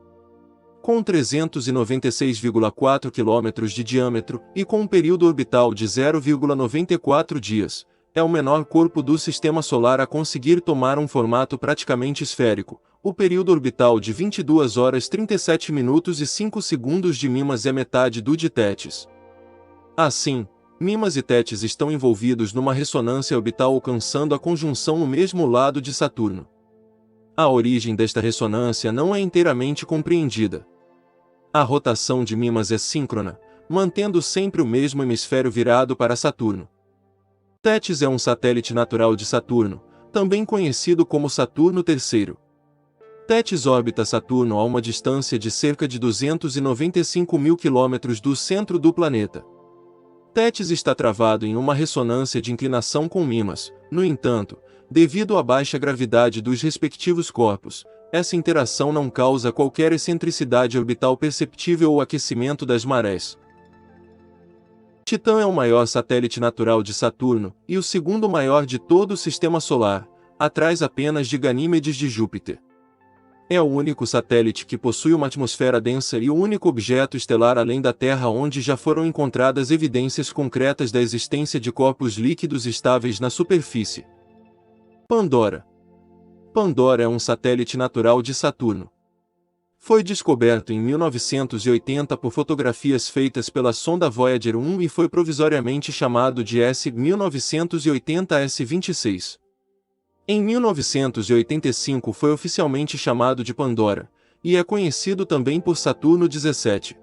Com 396,4 km de diâmetro e com um período orbital de 0,94 dias, é o menor corpo do Sistema Solar a conseguir tomar um formato praticamente esférico. O período orbital de 22 horas 37 minutos e 5 segundos de Mimas é metade do de Tétis. Assim, Mimas e Tétis estão envolvidos numa ressonância orbital alcançando a conjunção no mesmo lado de Saturno. A origem desta ressonância não é inteiramente compreendida. A rotação de Mimas é síncrona, mantendo sempre o mesmo hemisfério virado para Saturno. Tétis é um satélite natural de Saturno, também conhecido como Saturno III. Tétis orbita Saturno a uma distância de cerca de 295.000 km do centro do planeta. Tétis está travado em uma ressonância de inclinação com Mimas. No entanto, devido à baixa gravidade dos respectivos corpos, essa interação não causa qualquer excentricidade orbital perceptível ou aquecimento das marés. Titã é o maior satélite natural de Saturno e o segundo maior de todo o Sistema Solar, atrás apenas de Ganímedes de Júpiter. É o único satélite que possui uma atmosfera densa e o único objeto estelar além da Terra onde já foram encontradas evidências concretas da existência de corpos líquidos estáveis na superfície. Pandora. Pandora é um satélite natural de Saturno. Foi descoberto em 1980 por fotografias feitas pela sonda Voyager 1 e foi provisoriamente chamado de S-1980S26. Em 1985 foi oficialmente chamado de Pandora, e é conhecido também por Saturno 17.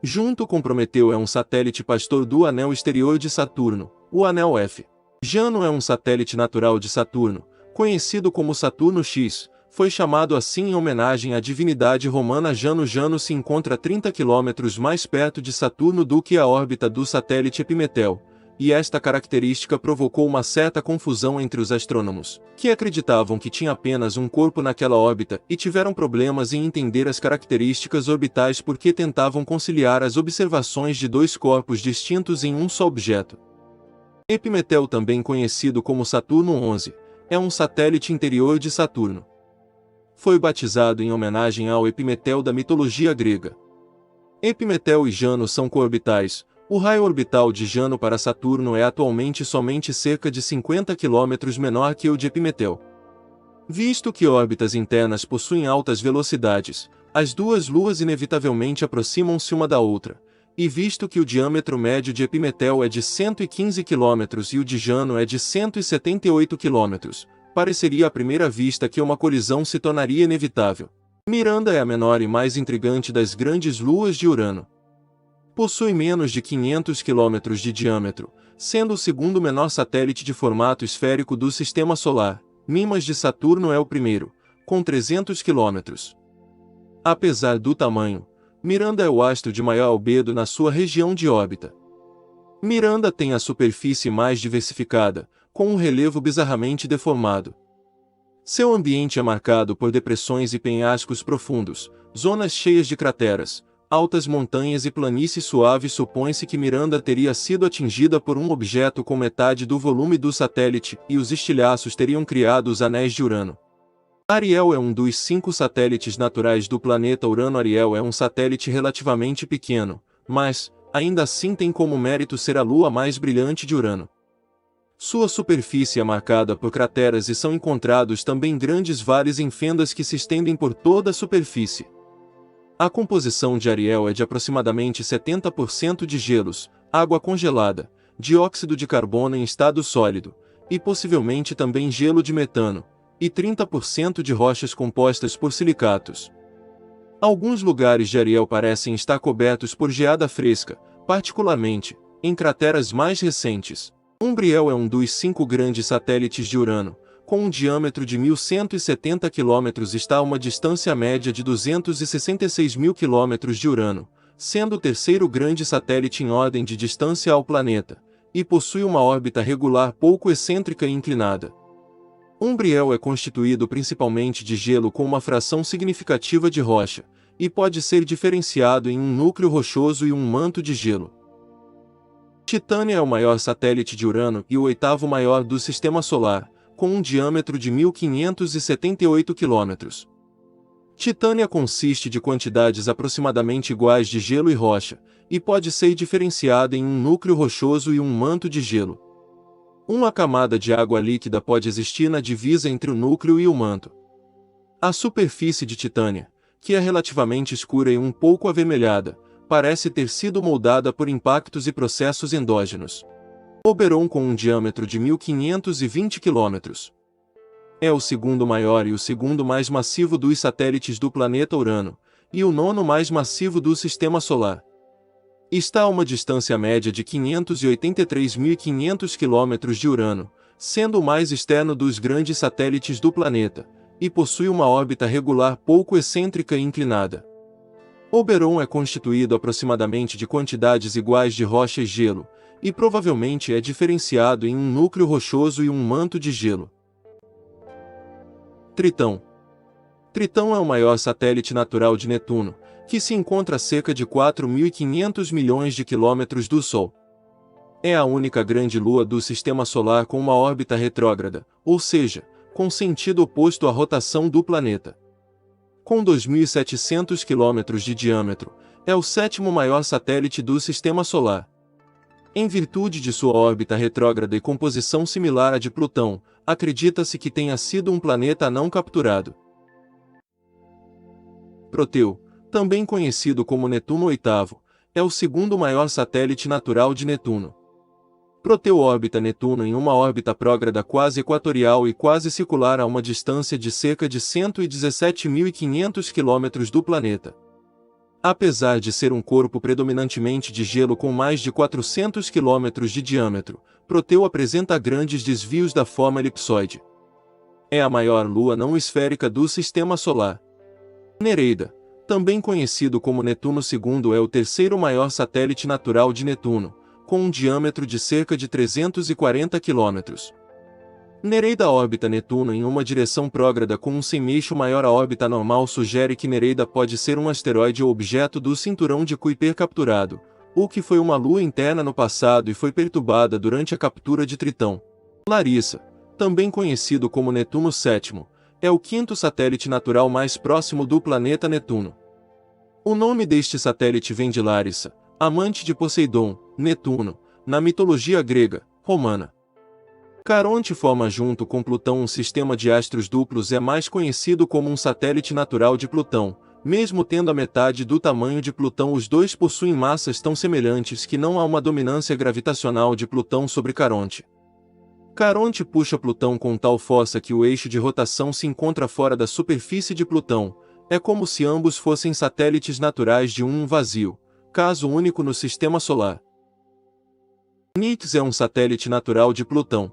Junto com Prometeu é um satélite pastor do anel exterior de Saturno, o anel F. Jano é um satélite natural de Saturno, conhecido como Saturno X, foi chamado assim em homenagem à divindade romana Jano. Jano se encontra 30 km mais perto de Saturno do que a órbita do satélite Epimetel, e esta característica provocou uma certa confusão entre os astrônomos, que acreditavam que tinha apenas um corpo naquela órbita e tiveram problemas em entender as características orbitais porque tentavam conciliar as observações de dois corpos distintos em um só objeto. Epimetel, também conhecido como Saturno 11, é um satélite interior de Saturno. Foi batizado em homenagem ao Epimetel da mitologia grega. Epimetel e Jano são coorbitais. O raio orbital de Jano para Saturno é atualmente somente cerca de 50 km menor que o de Epimetel. Visto que órbitas internas possuem altas velocidades, as duas luas inevitavelmente aproximam-se uma da outra, e visto que o diâmetro médio de Epimetel é de 115 km e o de Jano é de 178 km, pareceria à primeira vista que uma colisão se tornaria inevitável. Miranda é a menor e mais intrigante das grandes luas de Urano. Possui menos de 500 km de diâmetro, sendo o segundo menor satélite de formato esférico do Sistema Solar. Mimas de Saturno é o primeiro, com 300 km. Apesar do tamanho, Miranda é o astro de maior albedo na sua região de órbita. Miranda tem a superfície mais diversificada, com um relevo bizarramente deformado. Seu ambiente é marcado por depressões e penhascos profundos, zonas cheias de crateras, altas montanhas e planícies suaves. Supõe-se que Miranda teria sido atingida por um objeto com metade do volume do satélite, e os estilhaços teriam criado os anéis de Urano. Ariel é um dos 5 satélites naturais do planeta Urano. Ariel é um satélite relativamente pequeno, mas, ainda assim, tem como mérito ser a lua mais brilhante de Urano. Sua superfície é marcada por crateras e são encontrados também grandes vales em fendas que se estendem por toda a superfície. A composição de Ariel é de aproximadamente 70% de gelos, água congelada, dióxido de carbono em estado sólido, e possivelmente também gelo de metano, e 30% de rochas compostas por silicatos. Alguns lugares de Ariel parecem estar cobertos por geada fresca, particularmente em crateras mais recentes. Umbriel é um dos 5 grandes satélites de Urano, com um diâmetro de 1.170 km, está a uma distância média de 266.000 km de Urano, sendo o terceiro grande satélite em ordem de distância ao planeta, e possui uma órbita regular pouco excêntrica e inclinada. Umbriel é constituído principalmente de gelo com uma fração significativa de rocha, e pode ser diferenciado em um núcleo rochoso e um manto de gelo. Titânia é o maior satélite de Urano e o 8º maior do Sistema Solar, com um diâmetro de 1.578 km. Titânia consiste de quantidades aproximadamente iguais de gelo e rocha, e pode ser diferenciada em um núcleo rochoso e um manto de gelo. Uma camada de água líquida pode existir na divisa entre o núcleo e o manto. A superfície de Titânia, que é relativamente escura e um pouco avermelhada, parece ter sido moldada por impactos e processos endógenos. Oberon, com um diâmetro de 1.520 km. É o segundo maior e o segundo mais massivo dos satélites do planeta Urano, e o 9º mais massivo do Sistema Solar. Está a uma distância média de 583.500 km de Urano, sendo o mais externo dos grandes satélites do planeta, e possui uma órbita regular pouco excêntrica e inclinada. Oberon é constituído aproximadamente de quantidades iguais de rocha e gelo, e provavelmente é diferenciado em um núcleo rochoso e um manto de gelo. Tritão. Tritão é o maior satélite natural de Netuno, que se encontra a cerca de 4.500 milhões de quilômetros do Sol. É a única grande lua do Sistema Solar com uma órbita retrógrada, ou seja, com sentido oposto à rotação do planeta. Com 2.700 km de diâmetro, é o sétimo maior satélite do Sistema Solar. Em virtude de sua órbita retrógrada e composição similar à de Plutão, acredita-se que tenha sido um planeta não capturado. Proteu, também conhecido como Netuno VIII, é o segundo maior satélite natural de Netuno. Proteu orbita Netuno em uma órbita prógrada quase equatorial e quase circular a uma distância de cerca de 117.500 km do planeta. Apesar de ser um corpo predominantemente de gelo com mais de 400 km de diâmetro, Proteu apresenta grandes desvios da forma elipsoide. É a maior lua não esférica do Sistema Solar. Nereida, também conhecido como Netuno II, é o terceiro maior satélite natural de Netuno, com um diâmetro de cerca de 340 km. Nereida orbita Netuno em uma direção prógrada com um semeixo maior. A órbita normal sugere que Nereida pode ser um asteroide ou objeto do cinturão de Kuiper capturado, ou que foi uma lua interna no passado e foi perturbada durante a captura de Tritão. Larissa, também conhecido como Netuno VII, é o quinto satélite natural mais próximo do planeta Netuno. O nome deste satélite vem de Larissa, amante de Poseidon, Netuno, na mitologia grega, romana. Caronte forma junto com Plutão um sistema de astros duplos. É mais conhecido como um satélite natural de Plutão, mesmo tendo a metade do tamanho de Plutão. Os dois possuem massas tão semelhantes que não há uma dominância gravitacional de Plutão sobre Caronte. Caronte puxa Plutão com tal força que o eixo de rotação se encontra fora da superfície de Plutão. É como se ambos fossem satélites naturais de um vazio, caso único no Sistema Solar. Nix é um satélite natural de Plutão.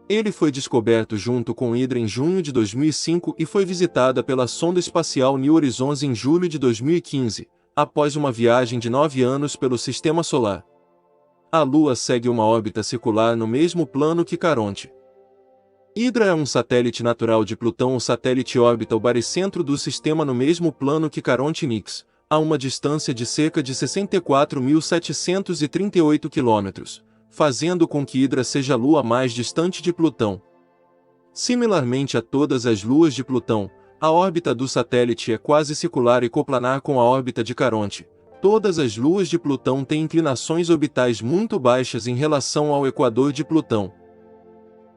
Ele foi descoberto junto com Hydra em junho de 2005 e foi visitada pela sonda espacial New Horizons em julho de 2015, após uma viagem de 9 anos pelo Sistema Solar. A Lua segue uma órbita circular no mesmo plano que Caronte. Hydra é um satélite natural de Plutão. O satélite orbita o baricentro do sistema no mesmo plano que Caronte e Nix, a uma distância de cerca de 64.738 km. Fazendo com que Hydra seja a lua mais distante de Plutão. Similarmente a todas as luas de Plutão, a órbita do satélite é quase circular e coplanar com a órbita de Caronte. Todas as luas de Plutão têm inclinações orbitais muito baixas em relação ao equador de Plutão.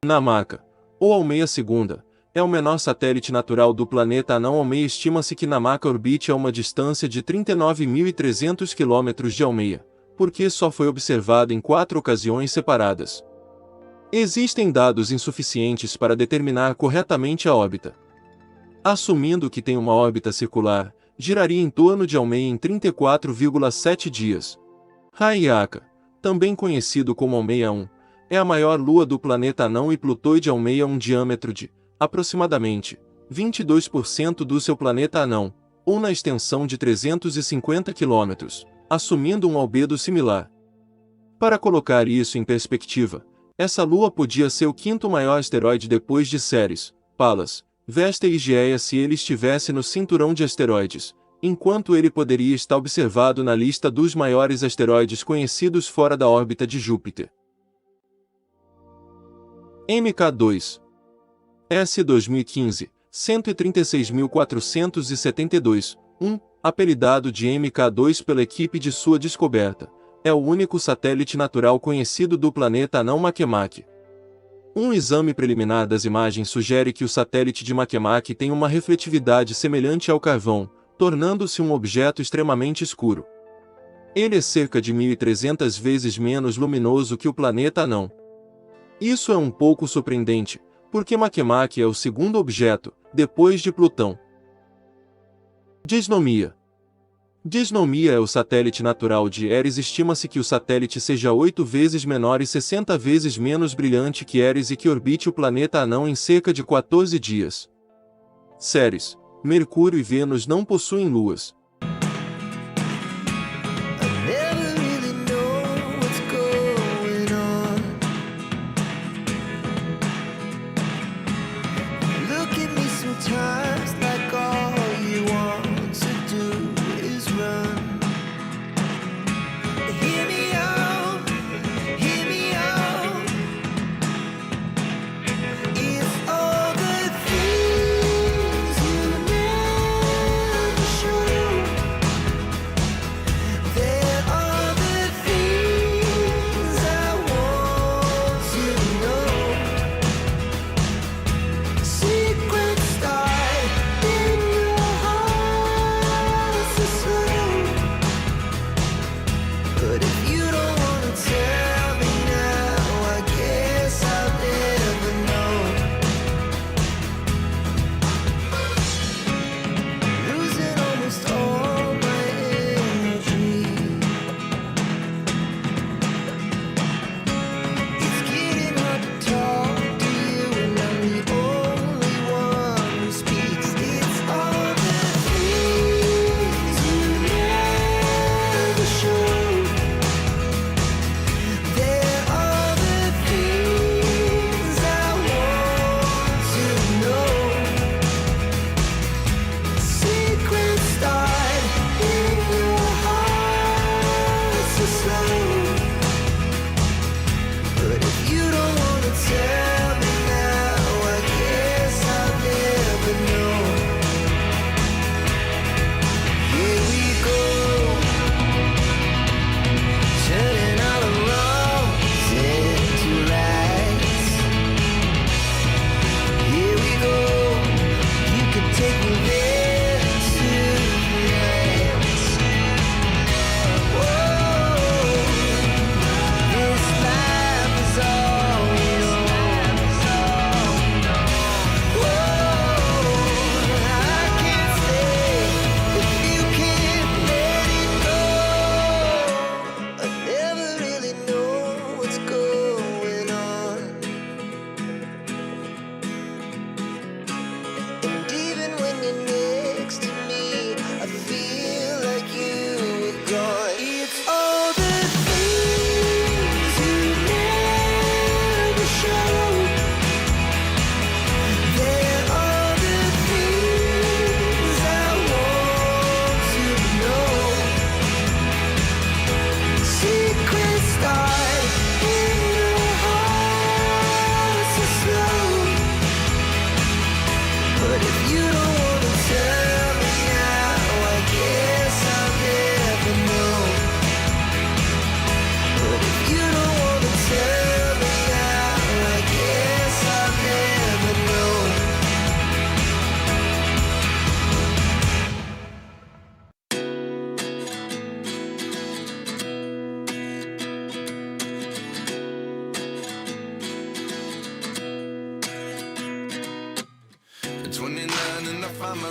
Namaka, ou Almeia II, é o menor satélite natural do planeta anão Almeia. Estima-se que Namaka orbite a uma distância de 39.300 km de Almeia, porque só foi observado em 4 ocasiões separadas. Existem dados insuficientes para determinar corretamente a órbita. Assumindo que tem uma órbita circular, giraria em torno de Almeia em 34,7 dias. Raiaka, também conhecido como Almeia I, é a maior lua do planeta anão e plutoide. Almeia um diâmetro de, aproximadamente, 22% do seu planeta anão, ou na extensão de 350 km. Assumindo um albedo similar. Para colocar isso em perspectiva, essa lua podia ser o quinto maior asteroide depois de Ceres, Pallas, Vesta e Higiea se ele estivesse no cinturão de asteroides, enquanto ele poderia estar observado na lista dos maiores asteroides conhecidos fora da órbita de Júpiter. MK2 S 2015, 136.472, apelidado de MK2 pela equipe de sua descoberta, é o único satélite natural conhecido do planeta anão Makemake. Um exame preliminar das imagens sugere que o satélite de Makemake tem uma refletividade semelhante ao carvão, tornando-se um objeto extremamente escuro. Ele é cerca de 1.300 vezes menos luminoso que o planeta anão. Isso é um pouco surpreendente, porque Makemake é o segundo objeto, depois de Plutão. Disnomia. Disnomia é o satélite natural de Eris. Estima-se que o satélite seja 8 vezes menor e 60 vezes menos brilhante que Eris e que orbite o planeta anão em cerca de 14 dias. Ceres, Mercúrio e Vênus não possuem luas.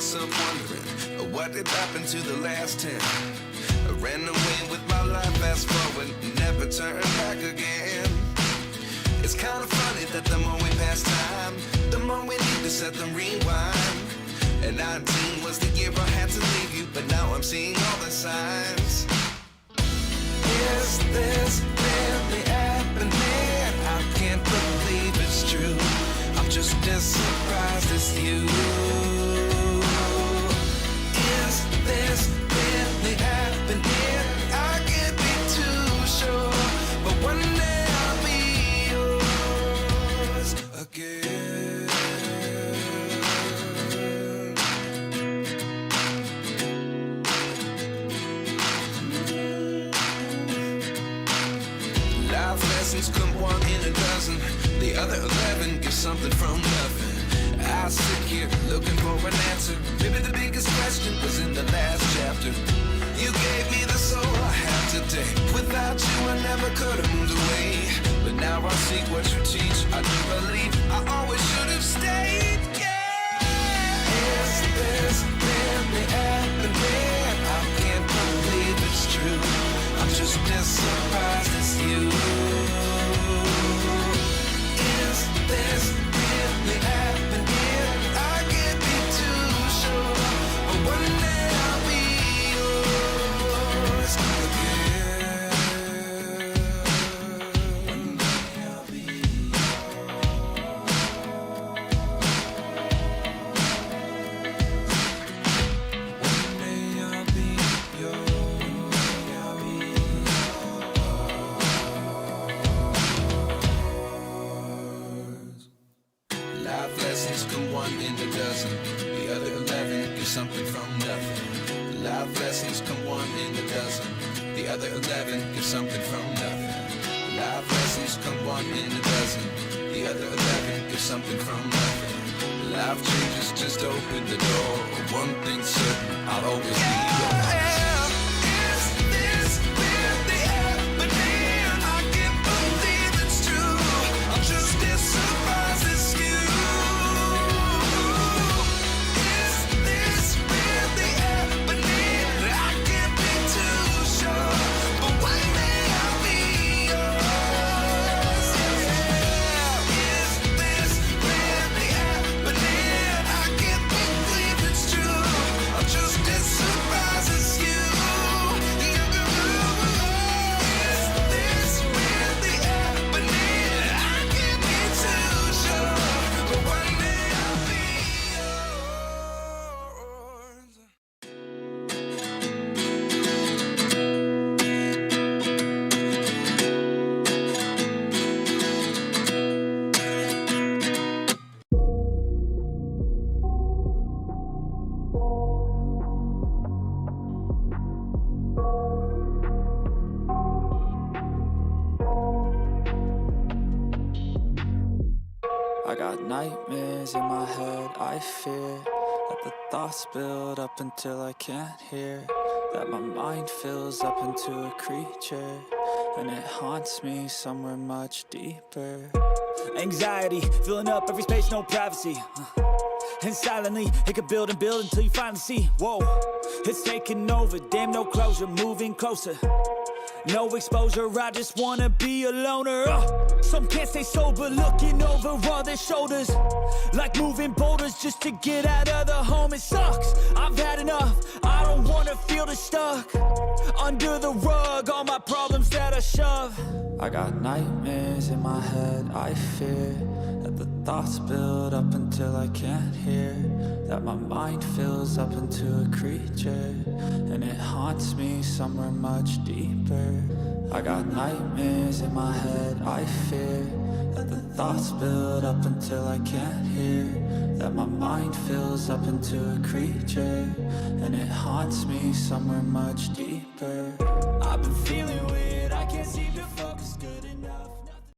myself wondering what did happen to the last 10. I ran away with my life, fast forward, never turn back again. It's kind of funny that the more we pass time, the more we need to set the rewind. And 19 was the year I had to leave you, but now I'm seeing all the signs. Is this really happening? I can't believe it's true. I'm just as surprised as you. Is this really happening? I can't be too sure, but one day I'll be yours again. Life lessons come one in a dozen. The other 11 give something from nothing. I sit here looking for an answer. Maybe the biggest question was in the last chapter. You gave me the soul I have today. Without you I never could have moved away. But now I see what you teach. I do believe I always should have stayed. Yeah. Is this really happening? I can't believe it's true. I'm just as surprised as you. Is this really happening? I can't be too sure, but one day I'll be yours again. One day I'll be One day I'll be yours. Life lessons come one in a dozen. The other 11 give something from nothing. Life lessons come one in a dozen. The other 11 give something from nothing. Life lessons come one in a dozen. The other 11 give something from nothing. Life changes just open the door. One thing's certain, I'll always be yours. Is this really happening? I can't believe it's true. I'm just as surprised as you. Is this really happening? I can't be too sure, but one day I'll be yours. Is this really happening? I can't believe it's true. I'm just as surprised as you. Is this really happening? I can't be too sure, but one day I'll be yours. I got nightmares in my head, I fear that the thoughts build up until I can't hear, that my mind fills up into a creature, and it haunts me somewhere much deeper. Anxiety, filling up every space, no privacy. And silently, it could build and build until you finally see. Whoa, it's taking over, damn no closure, moving closer. No exposure, I just wanna be a loner. Some can't stay sober, looking over all their shoulders, like moving boulders just to get out of the home. It sucks, I've had enough, I don't wanna feel the stuck under the rug, all my problems that I shove. I got nightmares in my head, I fear that the thoughts build up until I can't hear, that my mind fills up into a creature, and it haunts me somewhere much deeper. I got nightmares in my head, I fear that the thoughts build up until I can't hear, that my mind fills up into a creature, and it haunts me somewhere much deeper. I've been feeling weird, I can't seem to focus